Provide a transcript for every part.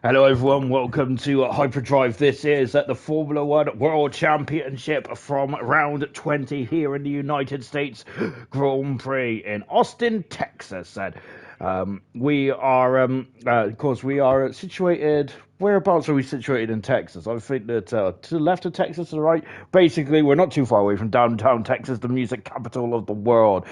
Hello, everyone. Welcome to Hyperdrive. This is the Formula One World Championship from round 20 here in the United States Grand Prix in Austin, Texas. And we are, of course, we are situated. Whereabouts are we situated in Texas? I think that to the left of Texas, to the right. Basically, we're not too far away from downtown Texas, the music capital of the world.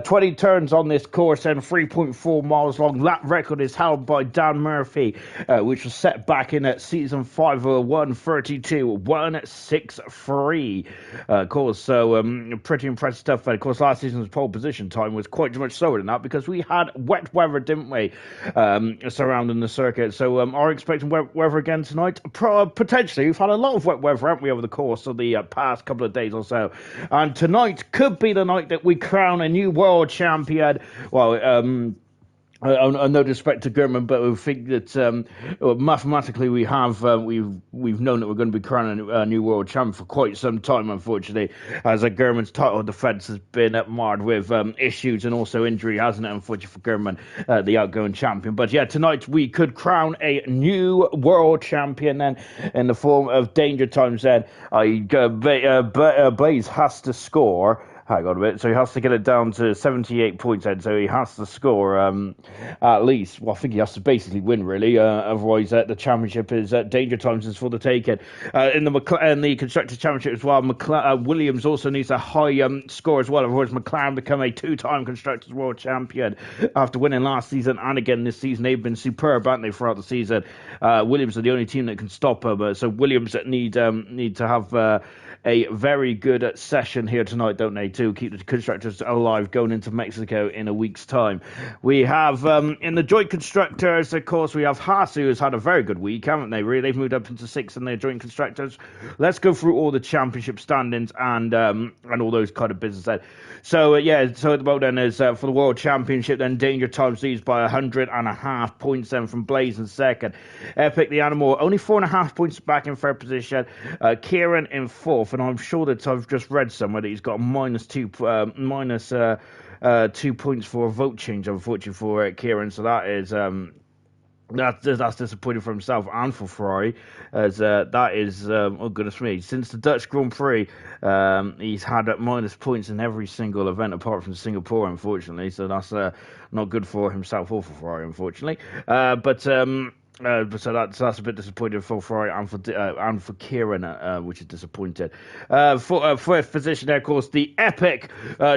20 turns on this course and 3.4 miles long. That record is held by Dan Murphy, which was set back in season 5 of 132, 163. Of course, so pretty impressive stuff. Of course, last season's pole position time was quite much slower than that because we had wet weather, didn't we, surrounding the circuit. So are expecting wet weather again tonight? Potentially. We've had a lot of wet weather, haven't we, over the course of the past couple of days or so. And tonight could be the night that we crown a new world champion. Well, no disrespect to German, but we think that mathematically we've known that we're going to be crowning a new world champion for quite some time, unfortunately, as German's title defence has been marred with issues and also injury, hasn't it, unfortunately for German, the outgoing champion. But yeah, tonight we could crown a new world champion then in the form of Danger Times then. Blaze has to score. Hang on a bit. So he has to get it down to 78 points then. So he has to score at least. Well, I think he has to basically win, really. Otherwise, the championship is Danger Times is for the taking. In the Constructors' Championship as well, Williams also needs a high score as well. Otherwise, McLaren become a two-time Constructors' World Champion after winning last season and again this season. They've been superb, haven't they, throughout the season? Williams are the only team that can stop them. So Williams need to have a very good session here tonight, don't they, to keep the constructors alive going into Mexico in a week's time. We have, in the joint constructors, of course, we have Haas, who has had a very good week, haven't they, really? They've moved up into 6th in their joint constructors. Let's go through all the championship standings and all those kind of business there. So, so at the moment, then, is for the World Championship, then Danger Times leads by 100.5 points then from Blaze in second. Epic the Animal, only 4.5 points back in third position. Kieran in fourth, and I'm sure that I've just read somewhere that he's got minus 2 points for a vote change, unfortunately, for Kieran. So that is that's disappointing for himself and for Ferrari, as that is, oh goodness me, since the Dutch Grand Prix, he's had minus points in every single event apart from Singapore, unfortunately. So that's not good for himself or for Ferrari, unfortunately. So that's a bit disappointing for Ferrari and for Kieran, which is disappointing. For fourth position there, of course, the epic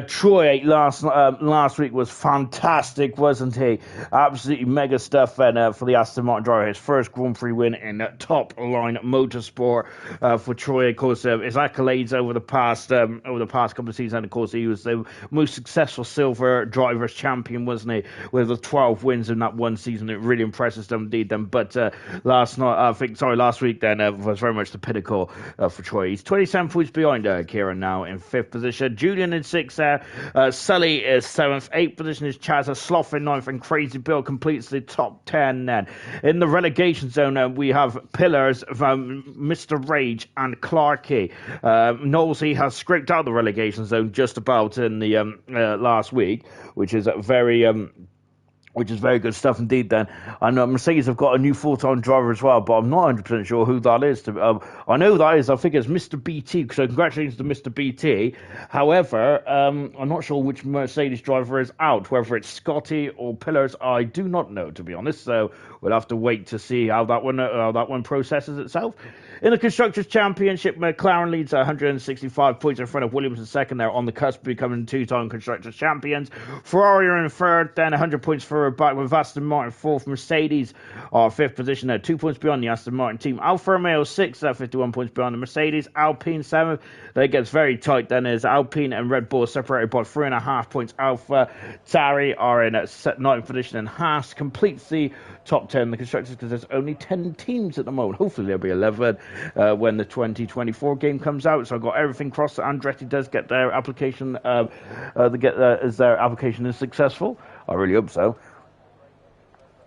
Troy last week was fantastic, wasn't he? Absolutely mega stuff. And for the Aston Martin driver, his first Grand Prix win in top line motorsport for Troy. Of course, his accolades over the past couple of seasons. And of course, he was the most successful silver drivers champion, wasn't he? With the 12 wins in that one season, it really impresses them indeed. But last week then was very much the pinnacle for Troy. He's 27 points behind Kieran now in 5th position. Julian in 6th there. Sully is 7th. 8th position is Chaz Sloth in 9th, and Crazy Bill completes the top 10 then. In the relegation zone, we have Pillars, Mr. Rage, and Clarkey. Knowlesy has scraped out the relegation zone just about in the last week, which is very good stuff indeed then. And Mercedes have got a new full-time driver as well, but I'm not 100% sure who that is. I know that is, I think it's Mr. BT, so congratulations to Mr. BT. However, I'm not sure which Mercedes driver is out, whether it's Scotty or Pillars, I do not know, to be honest, so we'll have to wait to see how that one processes itself. In the Constructors' Championship, McLaren leads 165 points in front of Williams in second. They're on the cusp of becoming two-time Constructors' Champions. Ferrari are in third, then 100 points for back with Aston Martin fourth. Mercedes are 5th position. They're 2 points behind the Aston Martin team. Alfa Romeo 6th, 51 points behind the Mercedes. Alpine 7th. That gets very tight then as Alpine and Red Bull separated by 3.5 points. Alpha Tauri are in 9th position, and Haas completes the top 10 in the Constructors because there's only 10 teams at the moment. Hopefully there'll be 11 when the 2024 game comes out. So I've got everything crossed that Andretti does get their application, as their application is successful. I really hope so.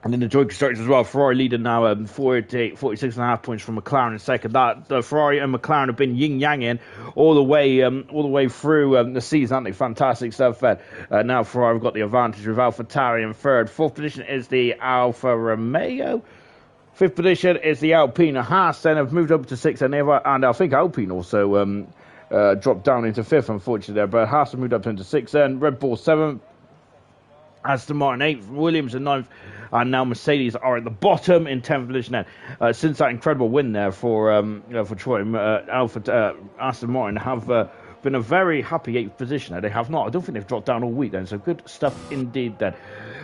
And in the joint constructors as well, Ferrari leading now 46.5 points from McLaren in second. That Ferrari and McLaren have been yin-yanging all the way through the season, haven't they? Fantastic stuff. Now Ferrari have got the advantage with AlphaTauri in third. Fourth position is the Alfa Romeo. Fifth position is the Alpine. Haas then have moved up to 6th, and I think Alpine also dropped down into 5th, unfortunately, there. But Haas have moved up into 6th, and Red Bull 7th, Aston Martin 8th, Williams in 9th, and now Mercedes are at the bottom in 10th position. Then, since that incredible win there for Troy, Aston Martin have been a very happy 8th position. They have not. I don't think they've dropped down all week then, so good stuff indeed then.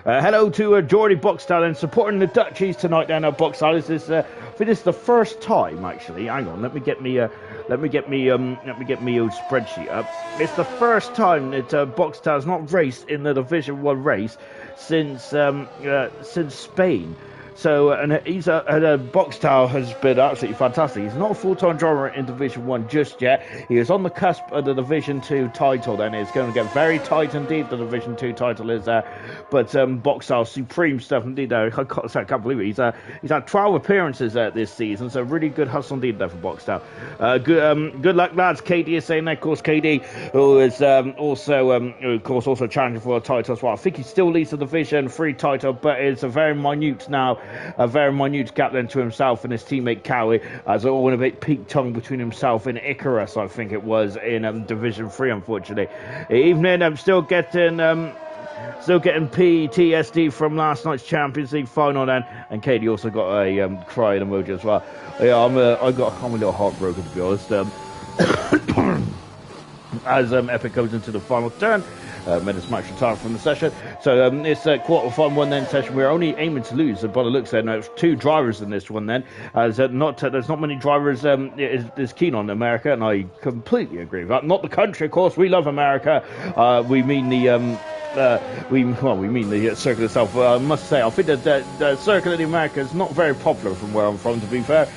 Hello to Geordie Boxstall and supporting the Dutchies tonight down at Boxstall. I think this is the first time actually. Hang on, let me get me old spreadsheet up. It's the first time that Boxstall has not raced in the Division 1 race since Spain. So, and Boxstall has been absolutely fantastic. He's not a full-time driver in Division 1 just yet. He is on the cusp of the Division 2 title, then it's going to get very tight indeed, the Division 2 title is there. But Boxstall, supreme stuff indeed there. I can't believe it. He's had 12 appearances this season, so really good hustle indeed there for Boxstall. Good luck, lads. KD is saying that, of course, KD, who is also challenging for a title as well. I think he still leads the Division 3 title, but it's a very minute gap then to himself and his teammate Cowie, as it all went a bit peak-tongue between himself and Icarus, I think it was, in Division 3, unfortunately. Evening, I'm still getting PTSD from last night's Champions League final then, and Katie also got a crying emoji as well. Yeah, I'm a little heartbroken, to be honest. As Epic goes into the final turn, Menace match retired from the session. So it's a quarter-final one then session. We're only aiming to lose. By the looks there, no, it's 2 drivers in this one then. As there's not many drivers is keen on America, and I completely agree with that. Not the country, of course. We love America. We mean the circuit itself. I must say, I think that the circuit of the America is not very popular from where I'm from, to be fair.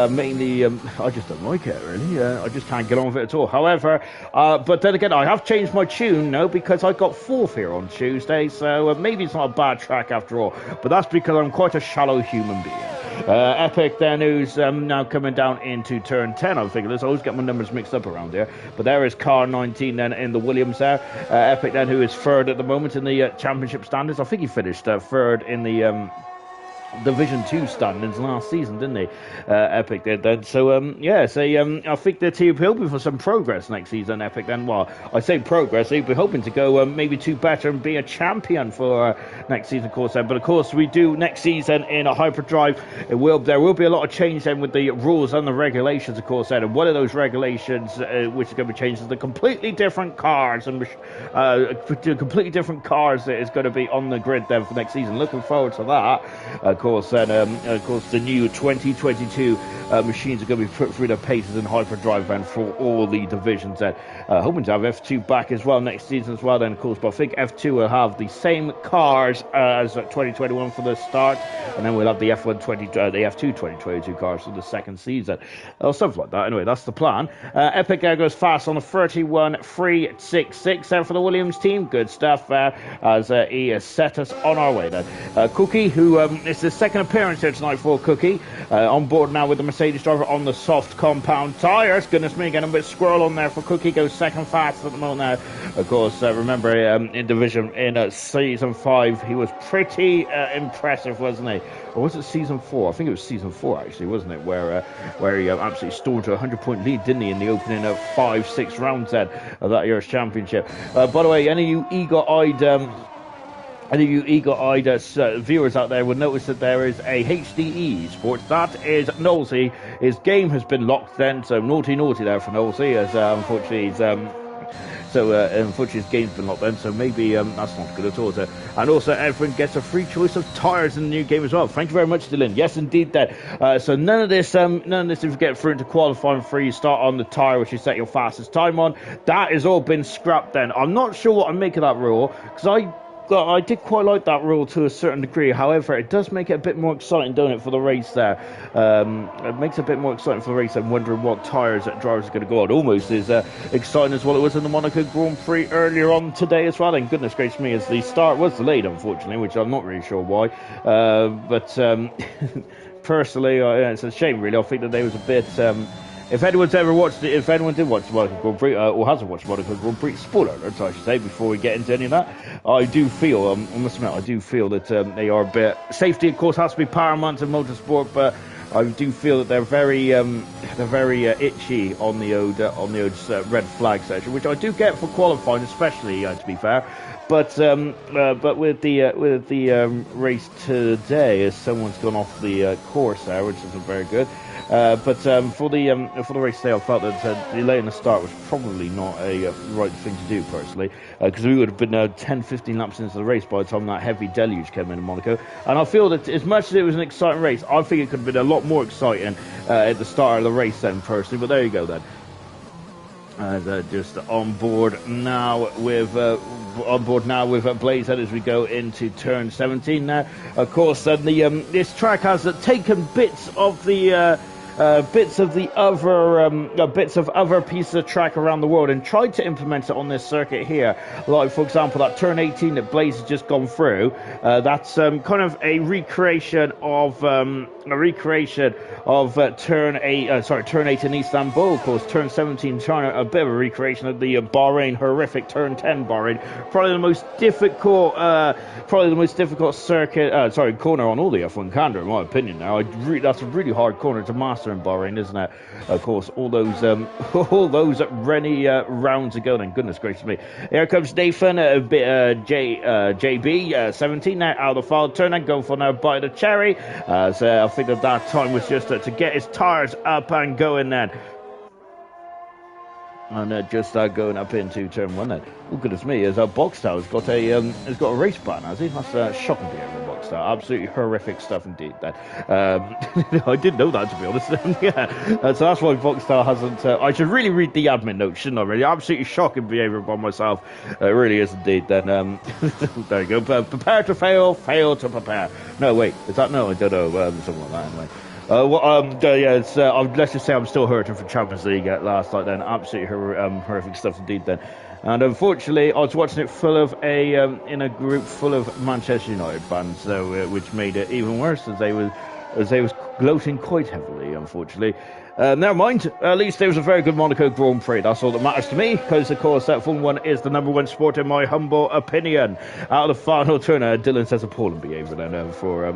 Mainly, I just don't like it, really. I just can't get on with it at all. However, but then again, I have changed my tune, because I got 4th here on Tuesday, so maybe it's not a bad track after all. But that's because I'm quite a shallow human being. Epic then, who's now coming down into turn 10, I think. Let's always get my numbers mixed up around here. But there is car 19 then in the Williams there. Epic then, who is 3rd at the moment in the championship standings. I think he finished 3rd in the Division 2 standings last season, didn't he? Epic did then. So, I think that he'll be hoping for some progress next season, Epic then. Well, I say progress, he'll be hoping to go maybe to better and be a champion for next season, of course. But of course, we do next season in a hyperdrive. There will be a lot of change then with the rules and the regulations, of course. And one of those regulations which is going to be changed is the completely different cars and completely different cars that is going to be on the grid then for next season. Looking forward to that. Of course, the new 2022 machines are going to be put through the paces in hyperdrive then for all the divisions then. Hoping to have F2 back as well next season as well then, of course, but I think F2 will have the same cars as 2021 for the start, and then we'll have the the F2 2022 cars for the second season, or something like that. Anyway, that's the plan. Epic goes fast on a 31.366 there for the Williams team. Good stuff as he has set us on our way then. Cookie, who it's his second appearance here tonight for Cookie, on board now with the Mercedes driver on the soft compound tyres. Goodness me, getting a bit squirrel on there for Cookie. Goes second fast at the moment now. Of course, remember in division in season 5, he was pretty impressive, wasn't he? Or was it season 4? I think it was season 4 actually, wasn't it? Where he absolutely stalled to a 100-point lead, didn't he, in the opening of 5-6 rounds then of that year's championship. By the way, any of you eager-eyed viewers out there will notice that there is a HDE Sports. That is Knowlesy. His game has been locked then, so naughty there for Knowlesy, as unfortunately he's unfortunately his game's been locked then, so maybe that's not good at all. So, and also everyone gets a free choice of tyres in the new game as well. Thank you very much, Dylan. Yes, indeed, that. So none of this if you get through into qualifying free, you start on the tyre which you set your fastest time on. That has all been scrapped then. I'm not sure what I make of that rule, because I did quite like that rule to a certain degree. However, it does make it a bit more exciting, don't it, for the race there? It makes it a bit more exciting for the race. I'm wondering what tyres that drivers are going to go on. Almost as exciting as what it was in the Monaco Grand Prix earlier on today as well. And goodness gracious me, as the start was delayed, unfortunately, which I'm not really sure why. But personally, it's a shame, really. I think that they was a bit... if anyone's ever watched it, if anyone did watch the Monaco Grand Prix, or hasn't watched the Monaco Grand Prix, spoiler alert, I should say, before we get into any of that, I do feel, I must admit, I do feel that they are a bit, safety of course has to be paramount in motorsport, but I do feel that they're very itchy on the old red flag section, which I do get for qualifying, especially to be fair. But with the race today, as someone's gone off the course there, which isn't very good. But for the race today, I felt that delaying the start was probably not a right thing to do personally, because we would have been 10-15 laps into the race by the time that heavy deluge came in Monaco. And I feel that as much as it was an exciting race, I think it could have been a lot more exciting at the start of the race then personally. But there you go then. Just on board now with Blaze as we go into turn 17 now. Of course, this track has taken bits of other pieces of track around the world and tried to implement it on this circuit here. Like for example, that turn 18 that Blaze has just gone through. That's kind of a recreation of turn 8 in Istanbul. Of course, turn 17 trying a bit of a recreation of the Bahrain horrific turn 10 Bahrain. Probably the most difficult corner on all the F1 calendar, in my opinion. Now, that's a really hard corner to master in Bahrain, isn't it? Of course, all those Rennie rounds ago. Then goodness gracious me, here comes Nathan, JB 17 now out of the foul turn and going for now by the cherry. So I think that time was just to get his tires up and going then. And just going up into turn 1 then. Oh goodness me, as Boxstar has got a race ban, has he? That's shocking behaviour, Boxstar. Absolutely horrific stuff indeed. Then I didn't know that, to be honest. Yeah, so that's why Boxstar hasn't. I should really read the admin notes, shouldn't I? Really, absolutely shocking behaviour by myself. It really is indeed. Then there you go. Prepare to fail, fail to prepare. No, wait, is that no? I don't know. Something like that anyway. Let's just say I'm still hurting from Champions League last night then. Absolutely horrific stuff indeed then. And unfortunately, I was watching it in a group full of Manchester United fans, so which made it even worse as they was gloating quite heavily, unfortunately. Never mind, at least there was a very good Monaco Grand Prix. That's all that matters to me, because of course Formula 1 is the #1 sport in my humble opinion. Out of the final turn, Dylan says appalling behaviour then for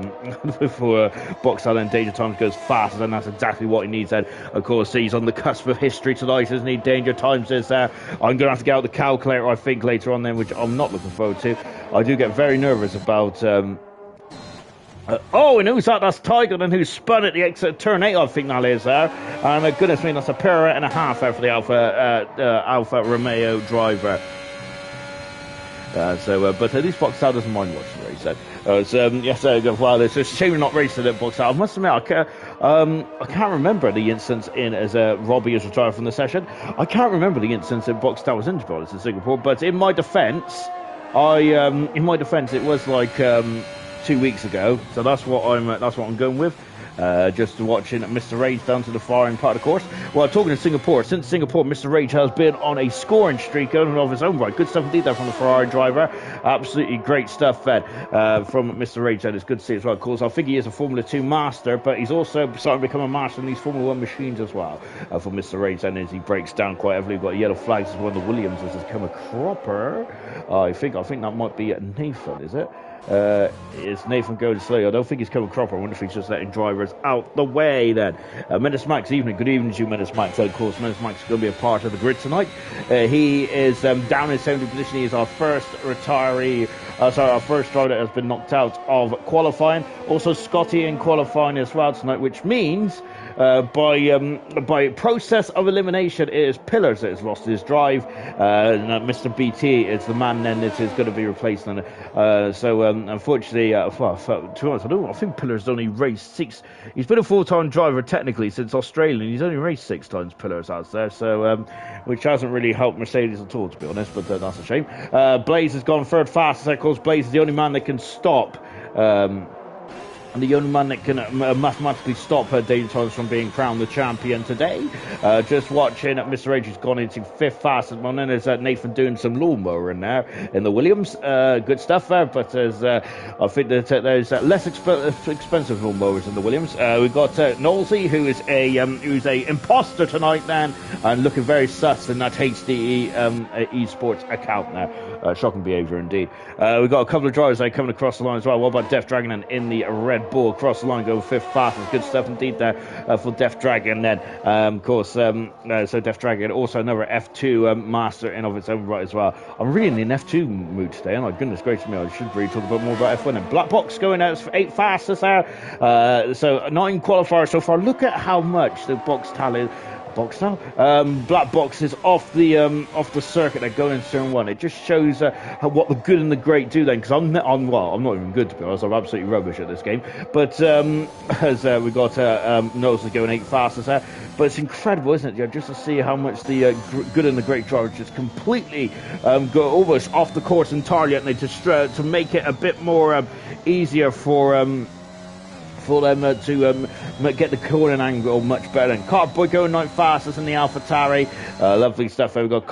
Boxall, and Danger Times goes fast, and that's exactly what he needs then. Of course, he's on the cusp of history tonight, isn't he? Danger Times is there. I'm going to have to get out the calculator, I think, later on then, which I'm not looking forward to. I do get very nervous about... and who's that? That's Tiger, and who spun at the exit of turn 8, I think that is there. And goodness me, that's a pirouette and a half there for the Alfa Romeo driver. But at least Boxall doesn't mind watching the race then. Well, it's a shame we're not racing at Boxall. I must admit, I can't remember the instance as Robbie is retired from the session. I can't remember the instance that Boxall was in, to be honest, in Singapore. But in my defence, it was like 2 weeks ago, so that's what I'm going with. Just watching Mr. Rage down to the far end part of the course. Well, talking to Singapore, since Singapore, Mr. Rage has been on a scoring streak of his own right. Good stuff indeed there from the Ferrari driver. Absolutely great stuff from Mr. Rage, and it's good to see as well. Of course, I think he is a Formula 2 master, but he's also starting to become a master in these Formula 1 machines as well. For Mr. Rage, and as he breaks down quite heavily, we've got yellow flags as well. The Williams has become a cropper. I think that might be Nathan, is it? Is Nathan going slowly? I don't think he's coming cropper. I wonder if he's just letting drivers out the way then. Menace Max, evening. Good evening to you, Menace Max. Of course, Menace Max is going to be a part of the grid tonight. He is down in 70th position. He is our first retiree. Our first driver that has been knocked out of qualifying. Also, Scotty in qualifying as well tonight, which means by process of elimination, it is Pillars that has lost his drive. Mr. BT is the man then that is going to be replaced. Unfortunately, to be honest, I think Pillars only raced 6. He's been a full-time driver technically since Australia, and he's only raced 6 times. Pillars has there, so which hasn't really helped Mercedes at all, to be honest. But that's a shame. Blaze has gone third fastest. Of course, Blaze is the only man that can stop. And the only man that can mathematically stop Danger Times from being crowned the champion today. Just watching Mr. H has gone into 5th fastest. Well, then there's Nathan doing some lawnmower in there in the Williams. Good stuff there, but there's, I think that there's less expensive lawnmowers in the Williams. We've got Knowlesy, who's a imposter tonight then, and looking very sus in that HDE esports account now. Shocking behaviour indeed. We've got a couple of drivers there coming across the line as well. What about Death Dragon in the Red Bull across the line, going 5th fastest? Good stuff indeed there for Death Dragon then. Of course, so Death Dragon, also another F2 master in of its own right as well. I'm really in an F2 mood today, and goodness gracious me, I should really talk a bit more about F1. And Black Box going out 8th fastest there. So 9 qualifiers so far. Look at how much the box talent. Box now. Black Box is off the circuit. They're going into turn 1. It just shows what the good and the great do then. Because I'm not even good to be honest. I'm absolutely rubbish at this game. But as we got Knowles going 8th fastest there. But it's incredible, isn't it? Just to see how much the good and the great drivers just completely go almost off the course entirely, and they just to make it a bit more easier for them to get the corner angle much better. And Cartboy going 9th fastest in the AlphaTauri. Lovely stuff there. We've got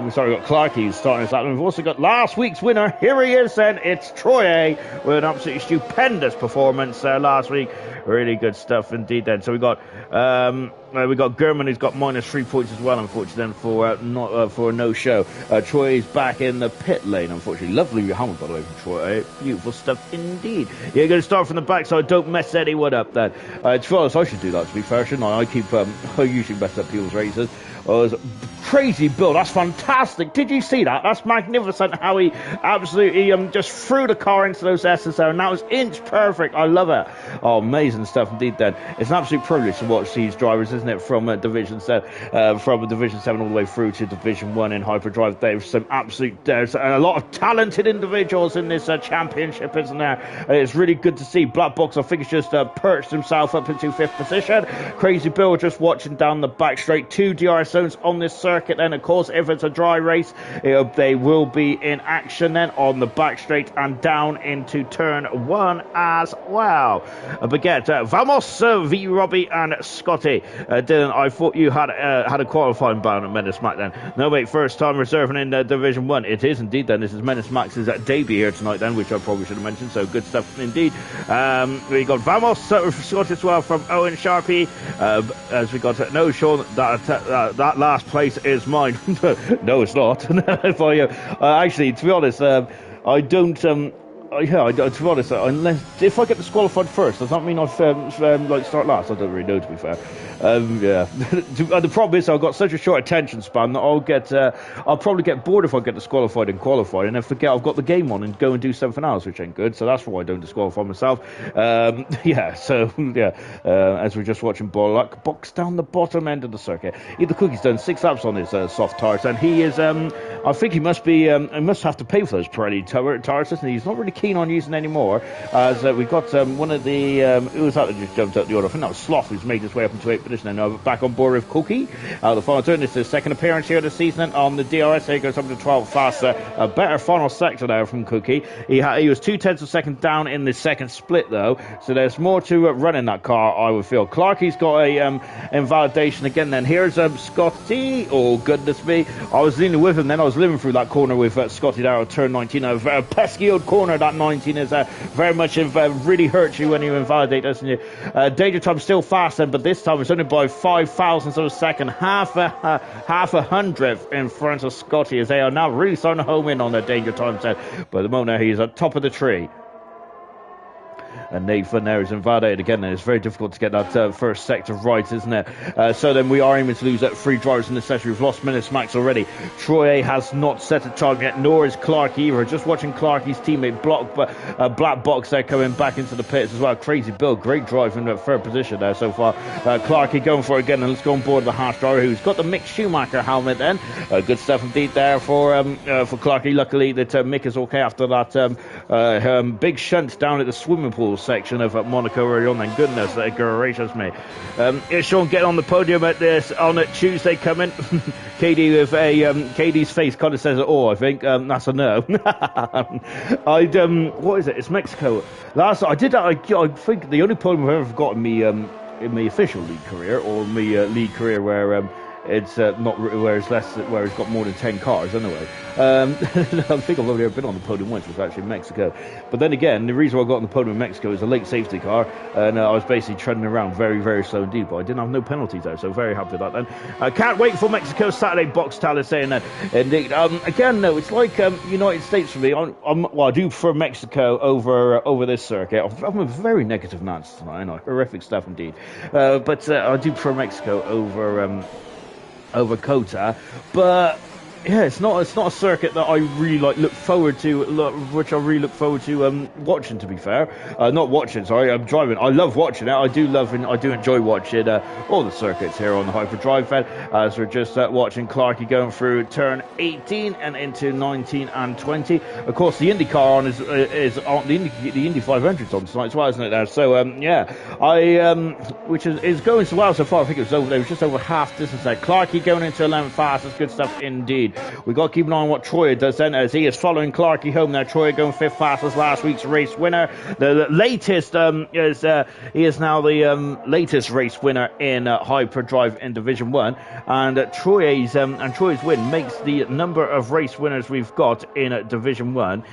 we've got Clarkey starting us out. And we've also got last week's winner. Here he is then. It's Troy A with an absolutely stupendous performance last week. Really good stuff indeed then. So we got Gurman, who's got -3 points as well, unfortunately, then for a no-show. Troy is back in the pit lane, unfortunately. Lovely helmet, by the way, from Troy. Beautiful stuff indeed. You're going to start from the back, so I don't mess anyone up then. To be honest, I should do that, to be fair, shouldn't I? I usually mess up people's races. Oh, it was a crazy build. That's fantastic. Did you see that? That's magnificent how he absolutely just threw the car into those S's there, and that was inch perfect. I love it. Oh, amazing stuff indeed then. It's an absolute privilege to watch these drivers, isn't it, from Division 7 all the way through to Division 1 in Hyperdrive. There's a lot of talented individuals in this championship, isn't there? And it's really good to see. Black Box, I think, has just perched himself up into 5th position. Crazy Bill just watching down the back straight. 2 DRS zones on this circuit then. Of course, if it's a dry race, they will be in action then on the back straight and down into turn 1 as well. Baguette, Vamos v Robbie and Scotty. Dylan, I thought you had a qualifying bound at Menace Max then. No, wait, first time reserving in Division 1. It is indeed then. This is Menace Max's debut here tonight then, which I probably should have mentioned, so good stuff indeed. We got Vamos Scotty as well from Owen Sharpie. As we got no, Sean, that last place is mine. No, it's not. Actually, to be honest, I don't. To be honest, unless if I get disqualified first, does that mean I've start last? I don't really know, to be fair. The problem is I've got such a short attention span that I'll probably get bored if I get disqualified and qualified, and then forget I've got the game on and go and do something else, which ain't good. So that's why I don't disqualify myself. As we're just watching Bollock box down the bottom end of the circuit. The Cookie's done 6 laps on his soft tires, and he is. I think he must have to pay for those Pirelli tires, isn't he? He's not really keen on using anymore. As we've got one of the who was that just jumped out the order? I think that was Sloth, who's made his way up into 8th position, and back on board with Cookie. The final turn. This is his second appearance here this season on the DRS. He goes up to 12th faster. A better final sector there from Cookie. He was 0.2 of a second down in the second split though, so there's more to running that car, I would feel. Clarkey's got a invalidation again then. Here's Scotty. Oh goodness me, I was leaning with him then. I was living through that corner with Scotty there at turn 19. A very pesky old corner. That 19 is very much really hurts you when you invalidate, doesn't you? Danger Time still fast then, but this time it's only by 0.005 of a second, half a hundredth in front of Scotty, as they are now really starting to home in on their Danger Time set. But at the moment he's at top of the tree. And Nathan there is invalidated again, and it's very difficult to get that first sector right, isn't it? So then we are aiming to lose 3 drivers in the session. We've lost Menace Max already. Troy A has not set a time yet, nor is Clark either. Just watching Clarkey's teammate block, but Black Box there coming back into the pits as well. Crazy Bill, great drive in the third position there so far. Clarkey going for it again, and let's go on board the Haas driver, who's got the Mick Schumacher helmet then. Good stuff indeed there for Clarkey. Luckily that Mick is okay after that Big shunt down at the swimming pool section of Monaco early on, then goodness gracious me. It's Sean getting on the podium on a Tuesday coming. KD with a KD's face kind of says it all. I think that's a no. What is it? It's Mexico. Last I did that. I think the only podium I've ever got in my official league career, or my league career where it's not where it's less, where it's got more than 10 cars anyway. I think I've only ever been on the podium once, was actually in Mexico. But then again, the reason why I got on the podium in Mexico is a late safety car, and I was basically treading around very, very slow indeed, but I didn't have no penalties though, so very happy with that then. I can't wait for Mexico Saturday, Box Tal is saying that. Indeed. Again, no, it's like United States for me. I do prefer Mexico over this circuit. I'm a very negative Nancy tonight, I know. Horrific stuff indeed. But I do prefer Mexico over Kota, but yeah, it's not a circuit that I really look forward to watching. To be fair, not watching. Sorry, I'm driving. I love watching it. I do enjoy watching all the circuits here on the Hyperdrive. As we're just watching Clarkey going through turn 18 and into 19 and 20. Of course, the IndyCar is on the Indy 500's on tonight as well, isn't it? There, so yeah, which is going so well so far. I think it was just over half distance there. Clarkey going into 11th fast. That's good stuff indeed. We've got to keep an eye on what Troyer does then, as he is following Clarkey home now. Troyer going 5th fastest, last week's race winner. The latest he is now the latest race winner in Hyperdrive in Division 1. And Troyer's win makes the number of race winners we've got in Division 1.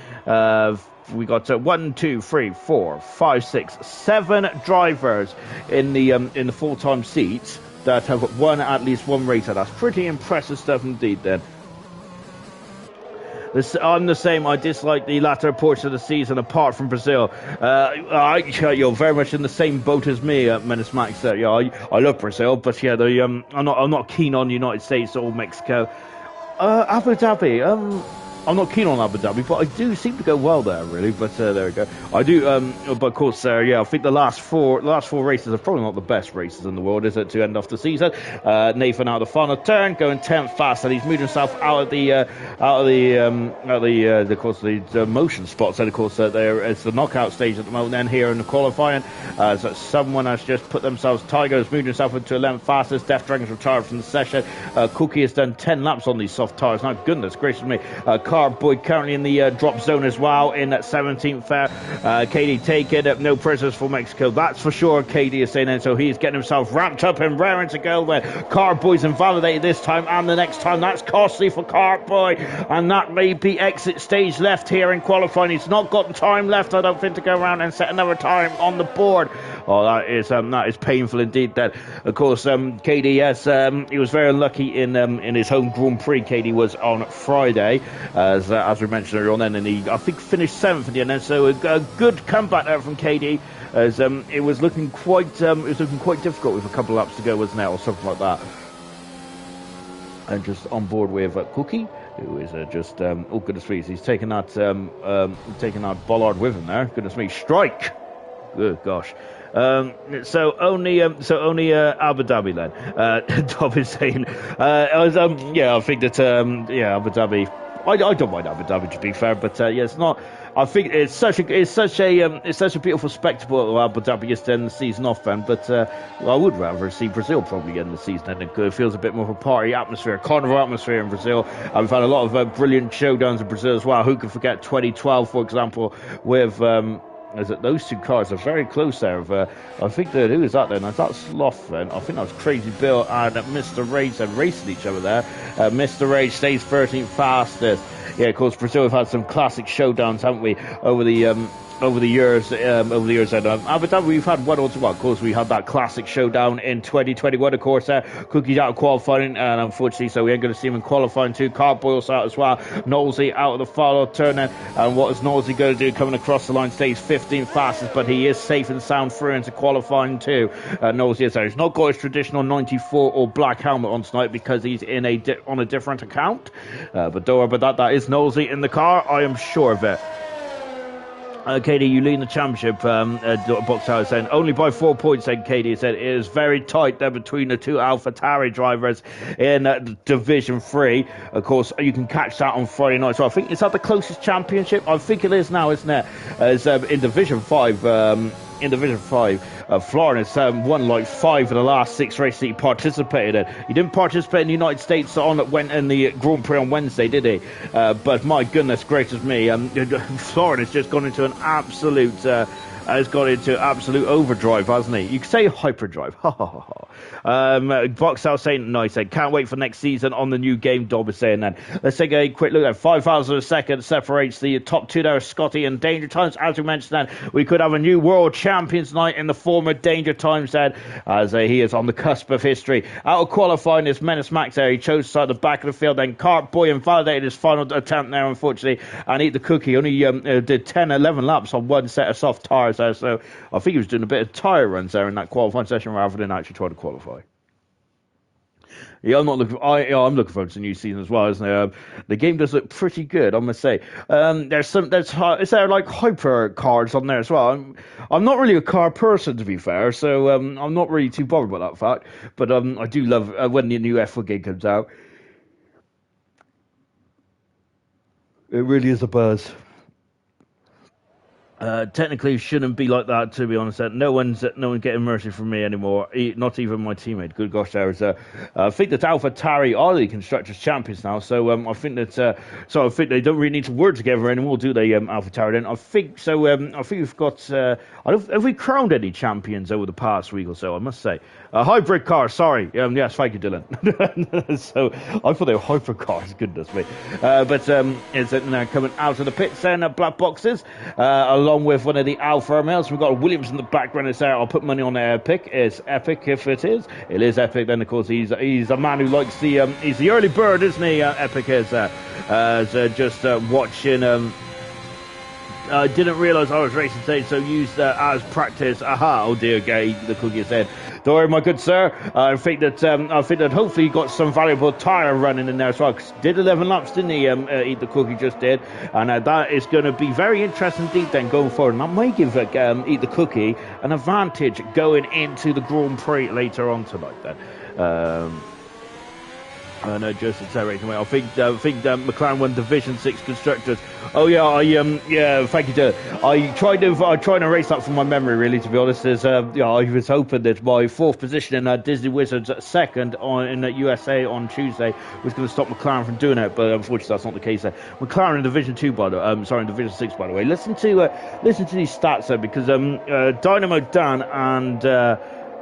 We got 1, 2, 3, 4, 5, 6, 7 drivers in the full-time seats that have won at least one race. That's pretty impressive stuff indeed then. I'm the same. I dislike the latter portion of the season apart from Brazil. You're very much in the same boat as me, Menace Max. Yeah, I love Brazil, but yeah, I'm not keen on United States or Mexico. Abu Dhabi. I'm not keen on Abu Dhabi, but I do seem to go well there, really. But there we go. I do, but of course, yeah, I think the last four races are probably not the best races in the world, is it, to end off the season? Nathan out of the final turn, going 10th fast, and he's moved himself out of the motion spots. And of course, it's the knockout stage at the moment. Then here in the qualifying, so someone has just put themselves. Tiger has moved himself into 11th fastest. Death Dragon's retired from the session. Cookie has done 10 laps on these soft tires. Now, goodness gracious me. Boyd currently in the drop zone as well in that 17th fair. KD taken up, no prisoners for Mexico, that's for sure. KD is saying, and so he's getting himself wrapped up and raring to go when Carboy's invalidated this time and the next time. That's costly for Carboy, and that may be exit stage left here in qualifying. He's not got time left, I don't think, to go around and set another time on the board. Oh, that is painful indeed. That, of course, KD, yes, he was very unlucky in his home Grand Prix. KD was on Friday, as we mentioned earlier on, and he, I think, finished 7th in the end. And so a good comeback there from KD, as it was looking quite difficult with a couple of laps to go, wasn't it, or something like that. And just on board with Cookie, who is just oh goodness me, he's taking that bollard with him there. Goodness me, strike! Good gosh. So only Abu Dhabi then. Dob is saying, yeah, I think that Abu Dhabi. I don't mind Abu Dhabi, to be fair, but yeah, it's not. I think it's such a beautiful spectacle of Abu Dhabi just to end the season off, then. But I would rather see Brazil probably end the season, and it feels a bit more of a party atmosphere, a carnival atmosphere in Brazil. We've had a lot of brilliant showdowns in Brazil as well. Who can forget 2012, for example, with. Is that those two cars are very close there. I think that, who is that then? Is that Sloth then? I think that was Crazy Bill and Mr. Rage and racing each other there. Mr. Rage stays 13th fastest. Yeah, of course, Brazil have had some classic showdowns, haven't we, over the years. And Abu Dhabi, we've had one or two. Well, of course, we had that classic showdown in 2021. Of course, Cookie's out of qualifying, and unfortunately, so we ain't going to see him in qualifying too. Carboyle's out as well. Knowlesy out of the final turn, and what is Knowlesy going to do coming across the line? Stays 15th fastest, but he is safe and sound through into qualifying too. Knowlesy is there. He's not got his traditional 94 or black helmet on tonight because he's in on a different account. But don't worry about that. That is Knowlesy in the car. I am sure of it. KD, you lead the championship. Box Tower saying only by 4 points. Said KD said it is very tight there between the two AlphaTauri drivers in Division 3. Of course, you can catch that on Friday night. So I think is that the closest championship? I think it is now, isn't it? As in Division 5. In Division 5, Florence won like 5 of the last 6 races he participated in. He didn't participate in the United States went in the Grand Prix on Wednesday, did he? But my goodness gracious me, Florence just gone into an absolute has got into absolute overdrive, hasn't he? You could say hyperdrive. Boxel saying, no, he said, can't wait for next season on the new game. Dob is saying that. Let's take a quick look at 5,000 of a second separates the top two there, Scotty and Danger Times. As we mentioned, that we could have a new world champions night in the former Danger Times then, as he is on the cusp of history. Out of qualifying is Menace Max there. He chose to start the back of the field. Then Cart Boy invalidated his final attempt there, unfortunately, and Eat the Cookie only did 10, 11 laps on one set of soft tyres there. So I think he was doing a bit of tyre runs there in that qualifying session rather than actually trying to qualify. Yeah, I'm looking forward to the new season as well, isn't it? The game does look pretty good, I must say. Is there like hyper cars on there as well? I'm not really a car person, to be fair, so I'm not really too bothered about that fact. But I do love when the new F1 game comes out. It really is a buzz. Technically, shouldn't be like that, to be honest. No one's getting mercy from me anymore, not even my teammate. Good gosh, there is. I think that AlphaTauri are the constructors champions now, so I think that. So I think they don't really need to work together anymore, do they? AlphaTauri. Then I think so. I think we've got. Have we crowned any champions over the past week or so? I must say, hybrid cars. Sorry. Yes, thank you, Dylan. So I thought they were hybrid cars. Goodness me. But is it now coming out of the pits then? Black boxes. Along with one of the Alfa Romeos. We've got Williams in the background. There. I'll put money on Epic. It's Epic if it is. It is Epic. Then of course he's a man who likes he's the early bird, isn't he? Epic is just watching. I didn't realise I was racing today, so used as practice. Aha! Oh dear, Gay, the cookie said. Don't worry, my good sir. I think that hopefully you got some valuable tyre running in there as well. 'Cause did 11 laps, didn't he? Eat the Cookie just did, and that is going to be very interesting indeed. Then going forward, and that may give Eat the Cookie an advantage going into the Grand Prix later on tonight. Then. And just accelerating away. I think McLaren won Division 6 constructors. Oh yeah, thank you. I tried to erase that from my memory, really, to be honest. As I was hoping that my 4th position in Disney Wizards second in the USA on Tuesday was going to stop McLaren from doing it, but unfortunately that's not the case. McLaren in Division 2, in Division 6, by the way. Listen to these stats there, because Dynamo Dan and.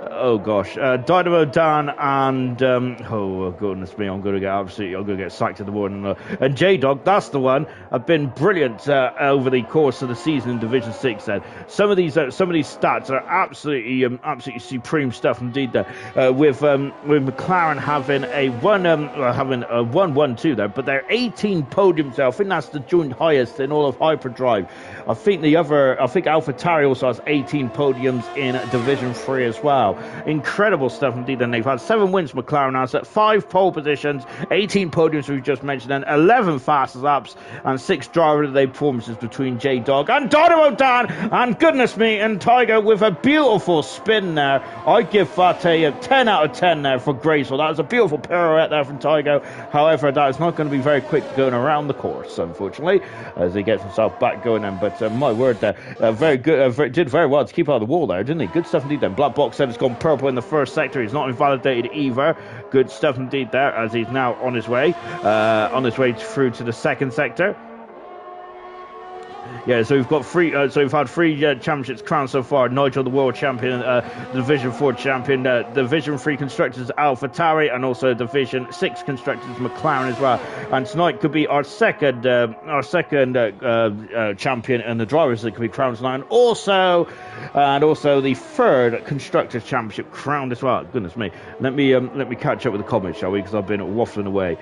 Dynamo Dan and oh goodness me, I'm gonna get sacked in the morning. And J-Dog, that's the one, have been brilliant over the course of the season in Division 6. Then some of these stats are absolutely supreme stuff indeed. There with McLaren having a 1-1-2 there, but they're 18 podiums there. I think that's the joint highest in all of Hyperdrive. I think AlphaTauri also has 18 podiums in Division 3 as well. Incredible stuff indeed. And they've had 7 wins. McLaren has at 5 pole positions, 18 podiums we've just mentioned, and 11 fastest laps, and 6 driver of the day performances between J-Dog and Dynamo Dan, and goodness me, and Tiger with a beautiful spin there. I give that a 10 out of 10 there for Graceful. That was a beautiful pirouette there from Tiger. However, that is not going to be very quick going around the course, unfortunately, as he gets himself back going in. But my word there, very good, did very well to keep out of the wall there, didn't he? Good stuff indeed then. Black Box said it's gone purple in the first sector. He's not invalidated either. Good stuff indeed there, as he's now on his way through to the second sector. Yeah, so we've got we've had 3 championships crowned so far. Nigel, the world champion, the Division 4 champion, Division 3 constructors AlphaTauri, and also Division 6 constructors McLaren as well. And tonight could be our second champion in the drivers that could be crowned tonight, and also the 3rd constructors championship crowned as well. Goodness me. Let me catch up with the comments, shall we? Because I've been waffling away.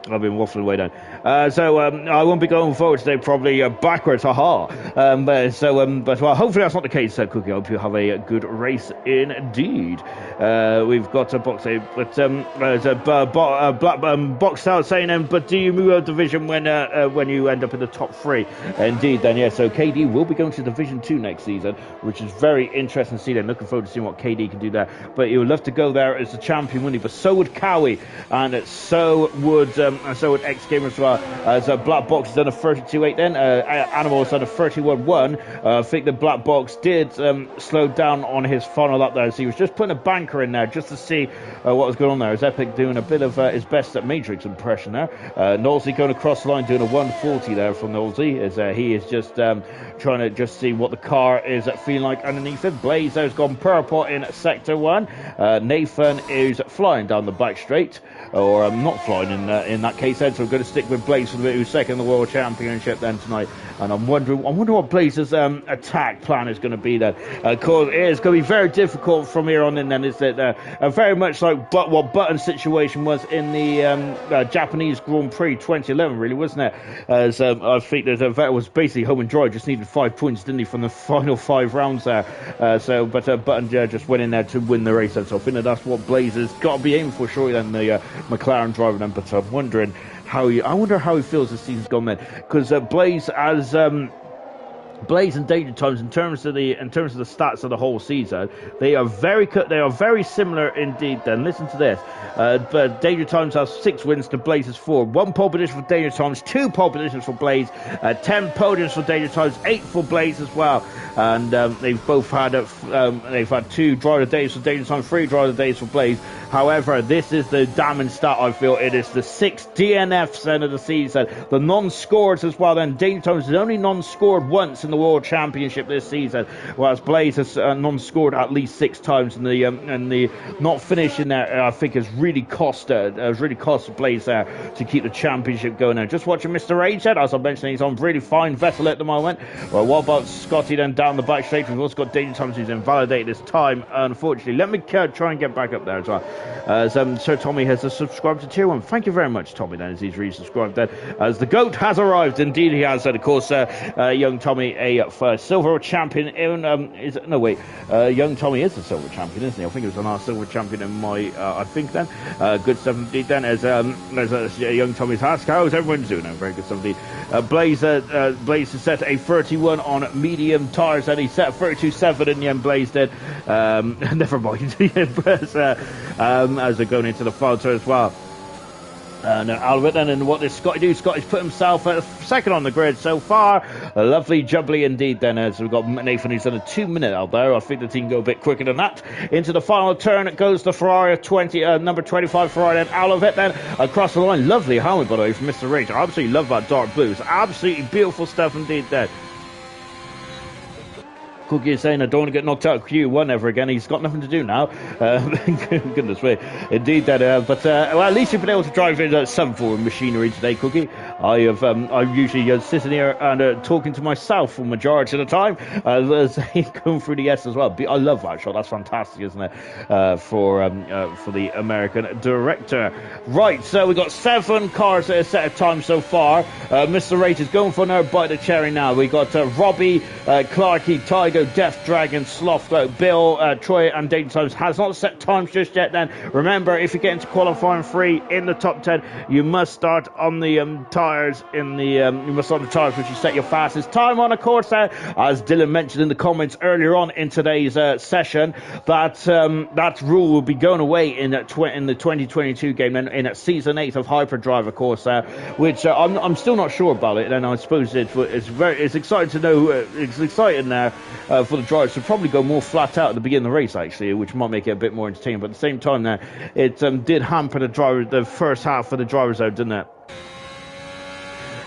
I've been waffling away then. So I won't be going forward today, probably backwards, haha. But hopefully that's not the case, Cookie. I hope you have a good race indeed. We've got a box A, but there's a box out saying, but do you move out division when you end up in the top 3? Indeed, then, yeah. So KD will be going to Division 2 next season, which is very interesting to see. Then looking forward to seeing what KD can do there. But he would love to go there as the champion, wouldn't he? But so would Cowie, and so would X Gamer as well. As Black Box has done a 32.8 then. Animal has done a 31.1. I think the Black Box did slow down on his final lap there, so he was just putting a banker in there just to see what was going on there. As Epic doing a bit of his best at Matrix impression there. Knowlesy going across the line doing a 140 there from Knowlesy, as he is just trying to just see what the car is feeling like underneath him. Blaze has gone purple in sector 1. Nathan is flying down the back straight, or not flying in that case then, so we're going to stick with Blaze for who's second in the World Championship then tonight. And I'm wondering what Blaze's attack plan is going to be then. Cause it is going to be very difficult from here on in then, is that very much like what Button's situation was in the Japanese Grand Prix 2011, really, wasn't it? As I think that was basically home and dry, just needed 5 points, didn't he, from the final 5 rounds there. But Button just went in there to win the race then, so I think that's what Blaze has got to be aiming for, surely, then the McLaren driver then. But I'm wondering I wonder how he feels this season's gone then, because Blaze as Blaze and Danger Times, in terms of the stats of the whole season, they are very similar indeed. Then listen to this: but Danger Times has 6 wins to Blaze's 4. 1 pole position for Danger Times, 2 pole positions for Blaze, 10 podiums for Danger Times, 8 for Blaze as well. And they've both had 2 driver days for Danger Times, 3 driver days for Blaze. However, this is the damning stat, I feel. It is the 6 DNFs then of the season, the non-scores as well. Then Danger Times has only non-scored once in the World Championship this season, whereas Blaze has non-scored at least 6 times. And the not finishing there, I think, has really cost Blaze there to keep the championship going. Now, just watching Mr. Rage, as I mentioned, he's on really fine vessel at the moment. Well, what about Scotty then down the back straight? We've also got Danger Times who's invalidated this time, unfortunately. Let me try and get back up there as well. Sir Tommy has subscribed to Tier 1. Thank you very much, Tommy, then, as he's resubscribed then. As the GOAT has arrived, indeed he has. And of course, young Tommy, a silver champion in, young Tommy is a silver champion, isn't he? I think he was the last silver champion in my, I think then. Good stuff indeed then, as young Tommy's asked, how's everyone doing? Very good stuff indeed. Blaze has set a 31 on medium tyres, and he set a 32.7 in the end. Blaze did. Never mind. As they're going into the final turn as well. Albert then, and what does Scotty do? Scotty's put himself second on the grid so far. A lovely jubbly indeed then, as we've got Nathan who's done a 2-minute out there. I think the team go a bit quicker than that. Into the final turn it goes the Ferrari, number 25 Ferrari, and Olivet then across the line. Lovely helmet, by the way, from Mr. Rage. I absolutely love that dark blue. It's absolutely beautiful stuff indeed there. Cookie is saying, I don't want to get knocked out of Q1 ever again. He's got nothing to do now. Goodness me. Indeed, that. But at least you've been able to drive in some form of machinery today, Cookie. I'm usually sitting here and talking to myself for majority of the time. Going through the S as well. I love that shot. That's fantastic, isn't it? For the American director. Right, so we've got 7 cars at a set of time so far. Mr. Rate is going for another bite of the cherry now. We got Robbie, Clarkey, Tiger, Death Dragon, Sloth, Bill, Troy, and Danger Times has not set times just yet. Then remember, if you get into qualifying 3 in the top 10, you must start on the tires which you set your fastest time on. Of course, as Dylan mentioned in the comments earlier on in today's session, that rule will be going away in the 2022 game and in season 8 of Hyperdrive, of course, which I'm still not sure about it. And I suppose it's exciting to know. It's exciting for the drivers to probably go more flat out at the beginning of the race, actually, which might make it a bit more entertaining. But at the same time, it did hamper the first half for the drivers out, didn't it?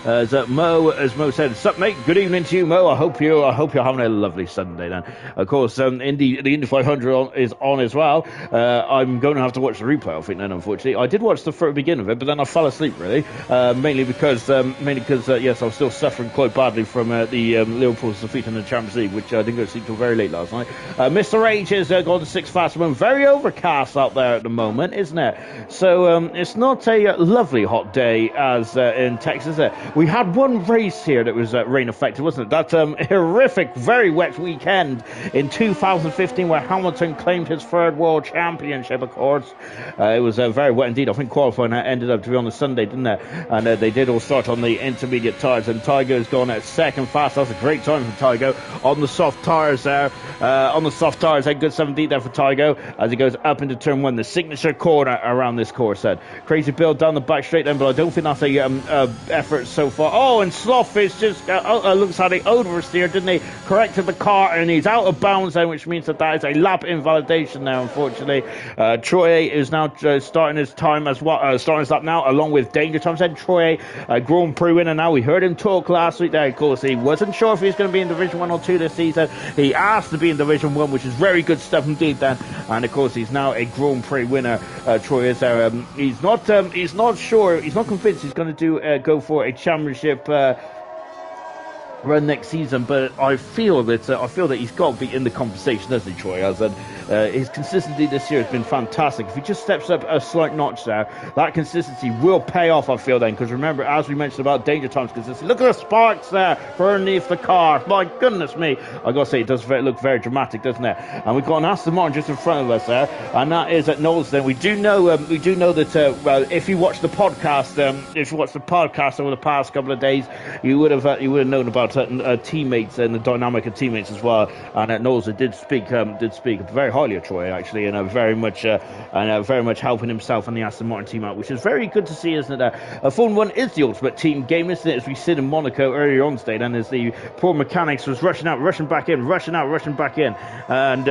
As Mo said, "Sup, mate? Good evening to you, Mo. I hope you're having a lovely Sunday." Then, of course, the Indy 500 is on as well. I'm going to have to watch the replay, I think. Then, unfortunately, I did watch the beginning of it, but then I fell asleep really, mainly because yes, I was still suffering quite badly from the Liverpool's defeat in the Champions League, which I didn't go to sleep till very late last night. Mr. H has gone to 6 fast one. Very overcast out there at the moment, isn't it? So it's not a lovely hot day as in Texas. We had one race here that was rain affected, wasn't it? That horrific, very wet weekend in 2015 where Hamilton claimed his 3rd world championship, of course. It was very wet indeed. I think qualifying ended up to be on the Sunday, didn't it? And they did all start on the intermediate tyres, and Tygo's gone at 2nd fast. That's a great time for Tygo on the soft tyres there. On the soft tyres, a good 17 there for Tygo as he goes up into turn 1, the signature corner around this course. Crazy build down the back straight then, but I don't think that's a effort so far. Oh, and Sloth is just looks like he oversteered, didn't he? Corrected the car, and he's out of bounds then, which means that is a lap invalidation now, unfortunately. Troy is now starting his time as well, starting his lap now, along with Danger Tom. Said Troy, Grand Prix winner now. We heard him talk last week there. Of course, he wasn't sure if he was going to be in Division 1 or 2 this season. He asked to be in Division 1, which is very good stuff indeed then. And of course, he's now a Grand Prix winner. Troy is there. He's not sure. He's not convinced he's going to go for a championship run next season, but I feel that he's got to be in the conversation, doesn't he, Troy? As his consistency this year has been fantastic. If he just steps up a slight notch there, that consistency will pay off, I feel then, because remember, as we mentioned about Danger Time's consistency, look at the sparks there for underneath the car. My goodness me, I gotta say, it does look very dramatic, doesn't it? And we've got an Aston Martin just in front of us there, and that is at Knowles. Then we do know that well, if you watch the podcast, over the past couple of days, you would have known about teammates and the dynamic of teammates as well. And at Knowles did speak very highly of Troy, actually, and very much helping himself and the Aston Martin team out, which is very good to see, isn't it? Formula 1 is the ultimate team game, isn't it? As we sit in Monaco earlier on today, and as the poor mechanics was rushing out, rushing back in, and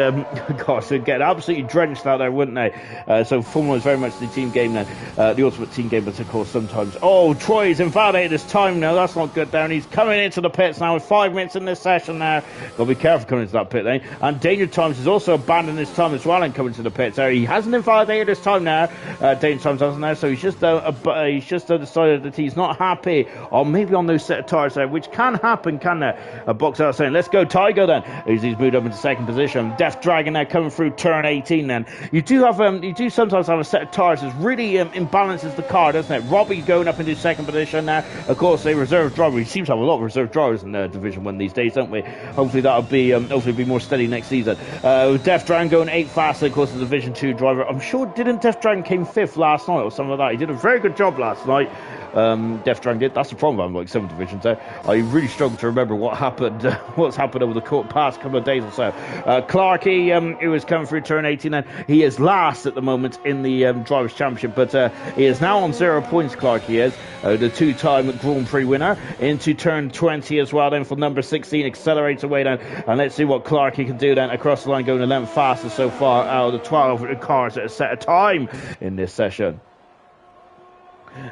gosh, they'd get absolutely drenched out there, wouldn't they? So Formula 1 is very much the team game then, the ultimate team game, but of course sometimes, Troy's invalidated his time now. That's not good down. He's coming into the pits now with 5 minutes in this session now. Got to be careful coming into that pit lane. And Danger Times has also abandoned his time as well and coming to the pits. He hasn't invalidated his time now. Danger Times hasn't now, so he's just decided that he's not happy, or maybe on those set of tyres there, which can happen, can there? A box out saying, "Let's go, Tiger." Then as he's moved up into 2nd position, Death Dragon now coming through turn 18. Then you do sometimes have a set of tyres that really imbalances the car, doesn't it? Robbie going up into 2nd position now. Of course, a reserve driver. We seem to have a lot of reserve drivers in Division 1 these days, don't we? Hopefully that'll be more steady next season. Death Dragon going 8 faster, of course, the Division 2 driver. I'm sure, didn't Death Dragon came 5th last night or something like that? He did a very good job last night. Death Dragon did. That's the problem. I'm like 7 divisions there. I really struggle to remember what's happened over the past couple of days or so. Clarkey, who is coming through turn 18, and he is last at the moment in the Drivers' Championship, but he is now on 0 points. Clarkey is the 2-time Grand Prix winner into turn 20 as well. Then for number 16, accelerates away then, and let's see what Clarkey can do then across the line, going 11 faster so far out of the 12 cars that have set a time in this session.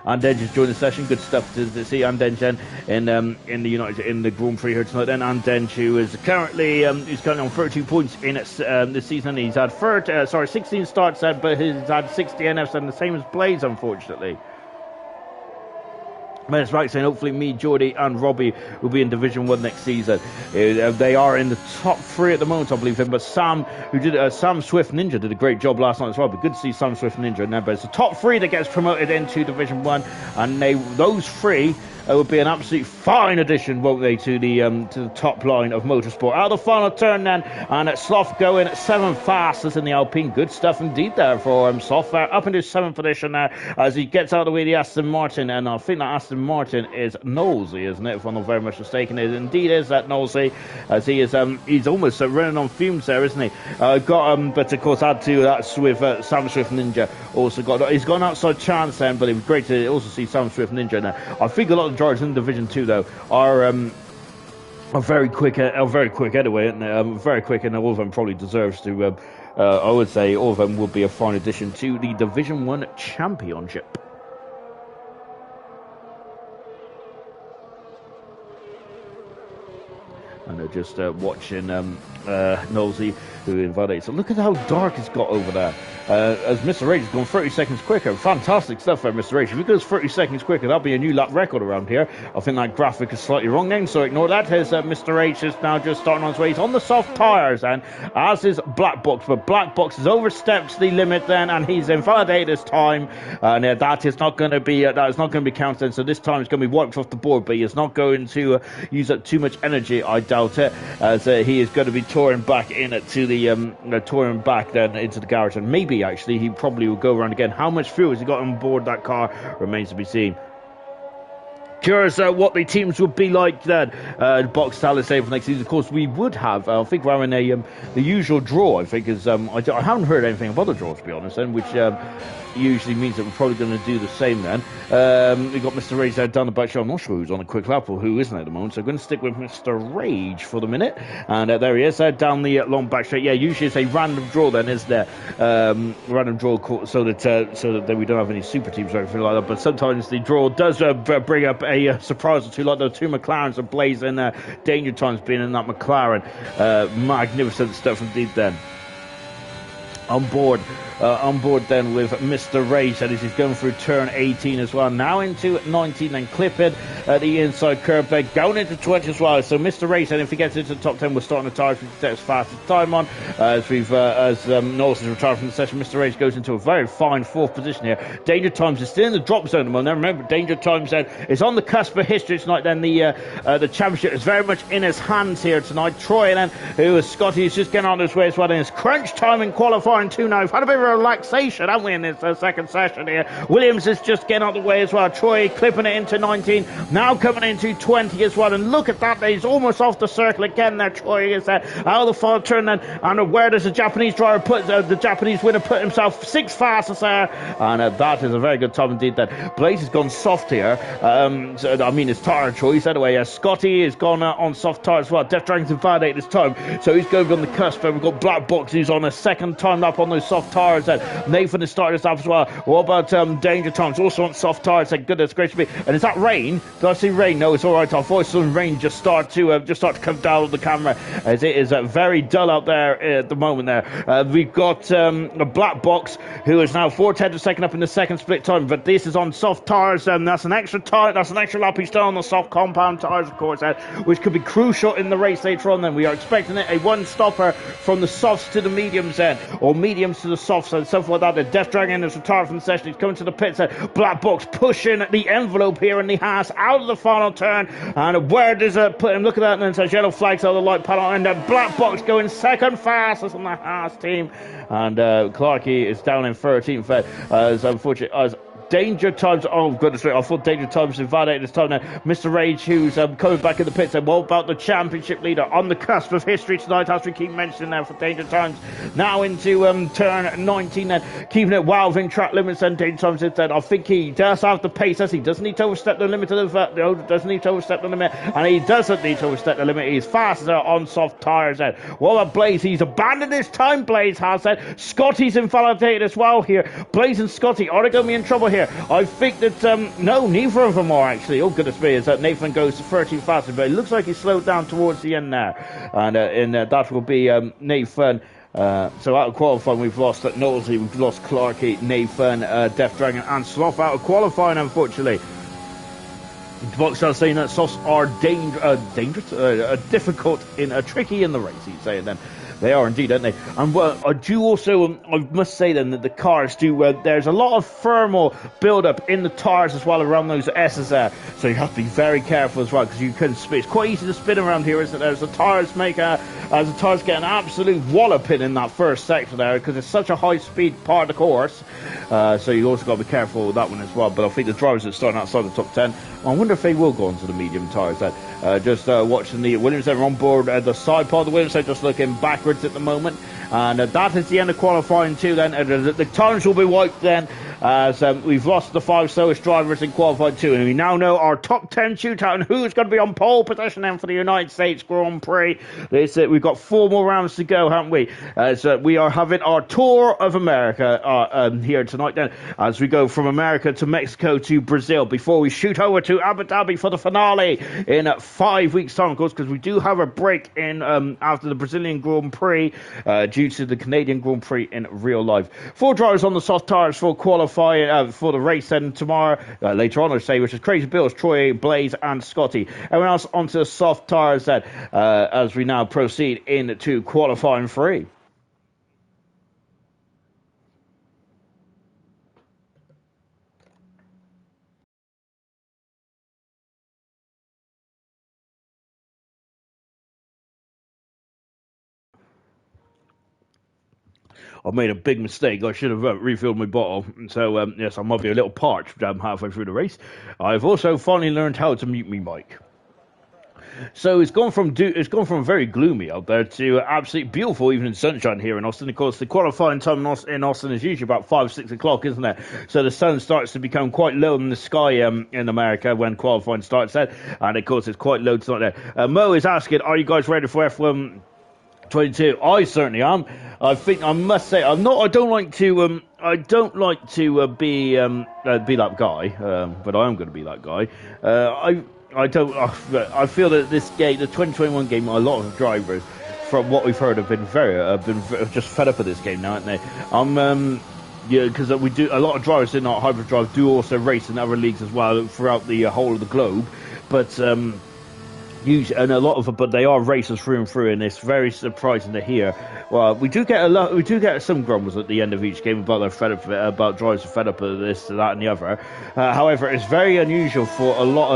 Anden's joined the session. Good stuff to see Anden in the Grand Prix here tonight. Then Anden, who is currently on 32 points in this season. He's had 16 starts, but he's had 60 NFs, and the same as Blaze, unfortunately. But it's right saying hopefully me, Geordie and Robbie will be in Division 1 next season. They are in the top 3 at the moment, I believe. But Sam Swift Ninja did a great job last night as well. But good to see Sam Swift Ninja in there. But it's the top 3 that gets promoted into Division 1. And those 3 would be an absolute fine addition, won't they, to the top line of motorsport. Out of the final turn then, and Sloth going at 7 fastest in the Alpine. Good stuff indeed there for Sloth. Up into 7th position now as he gets out of the way of the Aston Martin, and I think that Aston Martin is Knowlesy, isn't it? If I'm not very much mistaken, it indeed is that Knowlesy, as he is he's almost running on fumes there, isn't he? But of course, add to that with Sam Swift Ninja also he's got an outside chance then, but it was great to also see Sam Swift Ninja now. I think a lot of drivers in Division 2 though are very quick anyway, and very quick, and all of them probably deserves to. I would say all of them will be a fine addition to the Division 1 Championship. And just watching Nosey, who invalidates. So look at how dark it's got over there. As Mr. Rage has gone 30 seconds quicker. Fantastic stuff there, Mr. Rage. If he goes 30 seconds quicker, that'll be a new lap record around here. I think that graphic is slightly wrong then, so ignore that. As Mr. Rage is now just starting on his way. He's on the soft tyres, and as is Black Box, but Black Box has overstepped the limit then, and he's invalidated his time, and that is not going to be counted. So this time it's going to be wiped off the board, but he is not going to use up too much energy, I doubt it, as he is going to be touring back into the garage, and maybe actually he probably will go around again. How much fuel has he got on board that car remains to be seen. Curious what the teams would be like then. Box talent save for next season. Of course, we would have. I think we're having the usual draw. I think is. I haven't heard anything about the draw, to be honest, and which usually means that we're probably going to do the same then. We've got Mr. Rage there down the back show. I'm not sure who's on a quick lap or who isn't at the moment, so I'm going to stick with Mr. Rage for the minute. And there he is, down the long back straight. Yeah, usually it's a random draw then, isn't there? Random draw so that we don't have any super teams or anything like that. But sometimes the draw does bring up a surprise or two, like the two McLarens are blazing. Danger Times being in that McLaren. Magnificent stuff indeed then. On board then with Mr. Rage, that is, he's going through turn 18 as well, now into 19, then clipping the inside curve there, going into 20 as well. So Mr. Rage, and if he gets into the top 10, we're starting the tyres, we can set as fast as time on. As Knowles is retired from the session, Mr. Rage goes into a very fine fourth position here. Danger Times is still in the drop zone at the moment. Now remember, Danger Times is on the cusp of history tonight. Then the championship is very much in his hands here tonight. Troy, and then who is Scotty, is just getting on his way as well. And it's crunch time in qualifying too now. We've had a bit of relaxation, haven't we, in this second session here. Williams is just getting out of the way as well. Troy clipping it into 19, now coming into 20 as well, and look at that, he's almost off the circle again there. Troy is out of the final turn, and where does the Japanese driver put the Japanese winner put himself? 6 fastest there, and that is a very good time indeed. That Blaze has gone soft here, so, I mean, it's tyre choice anyway. Scotty has gone on soft tyre as well. Death Dragon's invalidated this time, so he's going to be on the cusp. We've got Black Box who's on a second time lap on those soft tyres. Nathan has started us up as well. What about Danger Times? Also on soft tyres. Thank goodness gracious me. And is that rain? Did I see rain? No, it's all right. Our voice on rain just start to come down on the camera, as it is very dull out there at the moment. There, we've got a Black Box who is now 4:10 second up in the second split time, but this is on soft tyres, and that's an extra tire. That's an extra lap he's done on the soft compound tyres, of course, which could be crucial in the race later on. Then we are expecting it a one stopper from the softs to the mediums then, or mediums to the softs, and stuff like that. The Death Dragon is retired from the session. He's coming to the pits. Black Box pushing the envelope here in the Haas out of the final turn, and where does it put him? Look at that, and then says yellow flags out of the light panel, and Black Box going second fastest on the Haas team, and Clarkey is down in 13th, as unfortunately as Danger Times, oh goodness me, I thought Danger Times invalidated this time now. Mr. Rage, who's coming back in the pits, and what about the championship leader on the cusp of history tonight, as we keep mentioning there for Danger Times, now into turn 19 and keeping it wild in track limits. And Danger Times instead, I think he does have the pace, does he? Doesn't need to overstep the limit of the no, doesn't need to overstep the limit, and he doesn't need to overstep the limit. He's fast as on soft tyres then. What about Blaze? He's abandoned his time, Blaze has said. Scotty's invalidated as well here. Blaze and Scotty, are they going to be in trouble here? I think that, no, neither of them are actually. Oh, goodness me, is that Nathan goes to 13 faster, but it looks like he slowed down towards the end there. And that will be Nathan. So out of qualifying, we've lost Knowlesy, we've lost Clarkey, Nathan, Death Dragon, and Sloth out of qualifying, unfortunately. The box are saying that softs are dangerous, difficult, tricky in the race, he's saying then. They are indeed, aren't they? And I do also, I must say then, that the cars do, there's a lot of thermal build-up in the tyres as well around those S's there. So you have to be very careful as well, because you can spin. It's quite easy to spin around here, isn't it? As the tyres get an absolute walloping in that first sector there, because it's such a high-speed part of the course. So you also got to be careful with that one as well. But I think the drivers that are starting outside the top 10, I wonder if they will go onto the medium tyres then. Just watching the Williams there on board the side part of the Williams, they're just looking backwards at the moment. And that is the end of qualifying too then. The times will be wiped then as we've lost the 5 slowest drivers in qualified 2, and we now know our top 10 shootout and who's going to be on pole position then for the United States Grand Prix. We've got 4 more rounds to go, haven't we? So we are having our tour of America here tonight then, as we go from America to Mexico to Brazil before we shoot over to Abu Dhabi for the finale in 5 weeks' time, of course, because we do have a break in after the Brazilian Grand Prix due to the Canadian Grand Prix in real life. 4 drivers on the soft tires for qualifying for the race then tomorrow, later on, I say, which is Crazy Bills, Troy, Blaze, and Scotty. Everyone else onto the soft tires then as we now proceed into qualifying 3. I made a big mistake. I should have refilled my bottle. So, yes, I might be a little parched halfway through the race. I've also finally learned how to mute my mic. So it's gone from very gloomy out there to absolutely beautiful evening sunshine here in Austin. Of course, the qualifying time in Austin is usually about 5-6 o'clock, isn't it? So the sun starts to become quite low in the sky in America when qualifying starts then. And of course, it's quite low tonight there. Mo is asking, are you guys ready for F1 22? I certainly am. I think I must say I'm not. I don't like to be that guy, but I am going to be that guy. I don't. I feel that this game, the 2021 game, a lot of drivers, from what we've heard, have been just fed up with this game now, aren't they? Yeah, because we do a lot of drivers in our hybrid drive do also race in other leagues as well throughout the whole of the globe, but. Usually, and a lot of them, but they are racers through and through, and it's very surprising to hear. Well, we do get some grumbles at the end of each game about they're fed up, about drivers are fed up of this, that, and the other. However, it's very unusual for a lot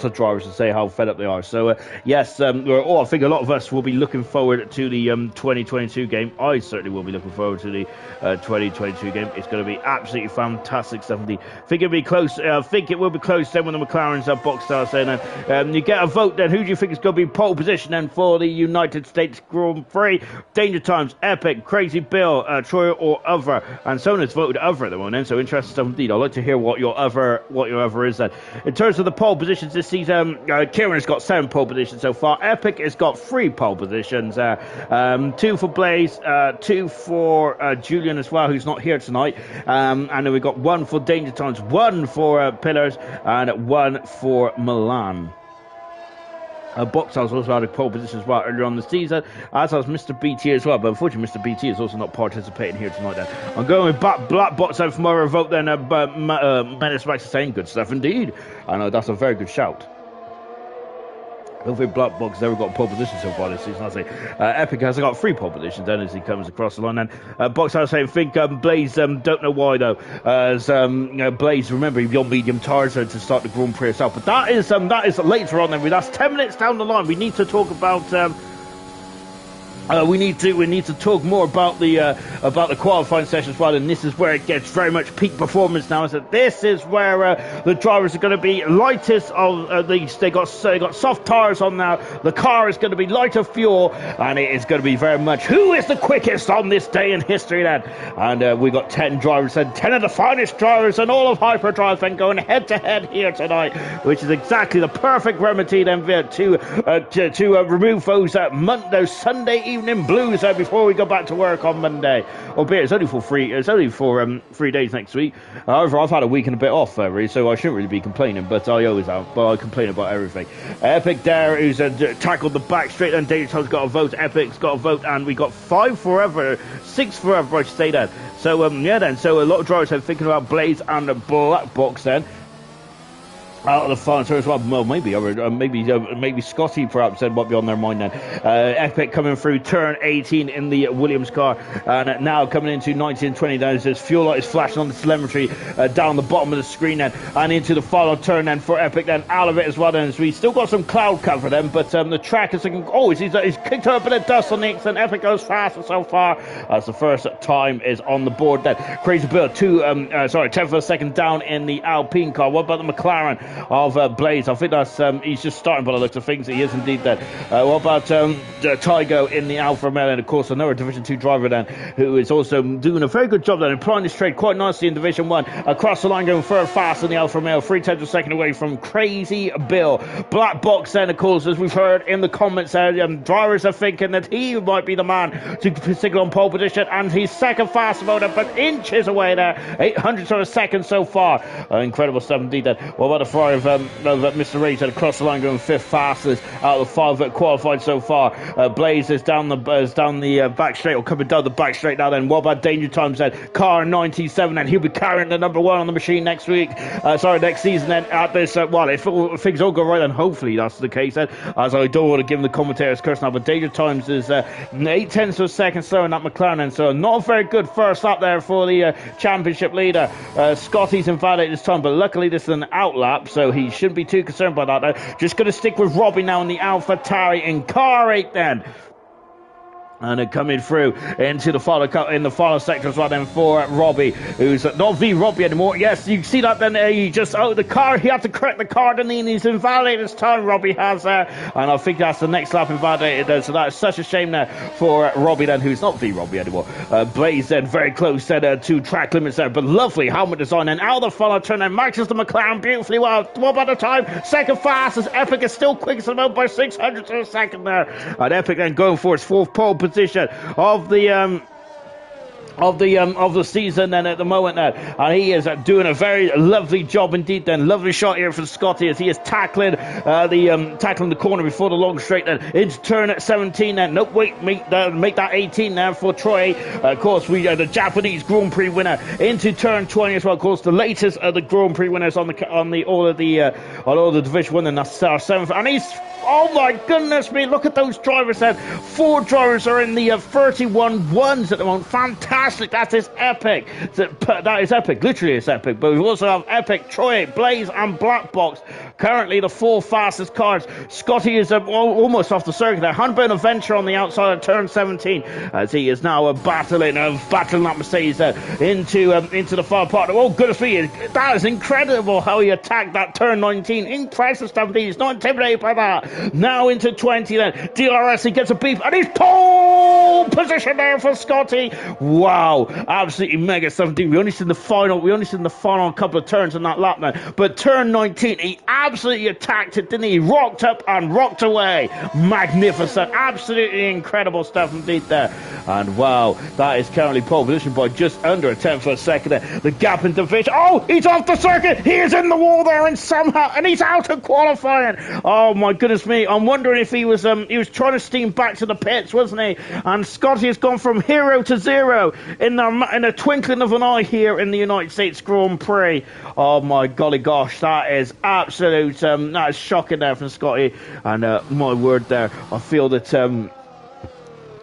of drivers to say how fed up they are. So yes, I think a lot of us will be looking forward to the 2022 game. I certainly will be looking forward to the 2022 game. It's going to be absolutely fantastic stuff. I think it'll be close. I think it will be close then when the McLarens are boxed out. Saying you get a vote. Then who do you think is going to be pole position then for the United States Grand Prix? Danger Times, Epic, Crazy Bill, Troy, or other. And someone has voted other at the moment. So interesting stuff indeed. I'd like to hear what your other is then. In terms of the pole positions this season, Kieran has got 7 pole positions so far. Epic has got 3 pole positions. 2 for Blaze, 2 for Julian as well, who's not here tonight. And then we've got 1 for Danger Times, 1 for Pillars, and 1 for Milan. Box House also had a pole position as well earlier on the season, as has Mr. BT as well, but unfortunately Mr. BT is also not participating here tonight then. I'm going with Black Box Out for my vote then, Menace Max is saying good stuff indeed. I know that's a very good shout. Hopefully Black Box never got pole position so far this season, I say. Epic has got 3 pole positions then as he comes across the line. And Box House saying, think Blaze, don't know why though. As Blaze, remember, you're medium tires to start the Grand Prix itself. But that is later on then. That's 10 minutes down the line. We need to talk about we need to talk more about the qualifying session as well, and this is where it gets very much peak performance now. So this is where the drivers are going to be lightest of these. They got soft tires on now. The car is going to be light of fuel, and it is going to be very much who is the quickest on this day in history then. And we got 10 drivers and 10 of the finest drivers and all of Hyperdrive then going head to head here tonight, which is exactly the perfect remedy then to remove those Sunday evening blues before we go back to work on Monday. Albeit it's only for 3 days next week. However, I've had a week and a bit off really, so I shouldn't really be complaining, but I always am. But I complain about everything. Epic there, who's tackled the back straight, and Dayton's got a vote, Epic's got a vote, and we got 6 forever, I should say that. So so a lot of drivers are thinking about Blaze and the Black Box then. Out of the fun as well. Well, maybe Scotty perhaps might be on their mind then. Epic coming through turn 18 in the Williams car, and now coming into 19 and 20. Now there's fuel light is flashing on the telemetry down the bottom of the screen then, and into the final turn then for Epic then out of it as well. Then so we still got some cloud cover then, but the track is looking. Oh, he's kicked up a bit of dust on the X, and Epic goes faster so far as the first time is on the board then. Crazy Bill 10 for a second down in the Alpine car. What about the McLaren? of Blaze. I think that's he's just starting by the looks of things. He is indeed that. What about Tygo in the Alpha Male, and of course another Division 2 driver then, who is also doing a very good job then, applying this trade quite nicely in Division 1. Across the line, going third fast in the Alpha Male, 3/10 of a second away from Crazy Bill. Black Box then, of course, as we've heard in the comments there, drivers are thinking that he might be the man to signal on pole position, and he's second fast motor, but inches away there, 800th of a second so far. Incredible stuff indeed then. What about the Ferrari of Mr. Reed across the line, going fifth fastest out of the 5 that qualified so far. Blaze is down the back straight, or coming down the back straight now then. What about Danger Times then? Car 97, and he'll be carrying the number 1 on the machine next season then at this, if things all go right, and hopefully that's the case then, as I don't want to give the commentators curse now, but Danger Times is 8/10 of a second slower than that McLaren, and so not a very good first lap there for the championship leader. Scotty's invalidated this time, but luckily this is an out lap, so he shouldn't be too concerned by that now. Just going to stick with Robbie now in the Alpha Tari in car 8 then. And coming through into the final sector as well then for Robbie, who's not V Robbie anymore. Yes, you see that then, he had to correct the car, didn't he? And he's invalidated this time, Robbie has there. And I think that's the next lap invalidated then, so that's such a shame there for Robbie then, who's not V Robbie anymore. Blaze then very close then to track limits there, but lovely helmet design, and out of the final turn then matches the McLaren beautifully well. What about the time? Second fastest. Epic is still quickest about by 600th of a second there. And Epic then going for his 4th pole position of the season then at the moment now, and he is doing a very lovely job indeed then. Lovely shot here from Scotty as he is tackling the corner before the long straight then into turn at 17 then. Nope, wait, make that 18 now for Troy. Of course, we are the Japanese Grand Prix winner into turn 20 as well. Of course, the latest of the Grand Prix winners on all of the Division 1, and that's our 7th, and he's, oh my goodness me, look at those drivers then. 4 drivers are in the 31-1s at the moment. Fantastic. That is epic. That is epic. Literally, it's epic. But we also have Epic, Troy, Blaze, and Black Box. Currently, the 4 fastest cars. Scotty is almost off the circuit there. Handburn Adventure on the outside of turn 17, as he is now battling that Mercedes into the far part. Oh, goodness me. That is incredible how he attacked that turn 19. Impressive stuff. He's not intimidated by that. Now into 20 then. DRS, he gets a beep, and he's pole position there for Scotty. Wow, absolutely mega 17. We only seen the final couple of turns on that lap man, but turn 19 he absolutely attacked it, didn't he? Rocked up and rocked away. Magnificent, absolutely incredible stuff indeed there. And wow, that is currently pole position by just under a 10th of a second there. The gap in division, oh, he's off the circuit, he is in the wall there, and he's out of qualifying. Oh my goodness me, I'm wondering if he was trying to steam back to the pits, wasn't he? And Scotty has gone from hero to zero in a twinkling of an eye here in the United States Grand Prix. Oh my golly gosh, that is absolute, that is shocking there from Scotty. And my word there, I feel that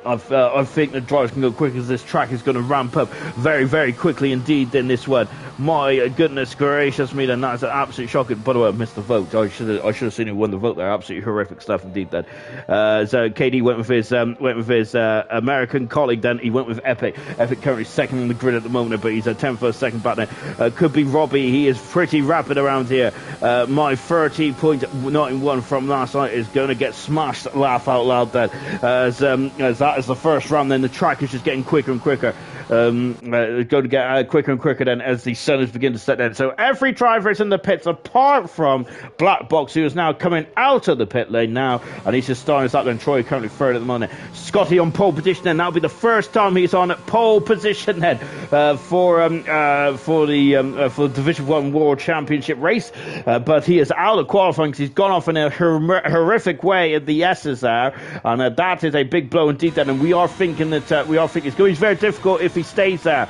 I think the drivers can go quick, as this track is going to ramp up very, very quickly indeed in this one. My goodness gracious me, then that's absolutely shocking. By the way, I missed the vote. I should have seen who won the vote there. Absolutely horrific stuff indeed. Then, so KD went with his American colleague. Then he went with Epic. Epic currently second on the grid at the moment, but he's a 10th for a second back there. Could be Robbie. He is pretty rapid around here. My 30.91 from last night is going to get smashed. Laugh out loud. Then, as that is the first round. Then the track is just getting quicker and quicker. Going to get quicker and quicker then as the sun is beginning to set in. So every driver is in the pits apart from Black Box, who is now coming out of the pit lane now, and he's just starting us up. Then Troy currently third at the moment. Scotty on pole position, and that'll be the first time he's on pole position then for the Division 1 World Championship race. But he is out of qualifying because he's gone off in a horrific way at the S's there, and that is a big blow indeed. Then, and we are thinking it's going to be very difficult if he stays there.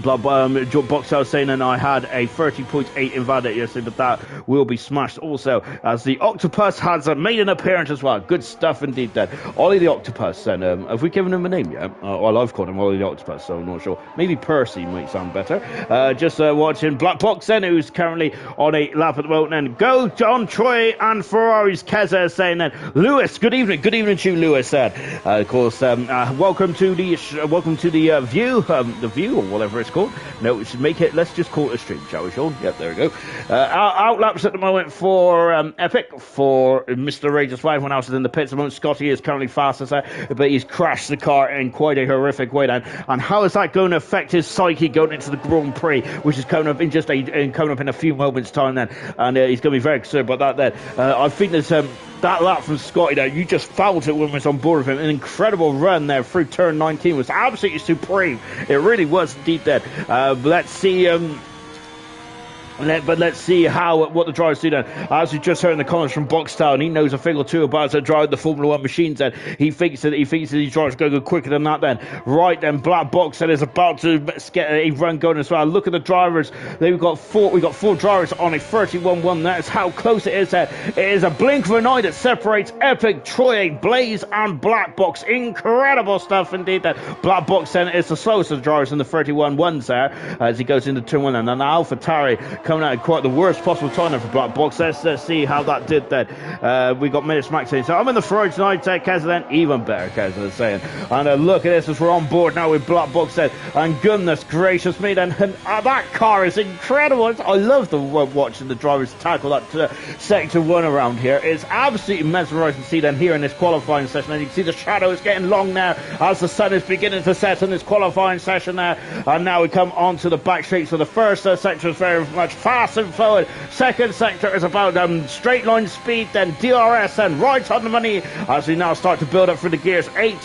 Box, I was saying, and I had a 30.8 invalidate yesterday, but that will be smashed also, as the Octopus has made an appearance as well. Good stuff indeed then. Ollie the Octopus, and have we given him a name yet? Well, I've called him Ollie the Octopus, so I'm not sure. Maybe Percy might sound better. Just watching Black Box then, who's currently on a lap at the moment, and go John, Troy, and Ferrari's Keza saying then, Lewis, good evening to you, Lewis. Of course, welcome to the View, or whatever it's called. No, we should make it, let's just call it a stream, shall we, Sean? Yep, there we go. Out laps at the moment for Epic, for Mr. Rage as well. Everyone else is in the pits at the moment. Scotty is currently fastest there, but he's crashed the car in quite a horrific way then. And how is that going to affect his psyche going into the Grand Prix, which is coming up in coming up in a few moments' time then? And he's going to be very concerned about that then. I think there's that lap from Scotty there, you just felt it when we was on board with him. An incredible run there through turn 19 was absolutely supreme. It really was indeed that. Let's see. Let's see what the drivers do then. As we just heard in the comments from Boxtown, he knows a thing or two about driving the Formula One machines. Then he thinks that these drivers go quicker than that. Then right then, Black Box then is about to get a run going as well. Look at the drivers. We've got four drivers on a 31-1. That's how close it is. There, it is a blink of an eye that separates Epic, Troy, Blaze, and Black Box. Incredible stuff indeed. That Black Box then is the slowest of the drivers in the 31-1s there as he goes into turn 1. And then AlphaTauri coming out at quite the worst possible time for Black Box. Let's see how that did then. We got Minutes Max saying, so I'm in the Ferrari tonight, Keza then, even better, Keza is saying. And look at this as we're on board now with Black Box then. And goodness gracious me then, and that car is incredible. I love watching the drivers tackle that sector 1 around here. It's absolutely mesmerising to see them here in this qualifying session. And you can see the shadows getting long now as the sun is beginning to set in this qualifying session there. And now we come on to the back straight. So the first sector is very much fast and forward. Second sector is about straight line speed, then DRS and right on the money as we now start to build up for the gears. Eighth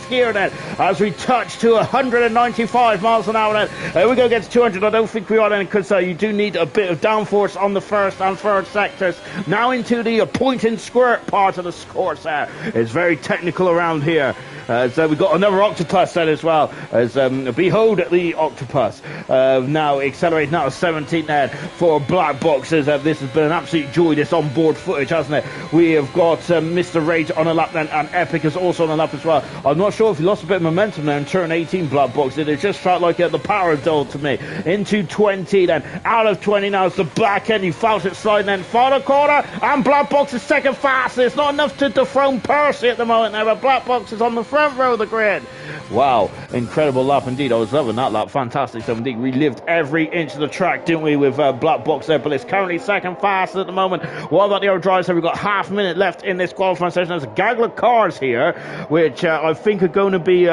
gear then as we touch to 195 miles an hour then. We go against 200. I don't think we are then because you do need a bit of downforce on the first and third sectors. Now into the point and squirt part of the course there. It's very technical around here. So we've got another octopus then as well. As behold the octopus. Now accelerating out of 17 there for Black Boxes. This has been an absolute joy, this onboard footage, hasn't it? We have got Mr. Rage on a lap then, and Epic is also on a lap as well. I'm not sure if he lost a bit of momentum there in turn 18, Black Boxes. It just felt like the power dull to me. Into 20 then, out of 20 now, it's the back end. You felt it sliding then, final corner, and Black Box is second fastest. Not enough to dethrone Percy at the moment there, but Black Box is on the front row of the grid. Wow, incredible lap indeed. I was loving that lap. Fantastic stuff indeed. We lived every inch of the track, didn't we, with Black Box there, but it's currently second fastest at the moment. What about the other drivers? So we've got half a minute left in this qualifying session. There's a gaggle of cars here, which I think are going to be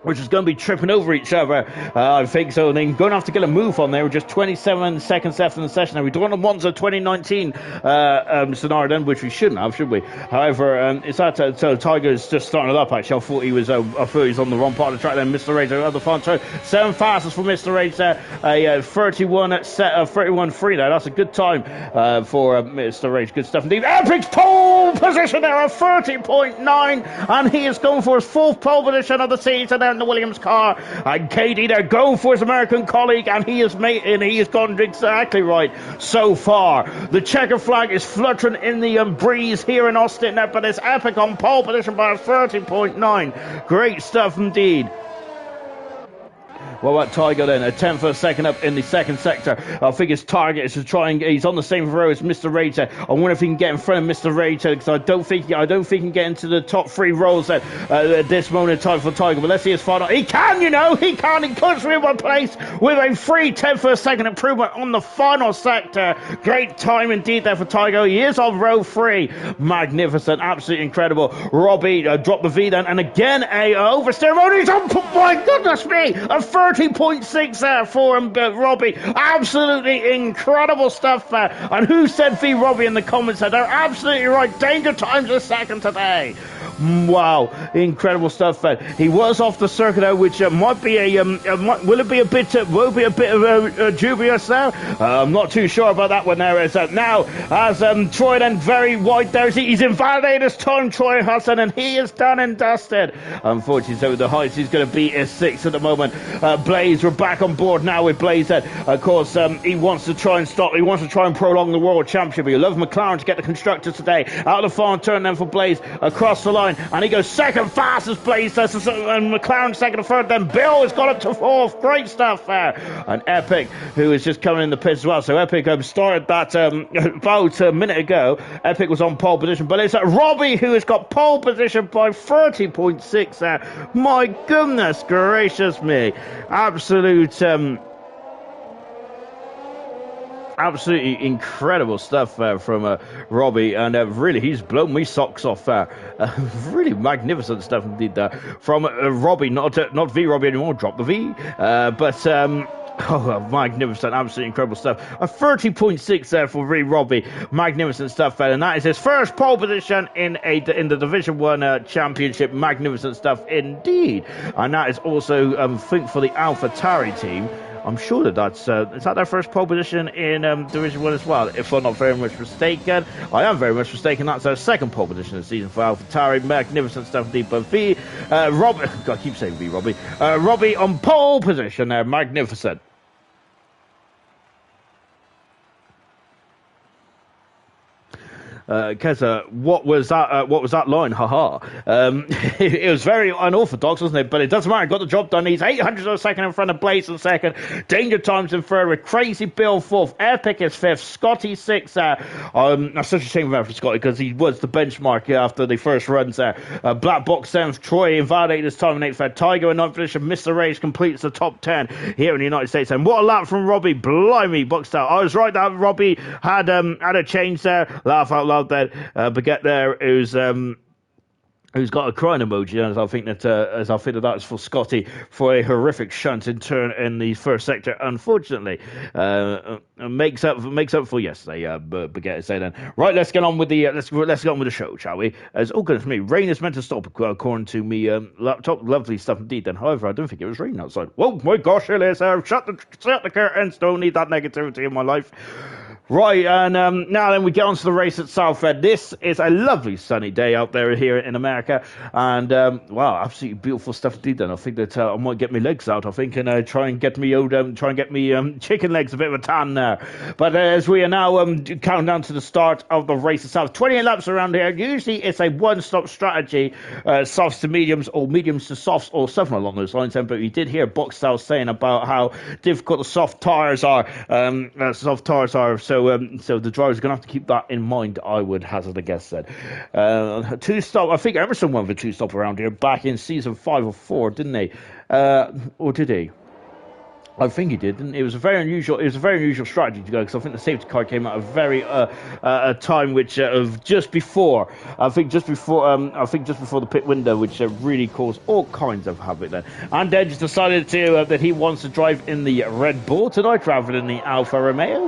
which is going to be tripping over each other, I think so. And then going to have to get a move on there with just 27 seconds left in the session. Now, we don't want Monza 2019 scenario then, which we shouldn't have, should we? However, it's that so Tiger's just starting it up, actually. I thought he was on the wrong part of the track then. Mr. Rage, another fun. So 7 fastest for Mr. Rage there. A 31-3 there. That's a good time for Mr. Rage. Good stuff indeed. Epic's pole position there of 30.9, and he is going for his 4th pole position of the season there in the Williams car. And Katie there going for his American colleague, and he has gone exactly right so far. The checker flag is fluttering in the breeze here in Austin there, but it's Epic on pole position by a 30.9. Great stuff indeed. What about Tiger then? A 10th of a second up in the second sector. I think his target is to try and he's on the same row as Mr. Rage. I wonder if he can get in front of Mr. Rage because I don't think he can get into the top 3 rows at this moment in time for Tiger. But let's see his final. He can, he can. He puts me in one place with a 10th of a second improvement on the final sector. Great time indeed there for Tiger. He is on row 3. Magnificent, absolutely incredible. Robbie dropped the V then, and again a oversteer. Oh, he's on. My goodness me, a 30.6 there for him, Robbie. Absolutely incredible stuff there. And who said V Robbie in the comments there? They're absolutely right. Danger times a second today. Wow, incredible stuff there. He was off the circuit though, which might be will be a bit dubious there. I'm not too sure about that one there. Is now as Troy then very wide there. He's invalidated his time, Troy Hudson, and he is done and dusted. Unfortunately, so the heights he's going to be is 6th at the moment. Blaze, we're back on board now with Blaze. Of course, he wants to try and stop. He wants to try and prolong the World Championship. He loves McLaren to get the constructors today. Out of the final turn then for Blaze across the line. line, and he goes second fastest place, and McLaren second and third, then Bill has got up to fourth. Great stuff there. And Epic, who is just coming in the pits as well. So Epic started that about a minute ago. Epic was on pole position, but it's Robbie who has got pole position by 30.6 there. My goodness gracious me. Absolutely incredible stuff from Robbie, and really he's blown me socks off. Really magnificent stuff indeed from Robbie, not V Robbie anymore, drop the V, but oh, magnificent, absolutely incredible stuff. A 30.6 there for Robbie, magnificent stuff, and that is his first pole position in the Division 1 Championship. Magnificent stuff indeed, and that is also I think for the AlphaTauri team. I'm sure that's is that their first pole position in Division 1 as well, if I'm not very much mistaken. I am very much mistaken. That's their second pole position this season for AlphaTauri. Magnificent stuff indeed. But Robbie, I keep saying V Robbie. Robbie on pole position there. Magnificent. Keza, what was that line? Haha. It was very unorthodox, wasn't it? But it doesn't matter. Got the job done. He's 800 of a second in front of Blaze in second. Danger Times in third with Crazy Bill fourth. Epic is fifth. Scotty sixth. That's such a shame for Scotty because he was the benchmark after the first runs there. Black Box seventh. Troy invalidated his time in eighth. Tiger in ninth position. Mr. Rage completes the top 10 here in the United States. And what a lap from Robbie. Blimey, boxed out. I was right that Robbie had a change there. Laugh out loud. That Baguette there who's got a crying emoji, and I think that that is for Scotty for a horrific shunt in turn in the first sector. Unfortunately, makes up for yesterday. Baguette is saying then. Right, let's get on with the let's get on with the show, shall we? As oh goodness me, rain is meant to stop according to me laptop. Lovely stuff indeed. Then, however, I don't think it was raining outside. Oh my gosh, it is. Shut the curtains. Don't need that negativity in my life. Right, and now then we get on to the race itself. This is a lovely sunny day out there here in America, and wow, absolutely beautiful stuff indeed. Then I think that I might get my legs out. I think and try and get me chicken legs, a bit of a tan there. But as we are now counting down to the start of the race itself, 28 laps around here. Usually it's a one-stop strategy, softs to mediums or mediums to softs or something along those lines. But we did hear Boxstyle saying about how difficult the soft tires are. So the drivers are going to have to keep that in mind, I would hazard a guess then. Two-stop, I think Emerson won the two-stop around here back in season 5 or 4, didn't he? Or did he? I think he did. It was a very unusual strategy to go because I think the safety car came out a time which just before the pit window, which really caused all kinds of havoc then. And then just decided that he wants to drive in the Red Bull tonight rather than the Alfa Romeo.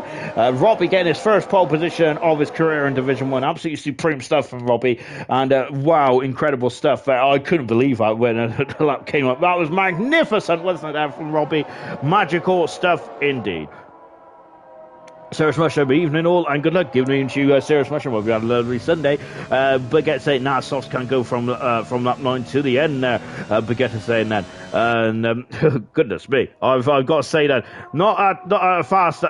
Robbie getting his first pole position of his career in Division 1. Absolutely supreme stuff from Robbie. And wow, incredible stuff. I couldn't believe that when the lap came up. That was magnificent, wasn't it, from Robbie? Magical stuff indeed. Sarah's Mushroom, evening all, and good luck. Good evening to you, Sarah's Mushroom. We've had a lovely Sunday. Baguette saying, nah, softs can't go from lap 9 to the end there. Baguette is saying that. And goodness me, I've got to say that not at a fast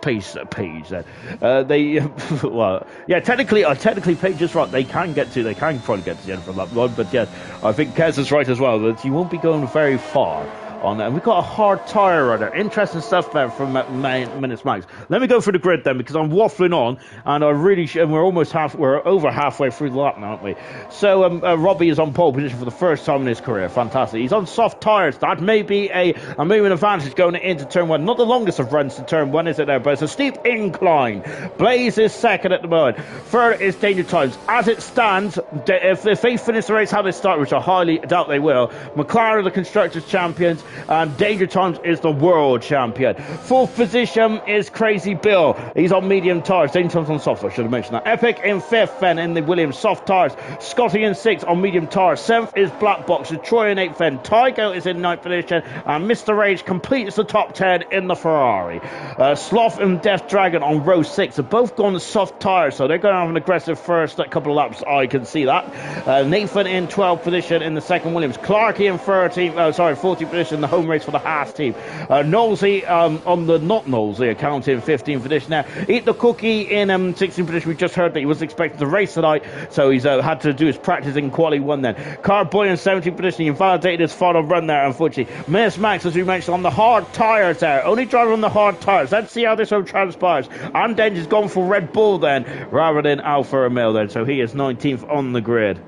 pace page. They well, yeah, technically Page is right. They can probably get to the end from lap 1, but yes, I think Kez is right as well that he won't be going very far on that. We've got a hard tire runner. Interesting stuff there from Minutes Max. Let me go through the grid then, because I'm waffling on, and we're over halfway through the lap now, aren't we? So Robbie is on pole position for the first time in his career. Fantastic. He's on soft tires. That may be a moving advantage going into turn 1. Not the longest of runs to turn 1, is it there? But it's a steep incline. Blaze is second at the moment. Third is Danger Times. As it stands, if they finish the race how they start, which I highly doubt they will, McLaren are the Constructors' champions, and Danger Times is the world champion. Fourth position is Crazy Bill. He's on medium tires. Danger Times on soft. I should have mentioned that. Epic in fifth, then in the Williams soft tires. Scotty in sixth on medium tires. Seventh is Black Box. Troy in eighth, then Tygo is in ninth position, and Mr. Rage completes the top 10 in the Ferrari. Sloth and Death Dragon on row 6 have both gone soft tires, so they're going to have an aggressive first couple of laps. I can see that. Nathan in 12th position in the second Williams. Clarkey in 14th position the home race for the Haas team. Knowlesy on the not Knowlesy account in 15th position now. Eat the Cookie in 16th position. We just heard that he was expected to race tonight, so he's had to do his practice in quali 1 then. Carboy in 17th position. He invalidated his final run there, unfortunately. Miss Max, as we mentioned, on the hard tyres there. Only driving on the hard tyres. Let's see how this one transpires. And then he's gone for Red Bull then, rather than Alfa Romeo then, so he is 19th on the grid.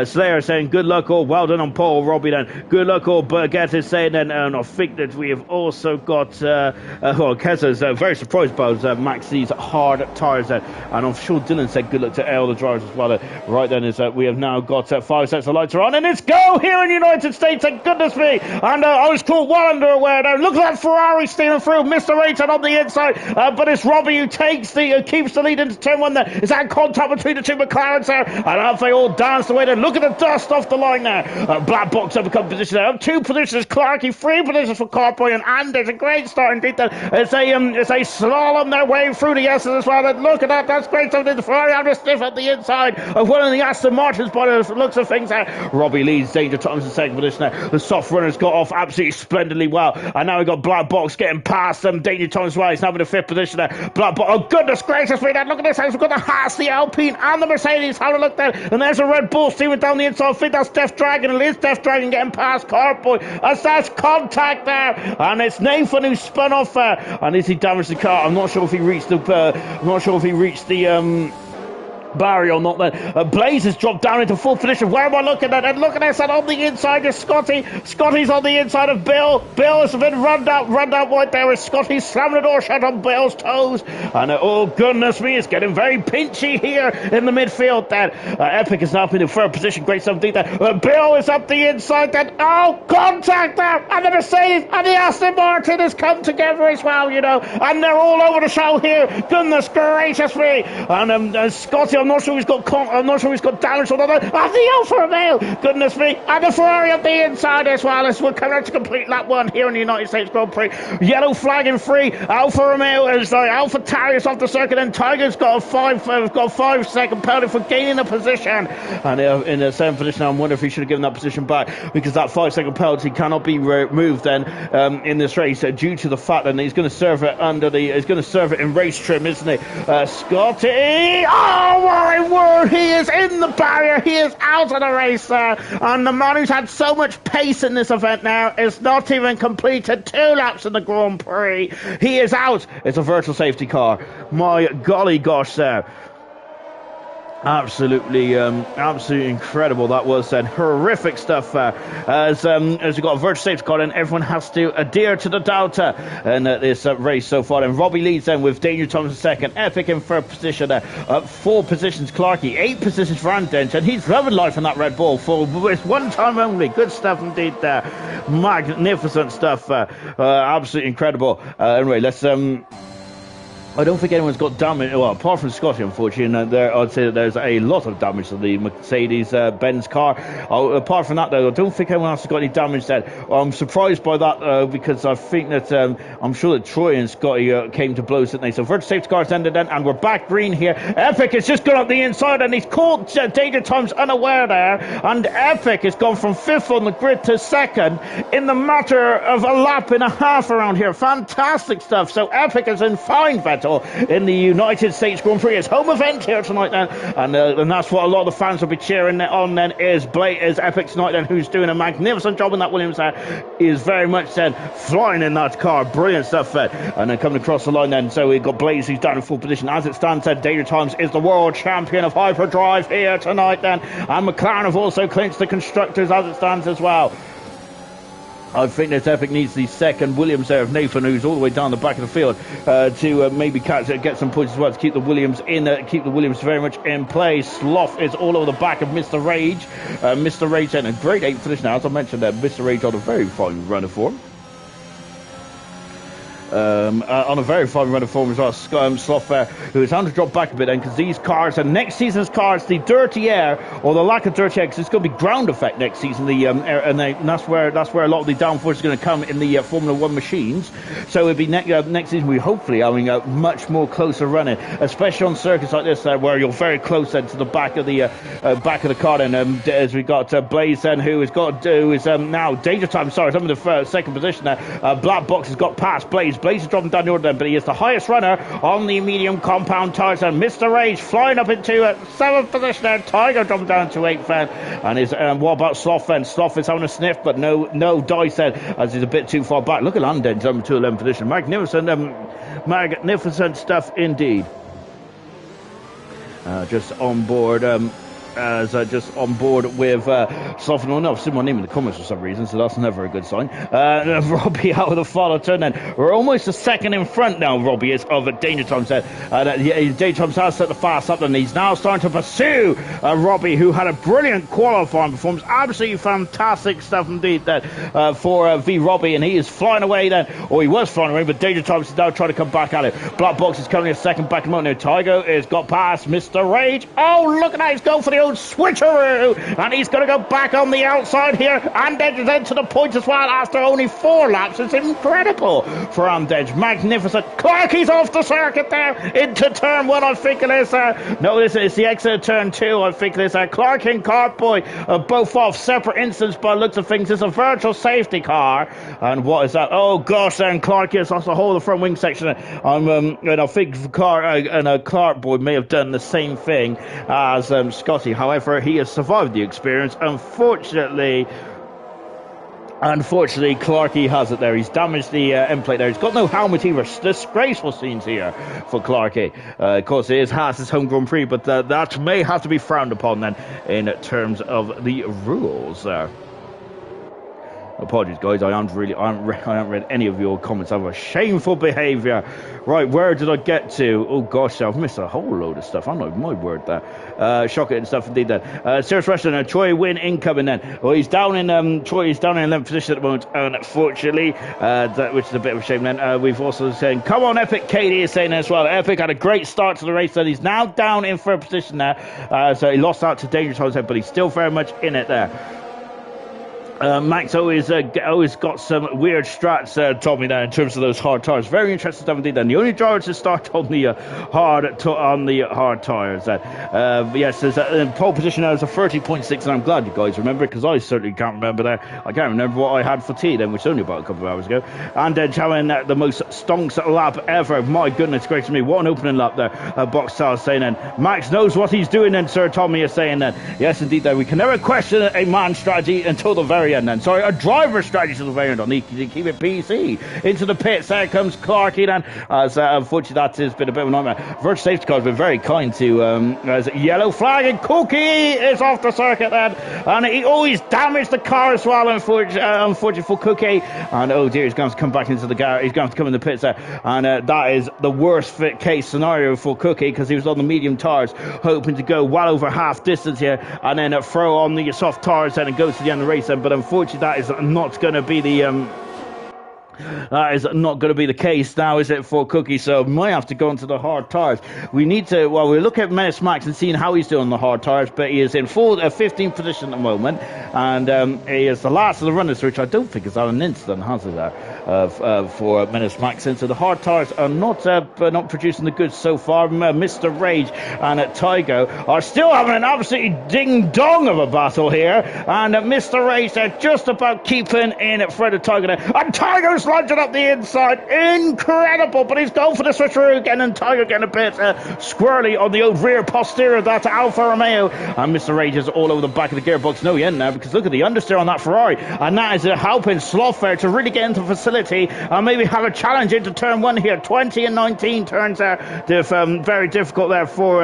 Slayer saying good luck all, well done on Paul. Robbie then, good luck all. Burgett is saying then, and I think that we have also got Keza's very surprised by Maxie's hard tyres then, and I'm sure Dylan said good luck to all the drivers as well. Right then is we have now got 5 sets of lights are on, and it's go here in the United States, thank goodness me. And I was caught well underwear there. Look at that Ferrari stealing through, Mr. Rayton on the inside, but it's Robbie who takes the keeps the lead into turn 1 there. Is that contact between the two McLarens there, and have they all danced away there? Look at the dust off the line there. Black Box have become position there. 2 positions, Clarkey, 3 positions for Carboy and Anders. A great start indeed. It's a slalom their way through the S's as well. And look at that, that's great. So the Ferrari under stiff at the inside of one of the Aston Martins by the looks of things there. Robbie leads Danger Thomas in 2nd position there. The soft runners got off absolutely splendidly well. And now we've got Black Box getting past them. Danger Thomas as well. He's now in the 5th position there. Black Box, oh goodness gracious me, look at this. We've got the Haas, the Alpine and the Mercedes. Have a look there. And there's a Red Bull steaming down the inside. I think that's Death Dragon. It is Death Dragon getting past Carboy. That's contact there, and it's Nathan who spun off there. And is he damaged the car? I'm not sure if he reached the barrier or not then. Blaze has dropped down into 4th position. Where am I looking at? And look at this, and on the inside is Scotty. Scotty's on the inside of Bill. Bill has been run out right there with Scotty slamming the door shut on Bill's toes. And oh goodness me, it's getting very pinchy here in the midfield then. Epic is now up in the 3rd position. Great stuff indeed there. Bill is up the inside then. Oh, contact there. And the Mercedes and the Aston Martin has come together as well, you know. And they're all over the show here. Goodness gracious me. And Scotty, I'm not sure he's got damage or not. And the Alfa Romeo, goodness me, and the Ferrari up the inside as well. As we're coming out to complete lap 1 here in the United States Grand Prix. Yellow flag in 3. Alfa Romeo is Alpha Tarius off the circuit, and Tiger's got a 5-second penalty for gaining a position. And in the 7th position, I wonder if he should have given that position back, because that 5-second penalty cannot be removed then in this race due to the fact that he's going to serve it in race trim, isn't he? Scotty, oh my word, he is in the barrier, he is out of the race there, and the man who's had so much pace in this event now is not even completed 2 laps in the Grand Prix. He is out. It's a virtual safety car. My golly gosh there. Absolutely incredible that was. And horrific stuff as we got a virtual safety car, and everyone has to adhere to the Delta in this race so far. And Robbie leads then with Danger Thomas in 2nd, Epic in 3rd position, 4 positions Clarkey, 8 positions for Andent, and he's loving life in that Red Bull for it's 1 time only. Good stuff indeed there. Magnificent stuff. Absolutely incredible. Anyway, let's I don't think anyone's got damage, well, apart from Scotty, unfortunately. I'd say that there's a lot of damage to the Mercedes-Benz car. Apart from that, though, I don't think anyone else has got any damage there. I'm surprised by that because I think that I'm sure that Troy and Scotty came to blows, didn't they? So virtual safety cars ended then, and we're back green here. Epic has just gone up the inside, and he's caught Danger Times unaware there. And Epic has gone from 5th on the grid to 2nd in the matter of a lap and a half around here. Fantastic stuff. So Epic is in fine battle in the United States Grand Prix. It's home event here tonight then, and that's what a lot of the fans will be cheering on then, is Epic tonight then, who's doing a magnificent job in that Williams there. Is very much then flying in that car. Brilliant stuff there. And then coming across the line then, so we've got Blaze who's down in 4th position. As it stands then, Danger Times is the world champion of hyperdrive here tonight then, and McLaren have also clinched the constructors as it stands as well. I think that Epic needs the 2nd Williams there of Nathan, who's all the way down the back of the field, to maybe get some points as well to keep the Williams keep the Williams very much in play. Sloth is all over the back of Mr. Rage. Mr. Rage in a great 8th position now, as I mentioned there. Mr. Rage on a very fine runner for him. on a very fine run of form as well. Slough, who is having to drop back a bit then, because these cars and next season's cars, the dirty air or the lack of dirty air, because it's going to be ground effect next season. And that's where a lot of the downforce is going to come in the Formula One machines. So it'll be next season we hopefully having a much more closer running, especially on circuits like this where you're very close then to the back of the car. Then as we got Blaze then, who is now Danger Time. Sorry, I'm in the second position there. Black Box has got past Blaze. Blaze is dropping down the order then, but he is the highest runner on the medium compound tyres. And Mr. Rage flying up into 7th position there. Tiger dropping down to 8th then. And what about Slough then? Slough is having a sniff, but no dice then, as he's a bit too far back. Look at London, number 2, 11th position. Magnificent stuff indeed. Just on board. Just on board with Slough. No, I've seen my name in the comments for some reason, so that's never a good sign. Robbie out of the final turn then. We're almost a second in front now, Robbie is, of Danger Time said. Danger Time has set the fast up, and he's now starting to pursue Robbie, who had a brilliant qualifying performance. Absolutely fantastic stuff indeed then for V Robbie, and he is flying away then, or he was flying away, but Danger Time is now trying to come back at it. Black Box is coming a second back in the moment now. Tygo has got past Mr. Rage. Oh, look at that, he's going for the switcheroo, and he's going to go back on the outside here. Andedge to the point as well after only 4 laps. It's incredible for Andedge. Magnificent. Clarkie's off the circuit there into turn 1, I think it is. No, it's the exit of turn 2, I think it is. Clark and Cartboy both off separate instances by looks of things. It's a virtual safety car, and what is that? Oh gosh, and Clark is off the whole of the front wing section. And I think Cartboy may have done the same thing as Scotty. However, he has survived the experience. Unfortunately, Clarkey has it there. He's damaged the end plate there. He's got no helmet either. Disgraceful scenes here for Clarkey. Of course, it is Haas's home Grand Prix, but that may have to be frowned upon then in terms of the rules there. Apologies, guys. I haven't read any of your comments. I have a shameful behaviour. Right, where did I get to? Oh gosh, I've missed a whole load of stuff. I know my word there. Shocking stuff indeed. Then Serious Wrestling, Troy Wynn incoming. Then well, he's down in Troy. He's down in 11th position at the moment, unfortunately. Which is a bit of a shame. Then we've also saying, "Come on, Epic." Katie is saying as well. Epic had a great start to the race. Then he's now down in 3rd position there. So he lost out to Danger Times, but he's still very much in it there. Max always got some weird strats, Tommy, there in terms of those hard tires. Very interesting stuff indeed. Then the only driver to start on the hard tires. Yes, there's a pole position now is a 30.6, and I'm glad you guys remember, because I certainly can't remember that. I can't remember what I had for tea then, which was only about a couple of hours ago. And having the most stonks lap ever. My goodness gracious me, what an opening lap there. Box Star saying then, Max knows what he's doing then, Sir Tommy is saying then. Yes, indeed, there we can never question a man's strategy until the very end then. Sorry, a driver's strategy to the very end. I need to keep it PC. Into the pits, there comes Clarkey then. As unfortunately that has been a bit of a nightmare. Virtual safety car has been very kind to as yellow flag, and Cookie is off the circuit then. And he always damaged the car as well, unfortunately for Cookie. And oh dear, he's going to come back into the garage. He's going to come in the pits there. And that is the worst fit case scenario for Cookie, because he was on the medium tires, hoping to go well over half distance here, and then throw on the soft tires then and go to the end of the race then. But unfortunately, that is not going to be the case now, is it, for Cookie? So we might have to go into the hard tires. We need to, well, we'll look at Menace Max and seeing how he's doing on the hard tires, but he is in 15th position at the moment, and he is the last of the runners, which I don't think is had an incident, has he, there, for Menace Max. And so the hard tires are not producing the goods so far. Mr. Rage and Tygo are still having an absolutely ding-dong of a battle here, and Mr. Rage, they're just about keeping in Fred and Tygo there, and Tygo's lunging up the inside. Incredible, but he's going for the switcheroo again, and Tiger getting a bit squirrely on the old rear posterior of that Alfa Romeo. And Mr. Rage is all over the back of the gearbox. No, he ain't now, because look at the understeer on that Ferrari, and that is helping Slough there to really get into the facility and maybe have a challenge into turn 1 here. 20 and 19 turns out very difficult there for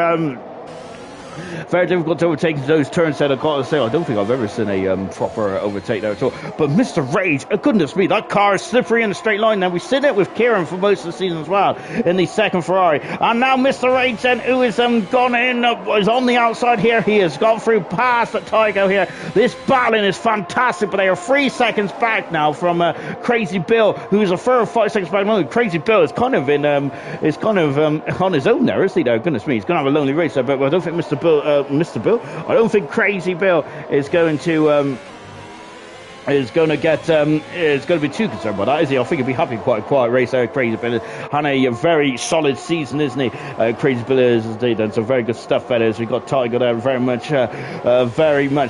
Very difficult to overtake those turns that I've got to say. I don't think I've ever seen a proper overtake there at all. But Mr. Rage, goodness me, that car is slippery in a straight line. Now, we've seen it with Kieran for most of the season as well in the second Ferrari. And now Mr. Rage then, who is gone in, is on the outside here. He has gone through past Tygo here. This battling is fantastic, but they are 3 seconds back now from Crazy Bill, who's a further 5 seconds back. Crazy Bill is kind of in, on his own there, isn't he? Though, goodness me, he's going to have a lonely race there. But I don't think Mr. Bill, I don't think Crazy Bill is going to be too concerned about that, is he? I think he'll be happy with quite a quiet race there. Crazy Bill had a very solid season, isn't he? Crazy Bill is indeed done some very good stuff, fellas. We got Tiger there very much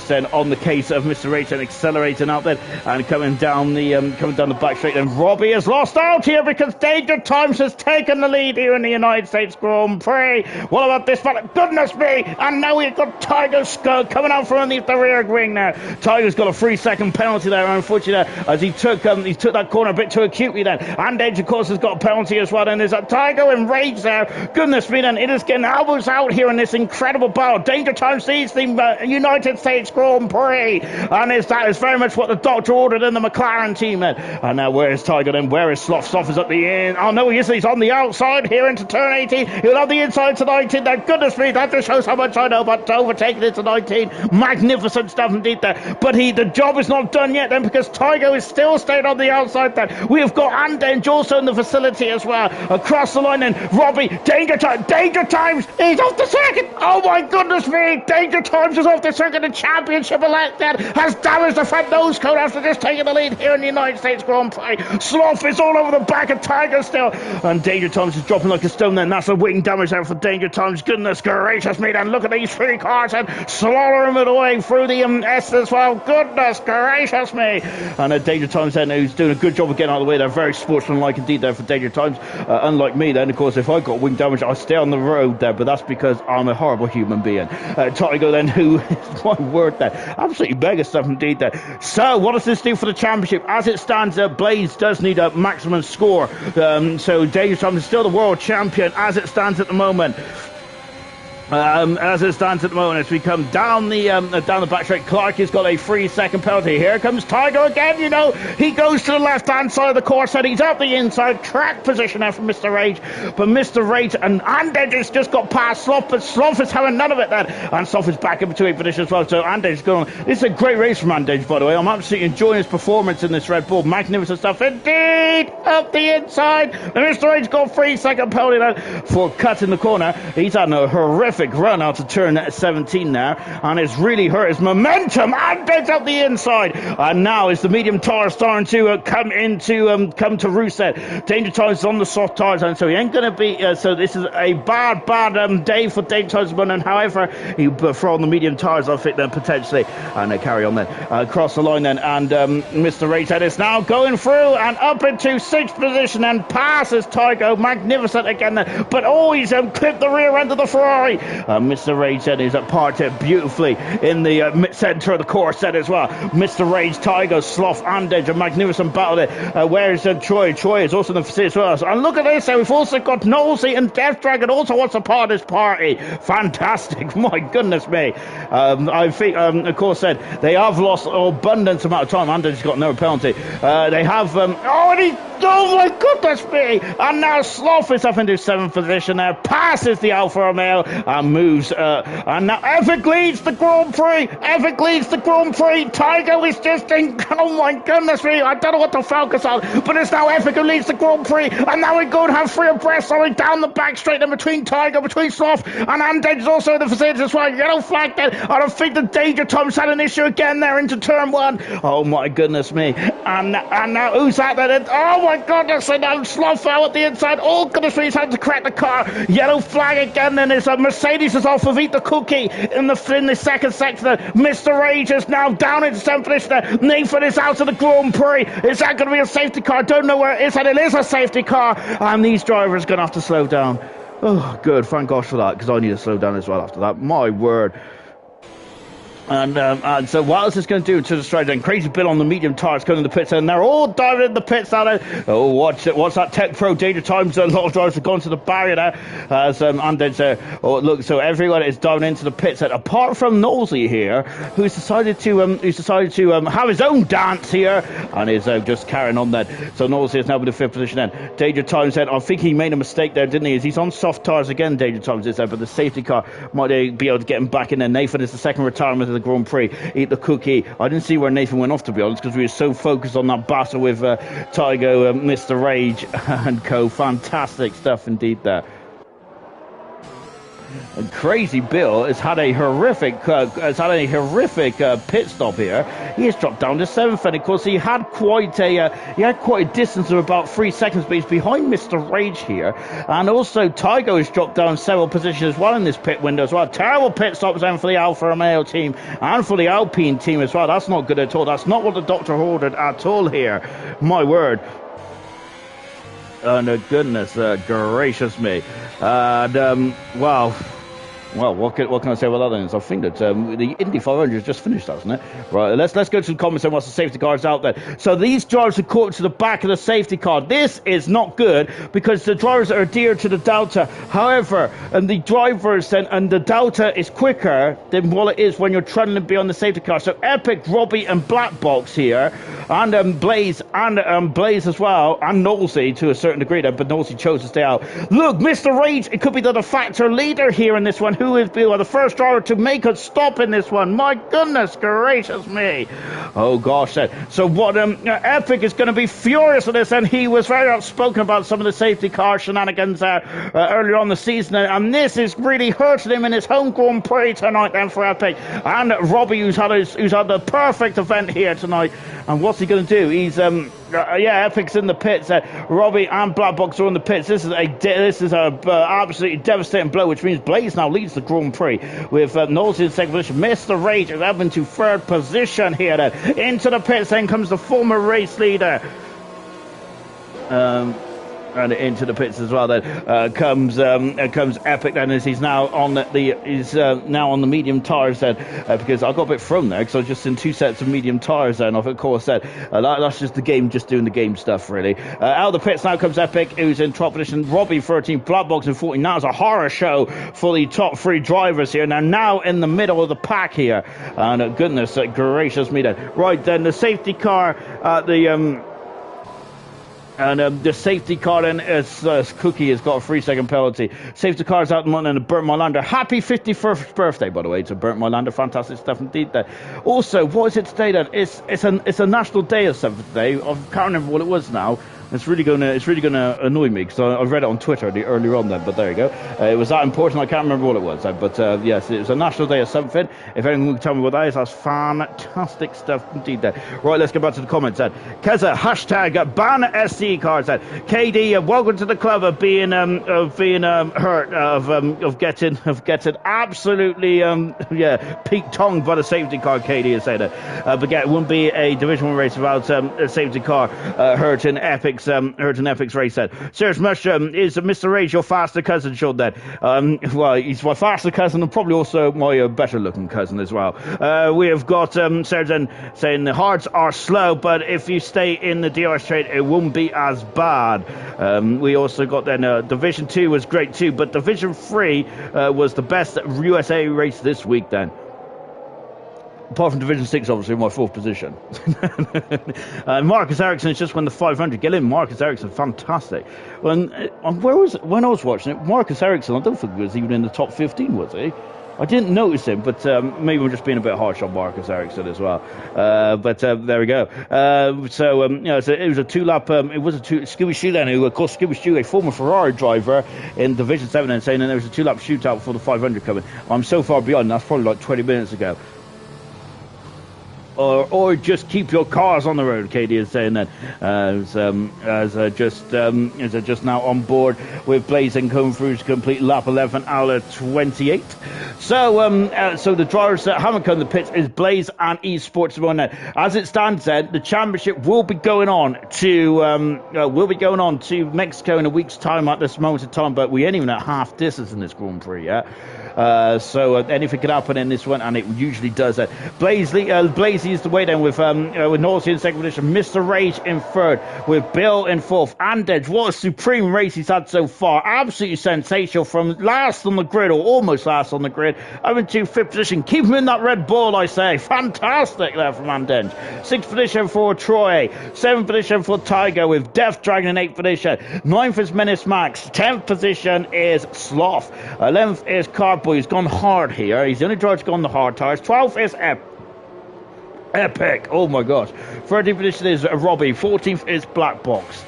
then on the case of Mr. Rachel, accelerating out there and coming down the back straight. And Robbie has lost out here because Danger Times has taken the lead here in the United States Grand Prix. What about this fella? Goodness me! And now we've got Tiger coming out from underneath the rear wing now. Tiger's got a 3-second penalty there, unfortunately, as he took that corner a bit too acutely then. And Edge, of course, has got a penalty as well. And there's a Tiger in rage there. Goodness me, then it is getting elbows out here in this incredible battle. Danger Time sees the United States Grand Prix, and that is very much what the doctor ordered in the McLaren team then. And now where is Tiger then? Where is Sloth? Sloth is at the end. Oh no, he isn't. He's on the outside here into turn 18. He'll have the inside to 19 there. Goodness me, that just shows how much I know about overtaking it to 19. Magnificent stuff indeed there. But the job is not done yet then, because Tygo is still staying on the outside then. We have got Andenge also in the facility as well. Across the line then, Robbie, Danger Times, he's off the circuit. Oh my goodness me, Danger Times is off the circuit. The championship elect then has damaged the front nose cone after just taking the lead here in the United States Grand Prix. Sloth is all over the back of Tiger still. And Danger Times is dropping like a stone then. That's a wing damage there for Danger Times. Goodness gracious me then. Look at these 3 cars and slaughter him away through the S as well. Goodness gracious me. And Danger Times then, who's doing a good job of getting out of the way. They're very sportsmanlike indeed there for Danger Times. Unlike me then, of course, if I got wing damage, I stay on the road there, but that's because I'm a horrible human being. Tygo then, who is my word there, absolutely mega stuff indeed there. So what does this do for the championship? As it stands, Blaze does need a maximum score. So Danger Times is still the world champion as it stands at the moment. As we come down the back straight, Clark has got a 3-second penalty. Here comes Tiger again. He goes to the left-hand side of the course, and he's up the inside track position there for Mr. Rage. But Mr. Rage and Andenge has just got past Sloth, but Sloth is having none of it then. And Sloth is back in between position as well. So Andenge's going on. It's a great race from Andenge, by the way. I'm absolutely enjoying his performance in this Red Bull. Magnificent stuff indeed. Up the inside. And Mr. Rage got a 3-second penalty then for cutting the corner. He's had a horrific run out to turn 17 now, and it's really hurt his momentum, and it's up the inside. And now is the medium tire starting to come to reset. Danger Times on the soft tires, and so he ain't going to be. So this is a bad day for Danger Times. And however, he throw on the medium tires, I think, then potentially, and carry on then across the line then. And Mr. Rayhead is now going through and up into 6th position and passes Tygo. Magnificent again then, but always clipped the rear end of the Ferrari. Mr. Rage then is parked beautifully in the centre of the course then as well. Mr. Rage, Tiger, Sloth, Andenge, a magnificent battle there. Where's Troy? Troy is also in the facility as well. And look at this, we've also got Nosey and Death Dragon also wants a part of this party. Fantastic, my goodness me. I think, of course, said they have lost an abundance amount of time. Andenge's got no penalty. They have, oh my goodness me. And now Sloth is up into 7th position there, passes the Alfa Romeo and moves, and now Epic leads the Grand Prix. Tiger is just oh my goodness me, I don't know what to focus on, but it's now Epic who leads the Grand Prix, and now we're going to have 3 abreast going down the back straight, and between Tiger, between Sloth, and Andenge is also in the facility as well. Yellow flag there. I don't think the Danger Times had an issue again there into turn 1. Oh my goodness me. And now who's that then? Oh my goodness, and now Sloth out at the inside. Oh goodness me, he's had to crack the car. Yellow flag again, then there's a Mercedes is off of Eat the Cookie in the second sector. Mr. Rage is now down into 7th position. Nathan is out of the Grand Prix. Is that going to be a safety car? I don't know where it is, and it is a safety car. And these drivers are going to have to slow down. Oh, good. Thank gosh for that, because I need to slow down as well after that. My word. And so what else is going to do to the straight then? Crazy Bill on the medium tires coming in the pits, and they're all diving in the pits now. Oh, watch that Tech Pro Danger Times. A lot of drivers have gone to the barrier now. And then, oh, look, so everyone is diving into the pits, and apart from Nosey here, who's decided to have his own dance here, and is just carrying on then. So Nosey is now in the 5th position then. Danger Times said, I think he made a mistake there, didn't he? He's on soft tires again, Danger Times is there, but the safety car might be able to get him back in there. Nathan is the second retirement of the Grand Prix. Eat the cookie. I didn't see where Nathan went off, to be honest, because we were so focused on that battle with Tygo, Mr. Rage and co. Fantastic stuff indeed there. And Crazy Bill has had a horrific pit stop here. He has dropped down to 7th, and of course he had quite a distance of about 3 seconds, but he's behind Mr. Rage here. And also Tygo has dropped down several positions as well in this pit window as well. Terrible pit stops then for the Alfa Romeo team and for the Alpine team as well. That's not good at all. That's not what the doctor ordered at all here. My word. Oh, no, goodness gracious me. And, well, what can I say about that then? I think that the Indy 500 has just finished, hasn't it? Right, let's go to the comments and watch the safety cars out there. So these drivers are caught to the back of the safety car. This is not good because the drivers are adhered to the Delta. However, and the drivers and the Delta is quicker than what it is when you're trying to be on the safety car. So Epic, Robbie, and Black Box here, and Blaze as well, and Nosey to a certain degree, but Nosey chose to stay out. Look, Mr. Rage, it could be the factor leader here in this one. Who is the first driver to make a stop in this one? My goodness gracious me. Oh gosh. So what Epic is going to be furious at this, and he was very outspoken about some of the safety car shenanigans earlier on the season, and this is really hurting him in his home Grand Prix tonight then for Epic. And Robbie, who's had the perfect event here tonight, and what's he going to do? He's Epic's in the pits. Robbie and Black Box are in the pits. This is a absolutely devastating blow, which means Blaze now leads the Grand Prix with Knowles in second position. Mr. Rage is up into 3rd position here. Then into the pits. Then comes the former race leader. And into the pits as well. Then comes Epic. Then as he's now on the medium tires. Then because I got a bit thrown there because I was just in 2 sets of medium tires. Then of course that's just the game, just doing the game stuff really. Out of the pits now comes Epic, who's in top position. Robbie 13, Black Box in 14. Now it's a horror show for the top 3 drivers here. Now in the middle of the pack here. And goodness gracious me then. Right then the safety car the safety car then is Cookie has got a 3-second penalty. Safety car's out in London and Burnt Mylander. Happy 51st birthday, by the way, to Burnt Mylander. Fantastic stuff indeed there. Also, what is it today then? It's a national day or something today. I can't remember what it was now. It's really gonna annoy me because I read it on Twitter earlier on then. But there you go. It was that important. I can't remember what it was. But yes, it was a national day or something. If anyone can tell me what that is, that's fantastic stuff indeed. There. Right, let's get back to the comments then. Keza hashtag ban SC cards then. KD, welcome to the club of being hurt of getting absolutely peak tongued by the safety car. KD is saying that. But yeah, it wouldn't be a Division 1 race without a safety car hurting Epic's race then. Serious Mushroom, is Mr. Rage your faster cousin, Sean then? Well, he's my faster cousin and probably also my better looking cousin as well. We have got Sergeant saying the hards are slow, but if you stay in the DRS trade, it won't be as bad. We also got then Division 2 was great too, but Division 3 was the best USA race this week then. Apart from Division 6, obviously, my 4th position. Marcus Ericsson has just won the 500. Get in, Marcus Ericsson, fantastic. When I was watching it, Marcus Ericsson, I don't think he was even in the top 15, was he? I didn't notice him, but maybe I'm just being a bit harsh on Marcus Ericsson as well. But there we go. So it was a 2-lap. It was a Scooby Shoo then, who of course Scooby Shoo, a former Ferrari driver in Division 7, and saying that there was a 2-lap shootout for the 500 coming. I'm so far beyond. That's probably like 20 minutes ago. Or just keep your cars on the road, Katie is saying that, just now on board with Blaze and coming through to complete lap 11 hour 28. So the drivers that haven't come to the pits is Blaze and Esports one. As it stands, then the championship will be going on to Mexico in a week's time at this moment in time, but we ain't even at half distance in this Grand Prix yet. So anything could happen in this one, and it usually does that. Blazy is the way then with Nausea in second position, Mr. Rage in third, with Bill in fourth. Andedge, what a supreme race he's had so far. Absolutely sensational from last on the grid, or almost last on the grid, up into fifth position. Keep him in that Red Bull, I say. Fantastic there from Andedge. Sixth position for Troy. Seventh position for Tiger, with Death Dragon in eighth position. Ninth is Menace Max. 10th position is Sloth. 11th is Cardboy. He's gone hard here. He's the only driver to go on the hard tires. 12th is Epic. Oh my gosh. 13th position is Robbie. 14th is Black Box.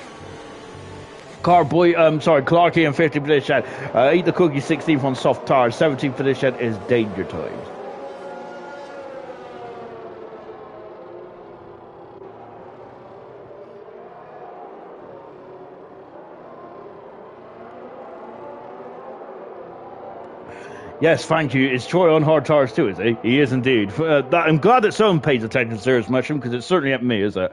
Clarky in 15th position. Eat the Cookie 16th on soft tires. 17th position is Danger Times. Yes, thank you. Is Troy on hard tires too, is he? He is indeed. I'm glad that someone pays attention to Serious Mushroom, because it's certainly at me, is it?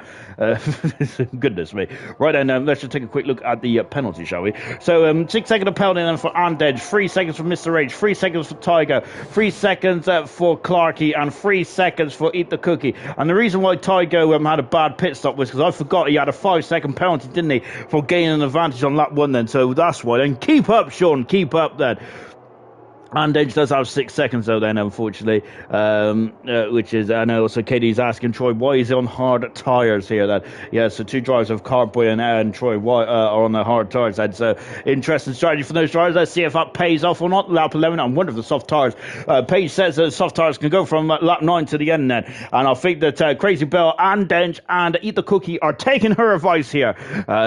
Goodness me. Right then, let's just take a quick look at the penalty, shall we? So, 6 seconds of penalty then for Andedge, 3 seconds for Mr. Rage, 3 seconds for Tiger, 3 seconds for Clarky, and 3 seconds for Eat the Cookie. And the reason why Tiger had a bad pit stop was because I forgot he had a 5-second penalty, didn't he, for gaining an advantage on lap 1 then. So that's why. Then keep up, Sean, keep up then. Andedge does have 6 seconds though then, unfortunately, which is, I know also Katie's asking Troy, why is he on hard tyres here then? Yeah, so 2 drivers of Cardboy and Troy are on the hard tyres. That's interesting strategy for those drivers. Let's see if that pays off or not. Lap 11, I wonder if the soft tyres, Paige says that soft tyres can go from lap 9 to the end then, and I think that Crazy Bill, Andedge and Eat the Cookie are taking her advice here.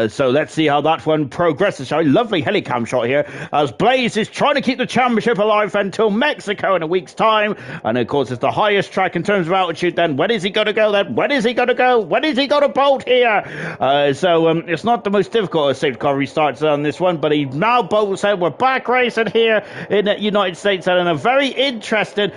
So let's see how that one progresses, shall we? Lovely helicam shot here, as Blaze is trying to keep the championship alive until Mexico in a week's time, and of course it's the highest track in terms of altitude then. When is he going to go then? When is he going to go? When is he going to bolt here? So it's not the most difficult safety car restarts on this one, but he now bolts out. We're back racing here in the United States, and a very interesting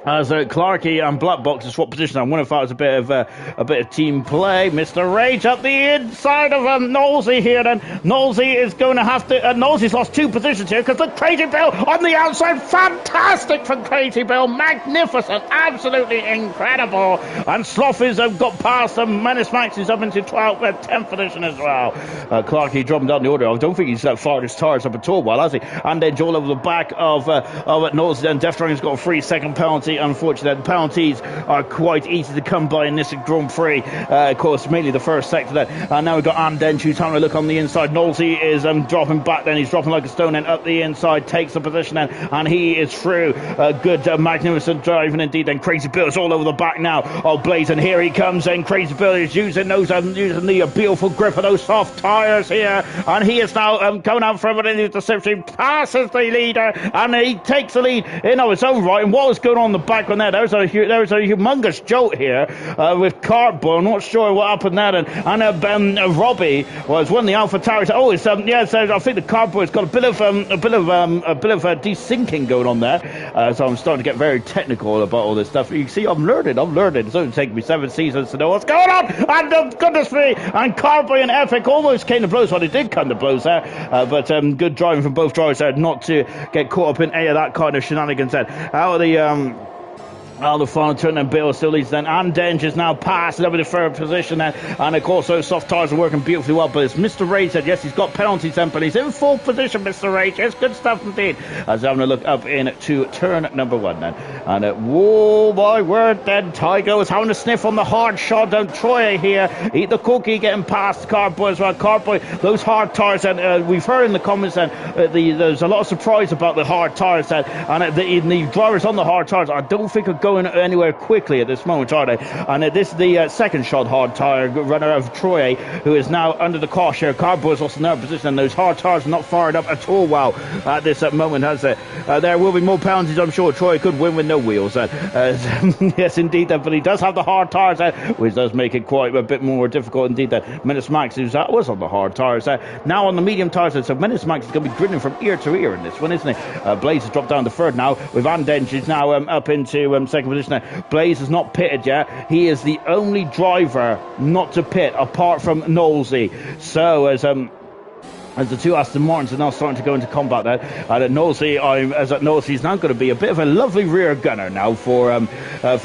as Clarky and Black Box have swapped positions. I wonder if that was a bit of team play. Mr. Rage up the inside of Nosey here then. Nosey is going to have to... Nosey's lost 2 positions here because the Crazy Bill on the outside. Fantastic from Crazy Bill. Magnificent. Absolutely incredible. And Sloth has got past them. Menace Max is up into 12th, 10th position as well. Clarky dropping down the order. I don't think he's fired his tires up at all, well, has he? And then all over the back of Nosey. And Death Dragon's got a 3-second penalty. Unfortunately, the penalties are quite easy to come by in this Grand Prix. Of course, mainly the first sector there. And now we've got Andedge who's having a look on the inside. Nosey is dropping back then. He's dropping like a stone and up the inside, takes the position then, and he is through. Good, magnificent driving indeed. Then Crazy Bill is all over the back now. Oh, Blaze, and here he comes. And Crazy Bill is using the beautiful grip of those soft tyres here. And he is now going out for an interception. Passes the leader, and he takes the lead in of his own right. And what was going on the back on there? There was a humongous jolt here with Cardboy. I'm not sure what happened there. And Robbie was one of the Alpha Towers. Oh, it's so I think the Cardboy's got a bit of desyncing going on there. So I'm starting to get very technical about all this stuff. You see, I'm learning. It's only taken me 7 seasons to know what's going on. And goodness me! And Cardboy and Epic almost came to blows. Well, they did come to blows there, but good driving from both drivers there, not to get caught up in any of that kind of shenanigans there. Out of the final turn, and Bill still leads then. Andedge is now passed over the third position then. And of course, those soft tyres are working beautifully well. But it's Mr. Rage said, yes, he's got penalties then, but he's in 4th position, Mr. Rage. It's good stuff indeed. As having a look up into turn number 1 then. And whoa, my word then. Tiger was having a sniff on the hard shot down. Troy here. Eat the Cookie getting past Cardboy as well. Cardboy, those hard tyres, and we've heard in the comments then, there's a lot of surprise about the hard tyres then. And the drivers on the hard tyres, I don't think are going anywhere quickly at this moment, are they? And this is the second shot hard tyre runner of Troy, who is now under the car share. Cardboy is also in their position, and those hard tyres are not fired up at all well at this moment, has it? There will be more penalties, I'm sure. Troy could win with no wheels. Yes, indeed, but he does have the hard tyres, which does make it quite a bit more difficult indeed. Menace Max, who was on the hard tyres, now on the medium tyres, so Menace Max is going to be grinning from ear to ear in this one, isn't he? Blaze has dropped down to 3rd now, with Andedge is now up into 2nd position. Blaze has not pitted yet. He is the only driver not to pit apart from Knowlesy. So as as the two Aston Martins are now starting to go into combat there. And at Nosey, he's now going to be a bit of a lovely rear gunner now for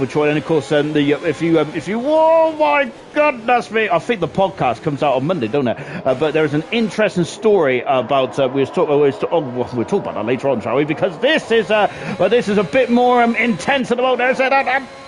Troy. And of course, if you, oh my goodness me, I think the podcast comes out on Monday, don't it? But there's an interesting story about we'll talk about that later on, shall we? Because this is a bit more intense at the moment.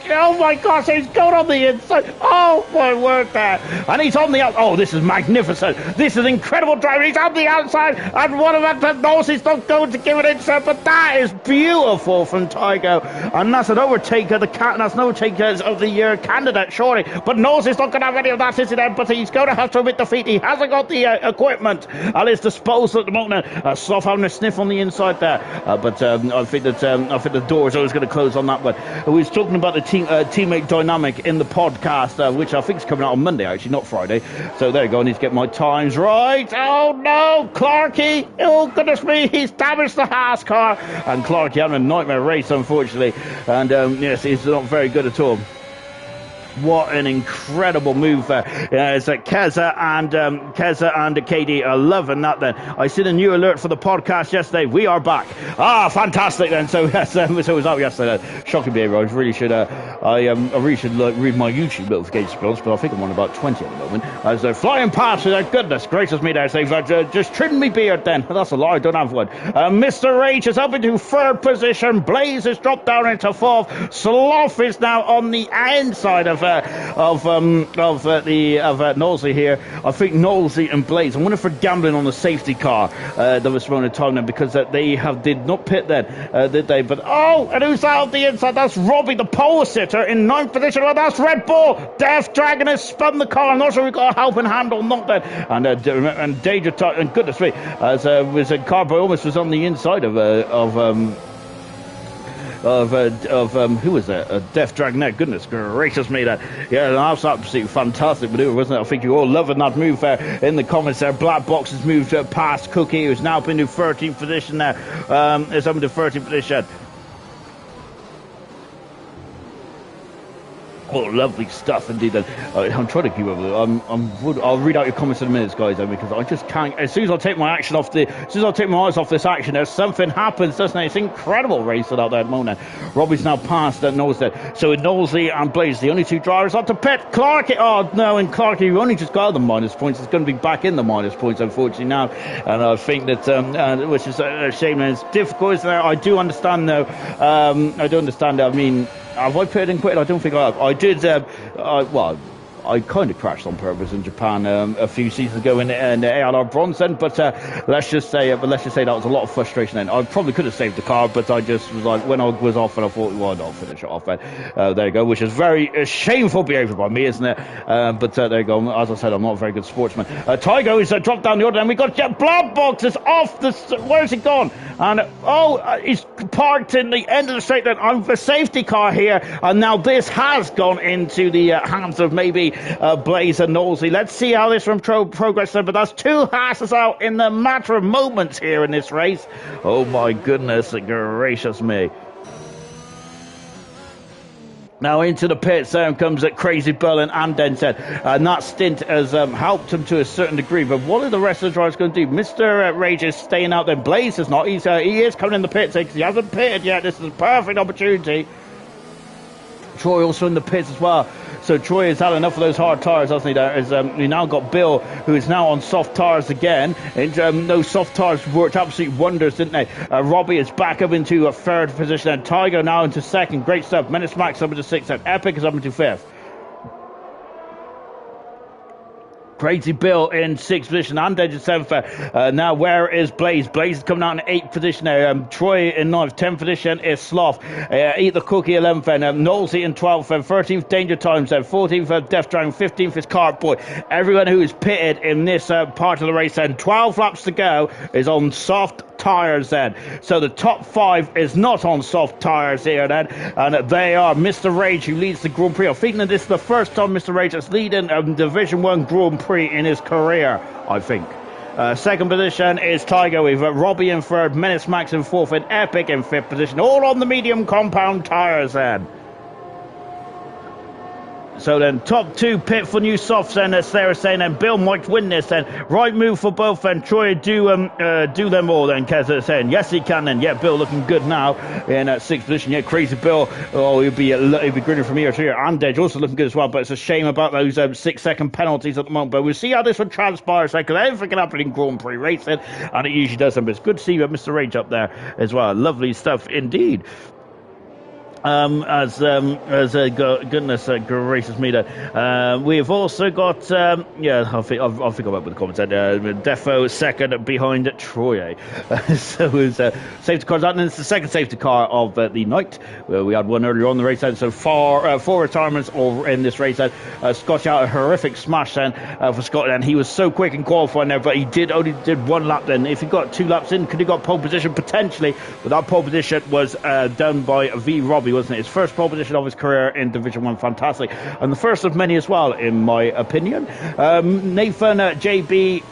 Oh my gosh, he's going on the inside. Oh my word there. And he's on the outside. Oh, this is magnificent. This is incredible driving. He's on the outside. And one of them knows he's not going to give it inside. But that is beautiful from Tygo. And that's an overtake of that's an overtake of the candidate, surely. But knows he's not going to have any of that, is he then? But he's going to have to admit defeat. He hasn't got the equipment at his disposal at the moment. Sloth having a sniff on the inside there. But I think the door is always going to close on that one. We was talking about the teammate dynamic in the podcast, which I think is coming out on Monday, actually, not Friday. So there you go. I need to get my times right. Oh no, Clarkey! Oh goodness me, he's damaged the Haas car, and Clarkey having a nightmare race, unfortunately. And yes, he's not very good at all. What an incredible move there. It's Keza and KD are loving that then. I see the new alert for the podcast yesterday. We are back. Ah, fantastic then. So yes, so it was out yesterday. Shocking behavior. I really should read my YouTube notifications, but I think I'm on about 20 at the moment. As they're flying past, goodness gracious me there. They've just trimmed me beard then. That's a lie, I don't have one. Mr. Rage is up into third position. Blaze has dropped down into fourth. Sloth is now on the inside of Knowlesy here. I think Knowlesy and Blaze, I wonder if they're gambling on the safety car that was thrown at time then, because they did not pit then, did they? But and who's out the inside? That's Robbie, the pole sitter, in ninth position. Well, that's Red Bull. Death Dragon has spun the car. I'm not sure we got a helping hand or not then. And Danger Time, and goodness me, as was a car boy almost was on the inside of who was that? Death Dragnet. Goodness gracious me, that. Yeah, that's absolutely fantastic maneuver, wasn't it? I think you're all loving that move there in the comments there. Black Box has moved past Cookie, who's now been to 13th position there. Is up into 13th position. Oh, lovely stuff indeed. I'm trying to keep up with it. I'll read out your comments in a minute, guys, because I just can't. As soon as I take my eyes off this action, there's something happens, doesn't it? It's incredible racing out there at the moment. Robbie's now past Knowlesy. So with Knowlesy and Blaze, the only two drivers up to pit. Clarkey, oh no, and Clarkey, you only just got the minus points. It's going to be back in the minus points, unfortunately, now. And I think that, which is a shame, and it's difficult, isn't it? I do understand, though. I mean, have I pitted and quitted? I don't think I have. I did. I kind of crashed on purpose in Japan a few seasons ago in the ALR Bronze then, but let's just say that was a lot of frustration then. I probably could have saved the car, but I just was like, when I was off, and I thought, well, I'll finish it off then. There you go, which is very shameful behaviour by me, isn't it? But there you go. As I said, I'm not a very good sportsman. Tygo is dropped down the order, and we got Blood Box is off the. Where's he gone? And he's parked in the end of the straight then on the safety car here, and now this has gone into the hands of maybe Blaze and Knowlesy. Let's see how this from progress then, but that's two Haases out in the matter of moments here in this race. Oh my goodness gracious me. Now into the pits comes Crazy Bill and Denton, and that stint has helped him to a certain degree. But what are the rest of the drivers going to do? Mr. Rage is staying out there. Blaze is not. He is coming in the pits because he hasn't pitted yet. This is a perfect opportunity. Troy also in the pits as well. So Troy has had enough of those hard tyres, hasn't he? We now got Bill, who is now on soft tyres again. And those soft tyres worked absolute wonders, didn't they? Robbie is back up into a third position, and Tiger now into second. Great stuff. Menace Max up into sixth, and Epic is up into fifth. Crazy Bill in sixth position, and Edge in seventh. Now, where is Blaze? Blaze is coming out in eighth position now. Troy in ninth, 10th position is Sloth. Eat the Cookie, 11th. Knowlesy in 12th. 13th, Danger Times. 14th, Death Dragon. 15th is Cart Boy. Everyone who is pitted in this part of the race, and 12 laps to go, is on soft tyres then. So the top five is not on soft tyres here then, and they are Mr. Rage, who leads the Grand Prix. I think that this is the first time Mr. Rage is leading Division 1 Grand Prix in his career, I think. Second position is Tiger with Robbie in third, Menace Max in fourth, and Epic in fifth position, all on the medium compound tyres then. So then, top two pit for new softs, and as Sarah saying, and Bill might win this. Then right move for both, and Troy do them all. Then Keza saying, yes, he can. Then yeah, Bill looking good now in sixth position. Yeah, crazy Bill. Oh, he'll be grinning from here to here. And Edge also looking good as well. But it's a shame about those 6-second penalties at the moment. But we'll see how this one transpires. Because everything can happen in Grand Prix racing, and it usually does. But it's good to see Mr. Rage up there as well. Lovely stuff indeed. Goodness gracious me, that we've also got I'll think about the comments. Defo second behind Troy. So it's safety cars out, and it's the second safety car of the night. We had one earlier on the race end, so four retirements in this race end. Scott out a horrific smash then for Scott, and he was so quick in qualifying there, but he only did one lap. Then if he got 2 laps in, could he got pole position potentially? But that pole position was done by V Robbie, wasn't it? His first pole position of his career in Division 1, fantastic. And the first of many as well, in my opinion. Nathan JB,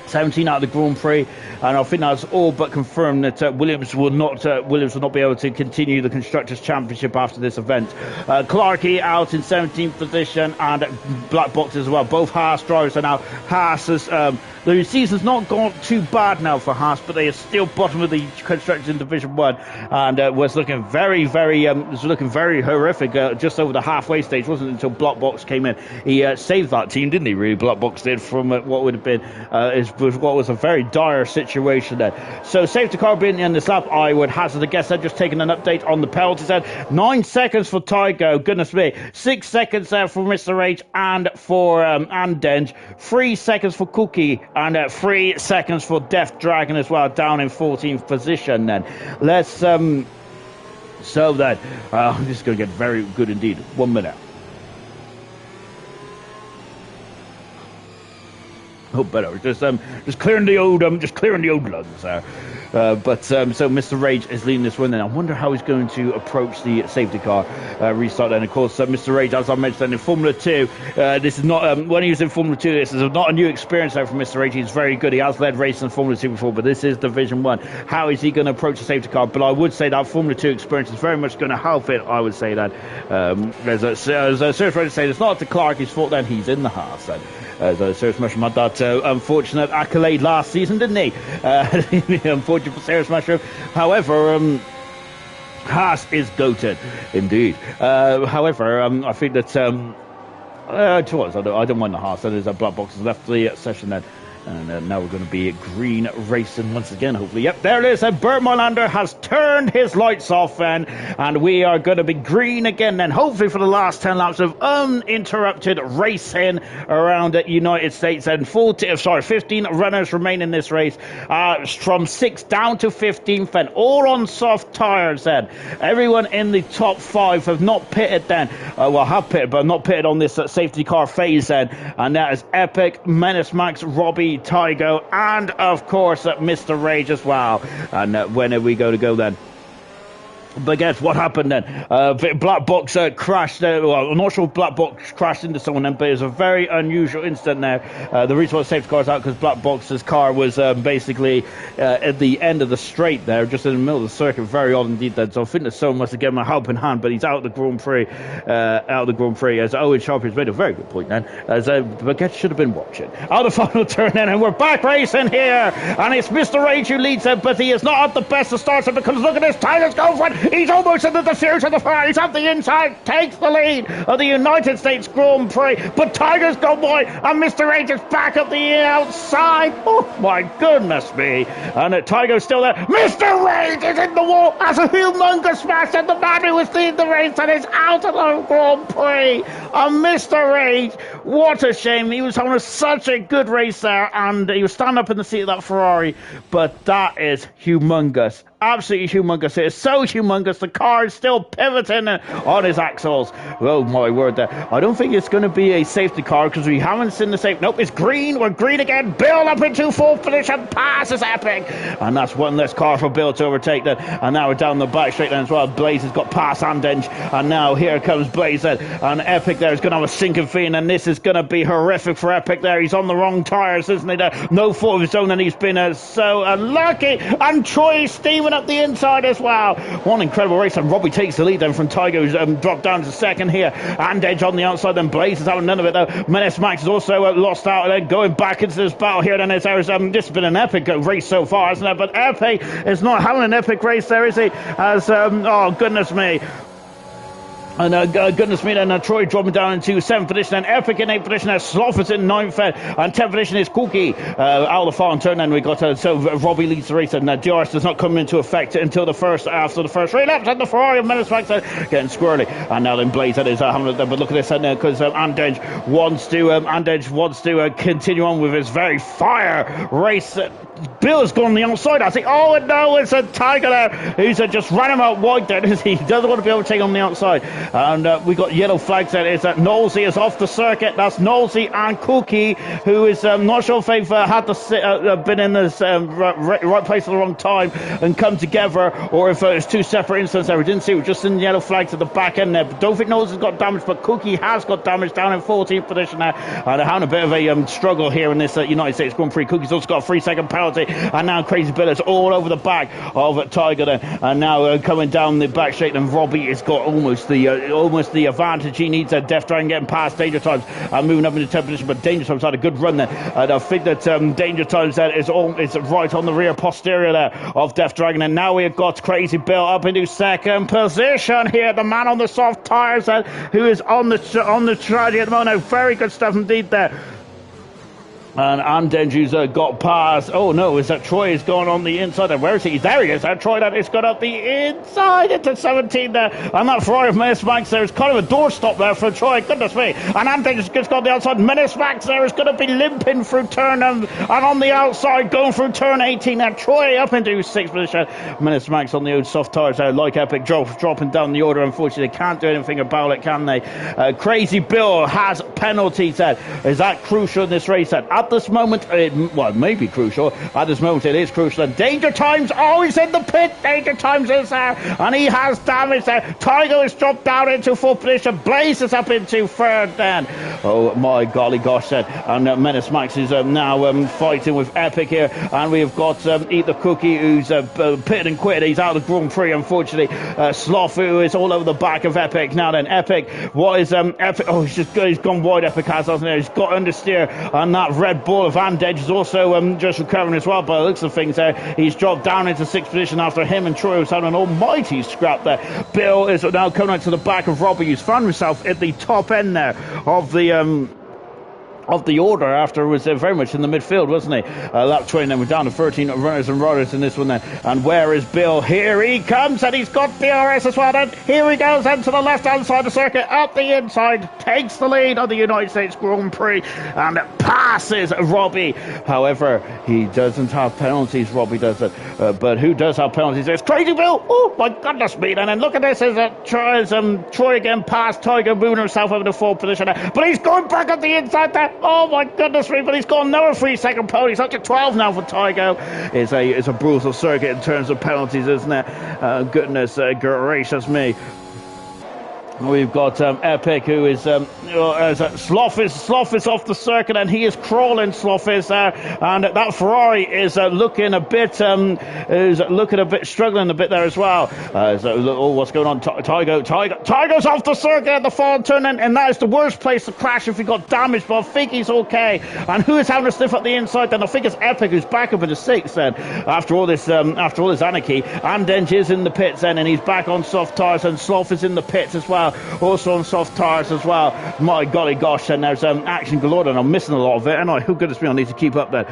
17 out of the Grand Prix, and I think that's all but confirmed that Williams will not be able to continue the Constructors' Championship after this event. Clarkey out in 17th position, and Black Box as well. Both Haas drivers are now. Haas has the season's not gone too bad now for Haas, but they are still bottom of the Constructors in Division 1, and was looking very horrific just over the halfway stage. Wasn't until Black Box came in. He saved that team, didn't he? Really, Black Box did, from what would have been what was a very dire situation there. So safety car being in this lap, I would hazard a guess. Just taking an update on the penalties. 9 seconds for Tygo, goodness me. 6 seconds there for Mr. H and for Denge. 3 seconds for Cookie, and 3 seconds for Death Dragon as well, down in 14th position. Then let's so that I'm just going to get very good indeed. 1 minute. Oh, better. Just clearing the old lungs there. So Mr. Rage is leading this one. Then I wonder how he's going to approach the safety car restart. And of course, Mr. Rage, as I mentioned in Formula 2, this is not when he was in Formula 2. This is not a new experience now for Mr. Rage. He's very good. He has led races in Formula 2 before, but this is Division 1. How is he going to approach the safety car? But I would say that Formula 2 experience is very much going to help it. I would say that as a serious way to say, it's not to Clark's fault. Then he's in the Haas. Then. Serious Mushroom had that unfortunate accolade last season, didn't he? Unfortunate for Serious Mushroom. However, Haas is goated, indeed. However, I think that I don't mind the Haas. There's a Black Box left the session then. And now we're going to be green racing once again, hopefully. Yep, there it is. And Bert Molander has turned his lights off, and we are going to be green again, and hopefully for the last 10 laps of uninterrupted racing around the United States. And 15 runners remain in this race, from 6th down to 15th, and all on soft tyres. Then everyone in the top 5 have not pitted. Then have pitted, but not pitted on this safety car phase. Then, and that is Epic, Menace Max, Robbie, Tygo, and of course Mr. Rage as well. And when are we going to go then? But guess what happened then? Black Box crashed. Well, I'm not sure if Black Box crashed into someone then, but it was a very unusual incident there. The reason why the safety car is out because Black Box's car was basically at the end of the straight there, just in the middle of the circuit. Very odd indeed then. So I think that someone must have given him a helping hand, but he's out of the Grand Prix. As Owen Sharp has made a very good point then. As Baguette should have been watching. Out of the final turn then, and we're back racing here. And it's Mr. Rage who leads it, but he is not at the best of starts because look at this. Tyler's going for it. He's almost in the diffuser of the fire. He's up the inside, takes the lead of the United States Grand Prix. But Tiger's gone wide, and Mr. Rage is back at the outside. Oh my goodness me! And Tiger's still there. Mr. Rage is in the wall as a humongous smash, and the man who was leading the race and is out of the Grand Prix. And Mr. Rage, what a shame. He was having such a good race there, and he was standing up in the seat of that Ferrari. But that is humongous. Absolutely humongous. It is so humongous. The car is still pivoting on his axles. Oh my word there. I don't think it's going to be a safety car because we haven't seen the safe. Nope, it's green. We're green again. Bill up into 4th position. Passes Epic. And that's one less car for Bill to overtake then. And now we're down the back straight then as well. Blaze has got past Andenge. And now here comes Blaze then. And Epic there is going to have a sinking fiend. And this is going to be horrific for Epic there. He's on the wrong tyres, isn't he? There? No fault of his own. And he's been so unlucky. And Troy steaming up the inside as well. One incredible race, and Robbie takes the lead then from Tiger, who's dropped down to second here. And Edge on the outside, then Blaze is having none of it though. Menace Max has also lost out, and then going back into this battle here. Then this has been an epic race so far, hasn't it? But Epic is not having an epic race there, is he? As oh goodness me. And goodness me, then Troy dropping down into 7th position, and Epic in 8th position, Sloth is in 9th, and 10th position is Cookie. Out of the farm turn, then we got so Robbie leads the race, and DRS does not come into effect until after the first 3 laps, and the Ferrari of Menace Max getting squirrely, and now then Blaze that is having but look at this, because Andedge wants to continue on with his very fire race. Bill's gone on the outside. I think, oh no, it's a Tiger there who's just ran him out wide there. He doesn't want to be able to take on the outside. And we got yellow flags there. Is that Knowlesy is off the circuit. That's Knowlesy and Cookie, who is not sure if they've had to been in this right place at the wrong time and come together, or if it's 2 separate incidents there. We didn't see it. We're just in yellow flags at the back end there. But don't think Knowlesy's got damage, but Cookie has got damage down in 14th position there. And they're having a bit of a struggle here in this United States Grand Prix. Cookie's also got a 3-second penalty. And now Crazy Bill is all over the back of Tiger then. And now coming down the back straight, and Robbie has got almost the advantage he needs. Death Dragon getting past Danger Times and moving up into 10th position, but Danger Times had a good run there. And I think that Danger Times is right on the rear posterior there of Death Dragon. And now we have got Crazy Bill up into 2nd position here. The man on the soft tyres who is on the strategy at the moment. Very good stuff indeed there. And Denju's got past. Oh no, is that Troy is going on the inside? And where is he? There he is. That Troy that is got up the inside into 17 there. And that Ferrari of Menace Max there is kind of a doorstop there for Troy. Goodness me. And Denju's just got the outside. Menace Max there is going to be limping through turn and on the outside going through turn 18. And Troy up into 6th position. Menace Max on the old soft tyres there, like Epic dropping down the order. Unfortunately, they can't do anything about it, can they? Crazy Bill has penalties there. Is that crucial in this race then? At this moment, it may be crucial. At this moment, it is crucial. And Danger Times, he's in the pit. Danger Times is there, and he has damage there. Tiger is dropped down into 4th position. Blaze is up into 3rd then. Oh my golly gosh then. And Menace Max is now fighting with Epic here. And we've got Eat the Cookie, who's pitted and quitted. He's out of the Grand Prix, unfortunately. Sloth, who is all over the back of Epic. Now then, Epic, what is Epic? Oh, he's gone wide, Epic has, hasn't he? He's got understeer, and that Red Bull of Andedge is also just recovering as well. By the looks of things there, he's dropped down into 6th position after him and Troy was having an almighty scrap there. Bill is now coming out to the back of Robbie, who's found himself at the top end there of the order after it was very much in the midfield, wasn't he? Lap 20, then we're down to 13 runners and riders in this one then. And where is Bill? Here he comes, and he's got DRS as well then. Here he goes into the left-hand side of the circuit, up the inside, takes the lead on the United States Grand Prix, and passes Robbie. However, he doesn't have penalties, Robbie doesn't. But who does have penalties? It's Crazy Bill! Oh, my goodness me. And then look at this, Troy again past Tiger, moving himself over to 4th position there. But he's going back up the inside there. Oh my goodness me, but he's got another 3-second penalty. He's up to 12 now for Tygo. It's a brutal circuit in terms of penalties, isn't it? Goodness gracious me. We've got Epic, who is Sloth is off the circuit, and he is crawling. Sloth is there, and that Ferrari is looking a bit struggling a bit there as well. What's going on? Tygo's off the circuit at the fall turn, and that is the worst place to crash if he got damaged. But I think he's okay. And who is having a sniff at the inside? Then I think it's Epic, who's back up into 6th. Then after all this anarchy, Andenge is in the pits then, and he's back on soft tyres, and Sloth is in the pits as well. Also on soft tyres as well. My golly gosh, and there's action galore, and I'm missing a lot of it, and oh goodness me, I need to keep up there.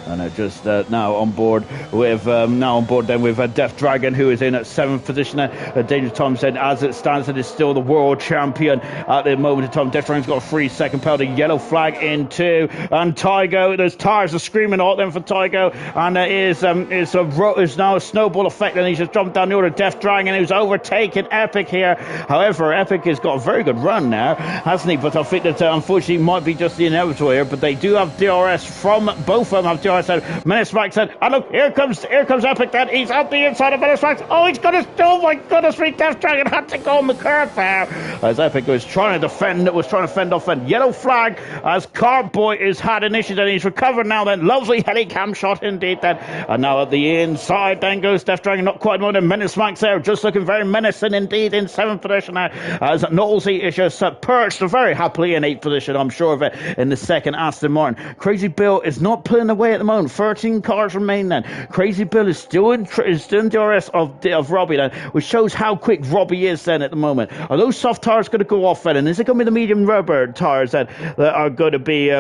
And just now on board with Death Dragon, who is in at 7th position. Danger Tom said, as it stands, it is still the world champion at the moment in time. Death Dragon's got a 3-second penalty. Yellow flag in 2. And Tygo, there's tyres are screaming out then for Tygo, and it is now a snowball effect, and he's just jumped down the order. Death Dragon, who's overtaken Epic here. However, Epic has got a very good run now, hasn't he? But I think that unfortunately might be just the inevitable here. But they do have DRS from both of them have DRS Tires said, Menace Max said, and look, here comes Epic then. He's up the inside of Menace Max. Oh, he's got his, oh my goodness, Death Dragon had to go on the curve there. As Epic was trying to fend off and yellow flag as Cartboy has had an issue, and he's recovered now then. Lovely helicam shot indeed then. And now at the inside then goes Death Dragon, not quite more than Menace Max there, just looking very menacing indeed in 7th position now, as Nosey is just perched very happily in 8th position, I'm sure of it, in the second Aston Martin. Crazy Bill is not pulling away at the moment. 13 cars remain then. Crazy Bill is still in DRS of Robbie then, which shows how quick Robbie is then at the moment. Are those soft tires going to go off then? And is it going to be the medium rubber tires that are going to be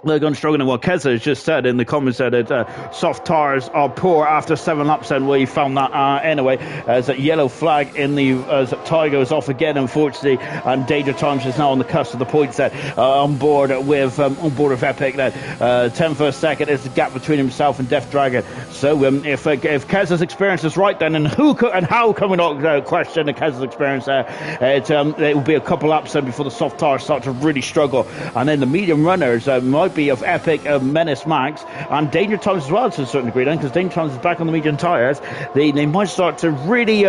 they're going to struggle. Well, Keza has just said in the comments that soft tires are poor after 7 laps, and we found that anyway, as a yellow flag in the as Tiger is off again, unfortunately, and Danger Times is now on the cusp of the points set on board with Epic. That 10th for a second is the gap between himself and Death Dragon. So if Keza's experience is right, then and how can we not question Keza's experience there? It will be a couple laps then before the soft tires start to really struggle, and then the medium runners might be of Epic, Menace Max, and Danger Times as well to a certain degree, then, because Danger Times is back on the medium tires. They might start to really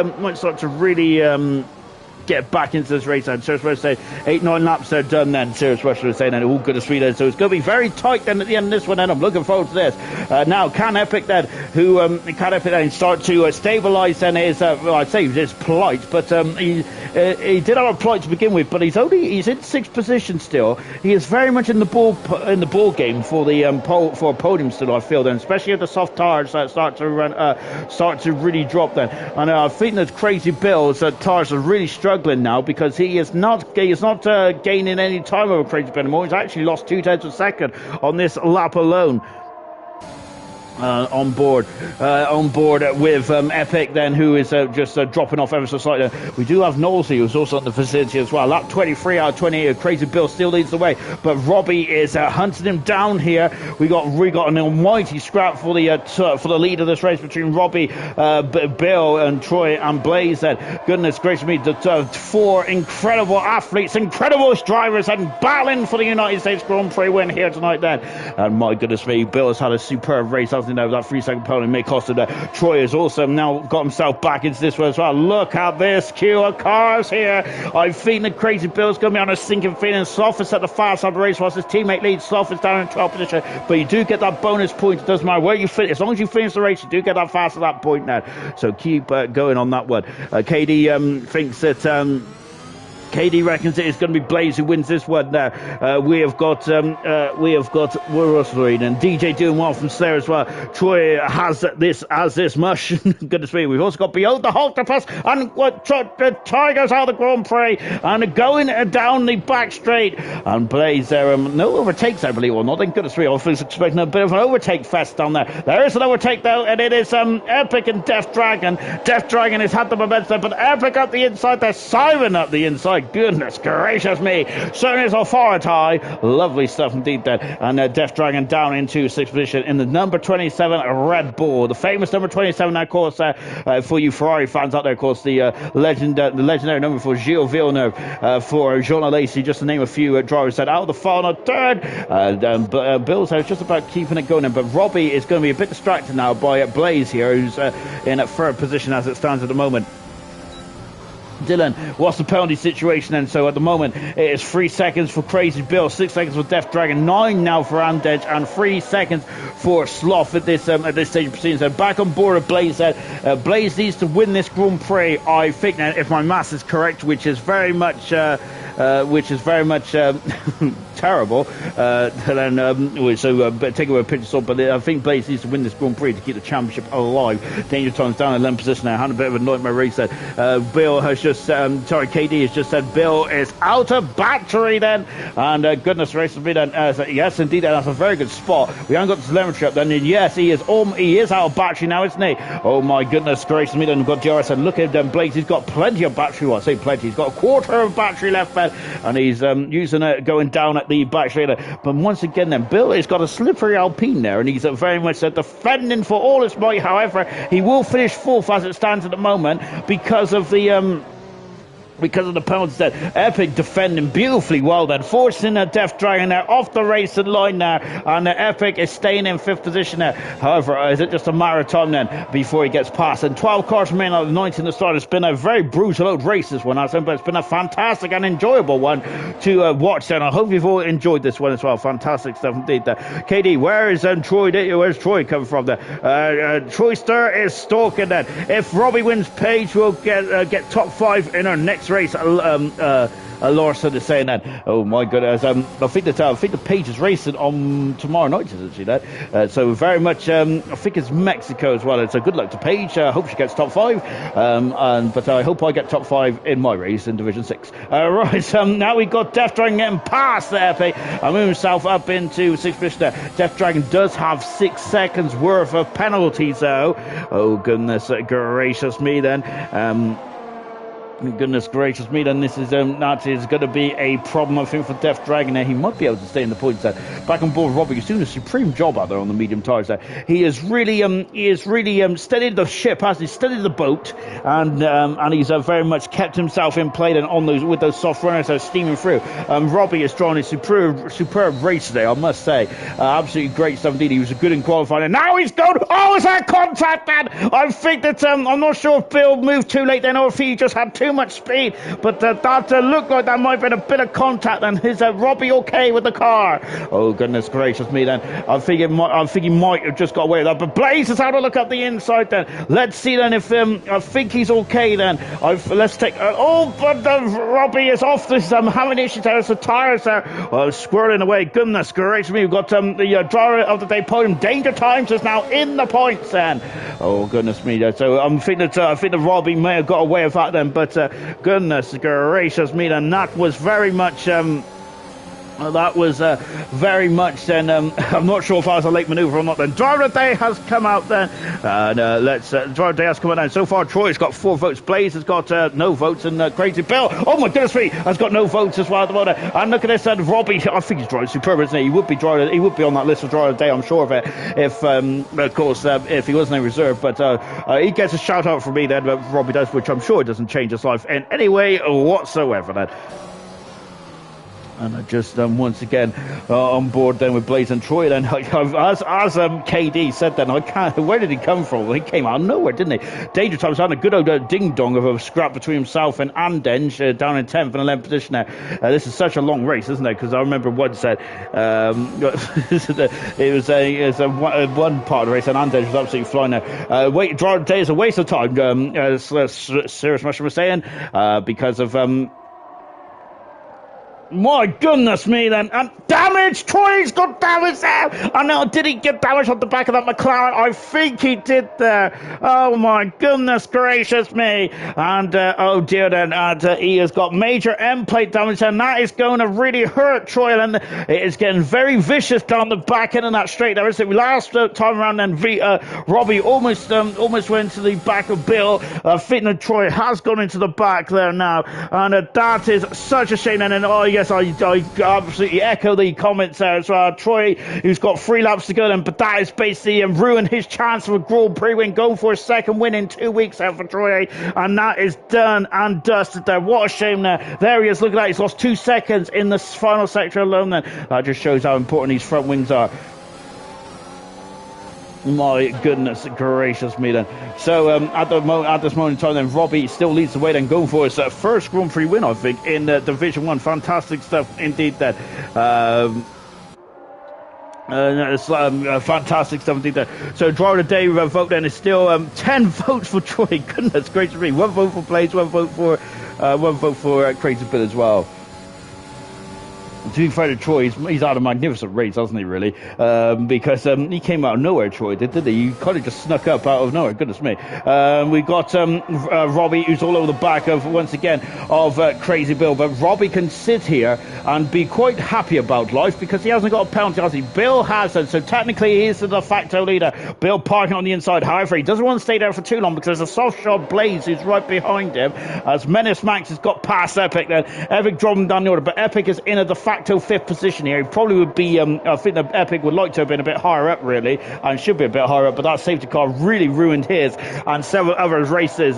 get back into this race. And Serious Rusher say 8-9 laps are done then. Serious Rusher is saying, and all good to sweet. So it's going to be very tight then at the end of this one, and I'm looking forward to this. Now, can Epic then start to stabilise then his, I'd say his plight, but he did have a plight to begin with, but he's in 6th position still. He is very much in the ball game for the for a podium still, I feel, then, especially if the soft tires start to really drop then. And I think that Crazy Bill's tires are really struggling now, because he is not gaining any time over Crazy Bill anymore. He's actually lost 0.2 of a second on this lap alone. On board with Epic then, who is just dropping off ever so slightly. We do have Nosey, who's also on the facility as well. Lap 23 out of 20. Crazy Bill still leads the way, but Robbie is hunting him down here. We got an almighty scrap for the lead of this race between Robbie, Bill, and Troy and Blaze. Goodness gracious me, the 4 incredible athletes, incredible drivers, and battling for the United States Grand Prix win here tonight then. And my goodness me, Bill has had a superb race. That 3-second penalty may cost him that. Troy has also now got himself back into this one as well. Look at this queue of cars here. I think the Crazy Bill's going to be on a sinking feeling. Sloth is at the far side of the race whilst his teammate leads. Sloth is down in 12th position, but you do get that bonus point. It doesn't matter where you finish. As long as you finish the race, you do get that fast at that point now. So keep going on that one. KD thinks that KD reckons it is going to be Blaze who wins this one now. We have got where else are we? And DJ doing well from Slayer as well. Troy has this mush. Goodness me. We've also got Behold the Octopus and Tigers out of the Grand Prix and going down the back straight. And Blaze there, no overtakes, I believe, or not. Thank goodness me. I was expecting a bit of an overtake fest down there. There is an overtake though, and it is Epic and Death Dragon. Death Dragon has had the momentum, but Epic up the inside. There's Simon up the inside. Goodness gracious me. Certainly is authority. Lovely stuff indeed there. And Death Dragon down into 6th position in the number 27 Red Bull. The famous number 27, of course, for you Ferrari fans out there, of course, the legendary number for Gilles Villeneuve, for Jean Alesi, just to name a few drivers that out of the final third. Bill's just about keeping it going, but Robbie is going to be a bit distracted now by Blaze here, who's in a 3rd position as it stands at the moment. Dylan, what's the penalty situation then? So at the moment it is 3 seconds for Crazy Bill, 6 seconds for Death Dragon, 9 now for Andedge, and 3 seconds for Sloth at this stage of proceedings. So back on board of Blaze. Blaze needs to win this Grand Prix, I think, now, if my maths is correct, which is very much terrible. Take away a pinch of salt, but I think Blaze needs to win this Grand Prix to keep the championship alive. Danger Times down in 11th position now, had a bit of a nightmare race there. Bill has just, KD has just said Bill is out of battery then, and goodness gracious me then, yes indeed, that's a very good spot. We haven't got the telemetry up then, and yes, he is out of battery now, isn't he? Oh my goodness gracious me then, we've got JRS, and look at him, Blaze, he's got plenty of battery. Well, I say plenty, he's got a quarter of battery left then, and he's using it going down at the back straight. But once again then, Bill has got a slippery Alpine there, and he's very much defending for all his might. However, he will finish 4th as it stands at the moment because of the because of the penalties that Epic defending beautifully well then, forcing Death Dragon there off the racing line now, and Epic is staying in 5th position there. However, is it just a matter of time then before he gets past? And 12 cars remain out of 19 to start. It's been a very brutal old race, this one, but it's been a fantastic and enjoyable one to watch, and I hope you've all enjoyed this one as well. Fantastic stuff indeed there. KD, where is Troy? Where's Troy coming from there? Troy Stir is stalking that. If Robbie wins, Paige will get top 5 in her next race. Larson is saying that. Oh my goodness! I think the Page is racing on tomorrow night, isn't she? That so very much. I think it's Mexico as well. So good luck to Paige. I hope she gets top 5. But I hope I get top 5 in my race in Division 6. Right. Now we got Death Dragon getting past the Epic and moving himself up into 6th position. Death Dragon does have 6 seconds worth of penalties though. Oh goodness gracious me then. Goodness gracious me, then this is that is going to be a problem, I think, for Death Dragon there. He might be able to stay in the points there. Back on board, Robbie is doing a supreme job out there on the medium tires there. He is really steadied the ship, hasn't he? Steadied the boat, and he's very much kept himself in play then on those with those soft runners that are steaming through. Robbie is drawing a superb race today, I must say. Absolutely great stuff indeed. He was good in qualifying, and now he's gone. Oh, is that contact then? I think that I'm not sure if Bill moved too late then, or if he just had too much speed, but that looked like that might have been a bit of contact. And is Robbie okay with the car? Oh goodness gracious me then. I think he might have just got away with that, but Blaze has had a look up the inside then. Let's see then if I think he's okay then. Let's take but Robbie is off this having issues there. The tires are squirreling away. Goodness gracious me, we've got the driver of the day podium, Danger Times, is now in the points then. Oh goodness me. So I think that Robbie may have got away with that then, but goodness gracious me, and that was very much then I'm not sure if that was a late maneuver or not then. Driver of the day has come out then, and driver of the day has come out then. So far Troy's got 4 votes, Blaze has got no votes, and Crazy Bill, oh my goodness me, has got no votes as well at the moment. And look at this, Robbie, I think he's driving superb, isn't he? He would be on that list of driver of the day, I'm sure of it, if of course if he wasn't in reserve, but he gets a shout out from me then, Robbie does, which I'm sure doesn't change his life in any way whatsoever then. And I just once again on board then with Blaze and Troy then, as KD said then, where did he come from? Well, he came out of nowhere, didn't he? Danger Times had a good old ding dong of a scrap between himself and Andenge down in 10th and 11th position there. This is such a long race, isn't it? Because I remember one said it was one part of the race and Andenge was absolutely flying there. Drive today is a waste of time, Serious Mushroom was saying, because of my goodness me then, and damage! Troy's got damage there! And now, did he get damage on the back of that McLaren? I think he did there. Oh my goodness gracious me. And oh dear then, and he has got major end plate damage, and that is going to really hurt Troy, and it is getting very vicious down the back end of that straight there, isn't it? Last time around then, Robbie almost went to the back of Bill. I think that Troy has gone into the back there now, and that is such a shame. And then, oh yes, I absolutely echo the comments there as well. Troy, who's got 3 laps to go then, but that is basically ruined his chance of a Grand Prix win, going for a second win in 2 weeks out for Troy, and that is done and dusted there. What a shame there. There he is, look at that, he's lost 2 seconds in the final sector alone then. That just shows how important these front wings are. My goodness gracious me then. So at this moment in time then, Robbie still leads the way then, going for his first Grand Prix win, I think, in Division 1. Fantastic stuff indeed then. Fantastic stuff indeed there. So driver of the day vote then is still 10 votes for Troy. Goodness gracious me. 1 vote for Blaze, 1 vote for Crazy Bill as well. To be fair to Troy, he's had a magnificent race, hasn't he, really? Because he came out of nowhere, Troy didn't he? He kind of just snuck up out of nowhere, goodness me. We got Robbie, who's all over the back of, once again, of Crazy Bill. But Robbie can sit here and be quite happy about life because he hasn't got a penalty, has he? Bill has it, so technically he is the de facto leader. Bill parking on the inside. However, he doesn't want to stay there for too long because there's a soft shot Blaze who's right behind him. As Menace Max has got past Epic then. Epic dropping down the order, but Epic is in a de facto 5th position here. He probably would be, I think the Epic would like to have been a bit higher up, really, and should be a bit higher up, but that safety car really ruined his and several other racers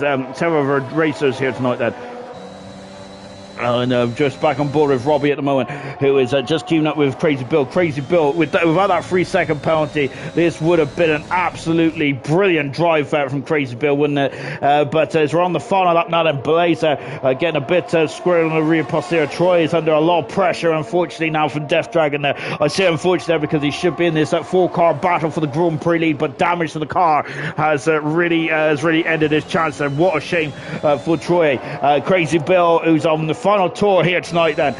here tonight then. And just back on board with Robbie at the moment, who is just keeping up with Crazy Bill. Crazy Bill, without that 3-second penalty, this would have been an absolutely brilliant drive out from Crazy Bill, wouldn't it? But as we're on the final lap now, then Blaze getting a bit squared on the rear posterior. Troy is under a lot of pressure, unfortunately, now from Death Dragon there. I say unfortunately there because he should be in this 4-car battle for the Grand Prix lead, but damage to the car has really ended his chance there. What a shame for Troy. Crazy Bill, who's on the final tour here tonight then.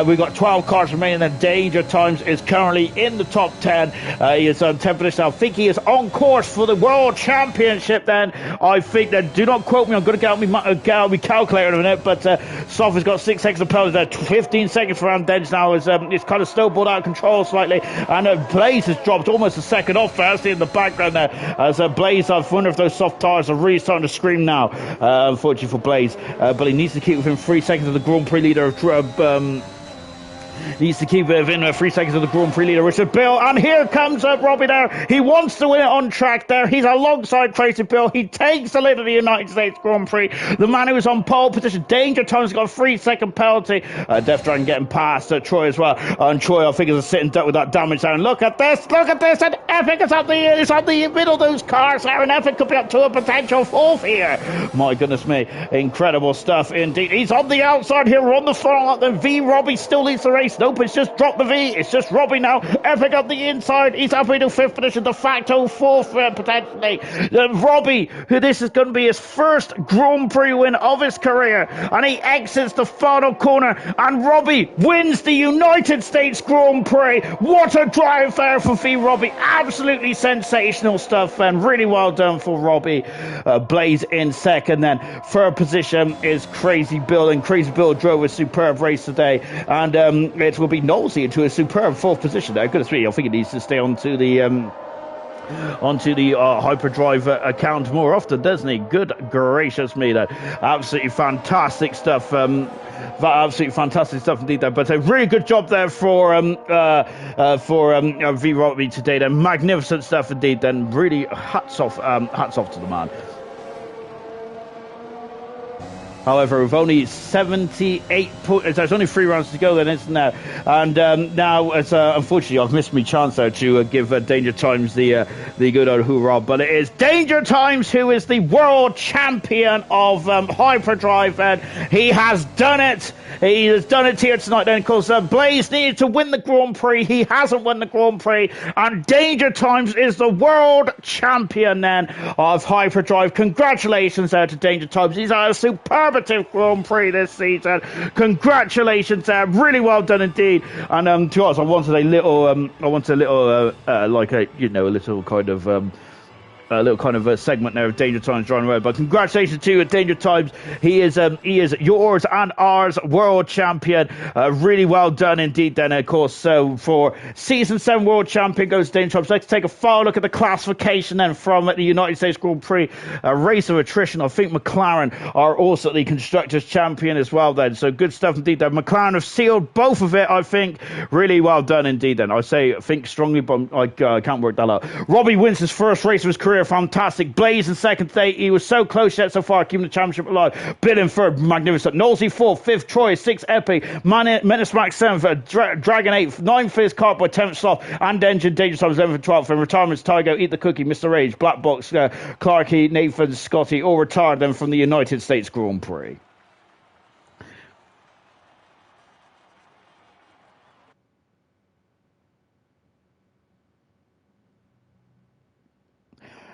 We've got 12 cars remaining, and Danger Times is currently in the top 10. He is on 10th position. I think he is on course for the World Championship then. I think that, do not quote me, I'm going to get out my calculator in a minute, but Soft has got 6 seconds of penalty there. 15 seconds for Andenge now. It's kind of snowballed out of control slightly, and Blaze has dropped almost a second off first in the background there, as Blaze, I wonder if those soft tires are really starting to scream now, unfortunately for Blaze, but he needs to keep within 3 seconds of the Grand Prix leader. Needs to keep it within 3 seconds of the Grand Prix leader, Richard Bill. And here comes Robbie there. He wants to win it on track there. He's alongside Crazy Bill. He takes the lead of the United States Grand Prix. The man who was on pole position, Danger Time's got a 3-second penalty. Death Dragon getting past Troy as well. And Troy, I think, is sitting duck with that damage there. And look at this. And Epic is on the middle of those cars there. And Epic could be up to a potential 4th here. My goodness me. Incredible stuff indeed. He's on the outside here. We're on the final lap. Then V Robbie still leads the race. Nope, it's just dropped the V. It's just Robbie now. Epic up the inside. He's halfway to 5th position, de facto 4th potentially. Robbie, who this is going to be his first Grand Prix win of his career, and he exits the final corner, and Robbie wins the United States Grand Prix. What a drive there for V Robbie. Absolutely sensational stuff, and really well done for Robbie. Blaze in second, then 3rd position is Crazy Bill, and Crazy Bill drove a superb race today, and it will be Knowlesy into a superb 4th position there. Goodness me, I think he needs to stay onto the hyperdrive account more often, doesn't he? Good gracious me, that absolutely fantastic stuff. Absolutely fantastic stuff indeed there. But a really good job there for V Robbie today. Then magnificent stuff indeed. Then really hats off to the man. However, with only 78 points, there's only 3 rounds to go then, isn't there? And now, unfortunately, I've missed my chance there to give Danger Times the good old hoorah. But it is Danger Times who is the world champion of Hyperdrive, and he has done it. He has done it here tonight then, because Blaze needed to win the Grand Prix. He hasn't won the Grand Prix, and Danger Times is the world champion then of Hyperdrive. Congratulations there to Danger Times. He's had a superb Grand Prix this season. Congratulations there, really well done indeed. And to us, I wanted a little a segment there of Danger Times driving away. But congratulations to Danger Times. He is yours and ours world champion. Really well done indeed then, of course. So for Season 7 world champion goes Danger Times. Let's take a final look at the classification then from the United States Grand Prix. A race of attrition. I think McLaren are also the Constructors champion as well then. So good stuff indeed there. McLaren have sealed both of it, I think. Really well done indeed then. I think strongly, but I can't work that out. Robbie wins his first race of his career. Fantastic. Blaze in second today. He was so close yet so far, keeping the championship alive. Bill in third. Magnificent. Knowlesy 4th. 5th. Troy 6th. Epic. Menace Max 7th. Dragon 8th. 9th is Cartboy. 10th Sloth. And Engine. Danger Times 11th. 12th. And Retirements Tygo. Eat the Cookie. Mr. Rage. Black Box. Clarkey. Nathan. Scotty. All retired then from the United States Grand Prix.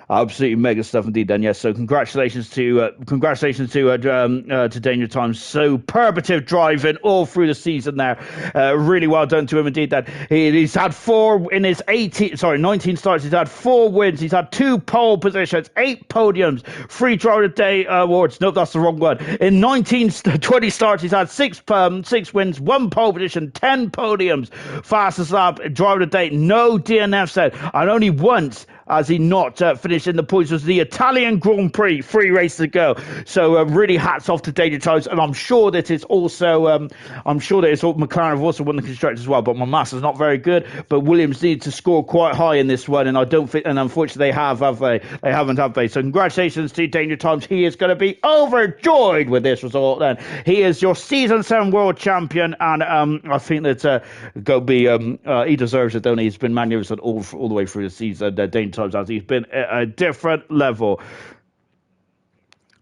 Absolutely mega stuff indeed, then. Yes, so congratulations to Danger Times. Superbative driving all through the season there. Really well done to him indeed. That he's had 19 starts. He's had 4 wins. He's had 2 pole positions, 8 podiums, 3 driver of the day awards. Nope, that's the wrong one. In 20 starts, he's had 6 wins, 1 pole position, 10 podiums. Fastest lap driver of the day, no DNF set, and only once as he not finished in the points. Was the Italian Grand Prix, 3 races to go. So really hats off to Danger Times, and I'm sure that it's also McLaren have also won the constructors as well, but my maths is not very good. But Williams needed to score quite high in this one, and I don't think, and unfortunately they have they? They haven't, have they? So congratulations to Danger Times. He is going to be overjoyed with this result. Then he is your season 7 world champion, and I think that he deserves it, don't he? He's been magnificent all the way through the season. Danger Times has. He's been at a different level.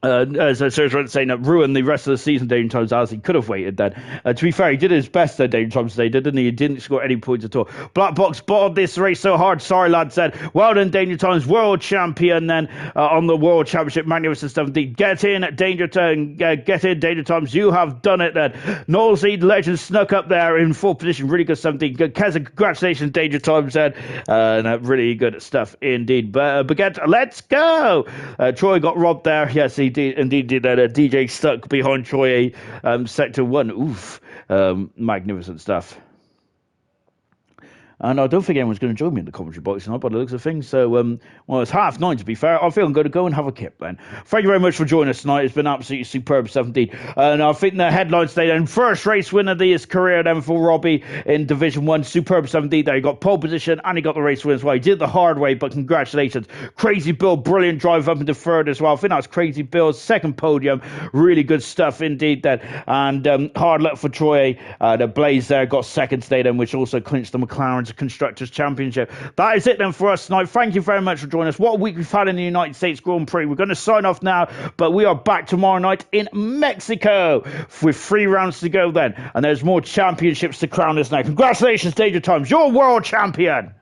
As I was saying, that ruined the rest of the season, Danger Times, as he could have waited then. To be fair, he did his best there, Danger Times, today, didn't he? He didn't score any points at all. Black Box bottled this race so hard, sorry, lad, said, well done, Danger Times, world champion then on the World Championship, magnificent stuff. Get in, Danger Times, you have done it then. Knowlesy Legend snuck up there in 4th position, really good stuff. Keza, congratulations, Danger Times, said, really good stuff indeed. Baguette, let's go! Troy got robbed there, yes, he did that. DJ stuck behind Troy, sector 1. Oof, magnificent stuff. And I don't think anyone's going to join me in the commentary box tonight by the looks of things. So, well, it's 9:30 to be fair. I feel I'm going to go and have a kip then. Thank you very much for joining us tonight. It's been absolutely superb stuff indeed. And I think the headlines today then, first race winner of his career then for Robbie in Division 1. Superb stuff indeed there. He got pole position and he got the race win as well. He did the hard way, but congratulations. Crazy Bill, brilliant drive up into 3rd as well. I think that was Crazy Bill's 2nd podium. Really good stuff indeed then. And hard luck for Troy. The Blaze there got 2nd today then, which also clinched the McLaren's Constructors Championship. That is it then for us tonight. Thank you very much for joining us. What a week we've had in the United States Grand Prix. We're going to sign off now, but we are back tomorrow night in Mexico with 3 rounds to go then, and there's more championships to crown us now. Congratulations, Danger Times, you're world champion.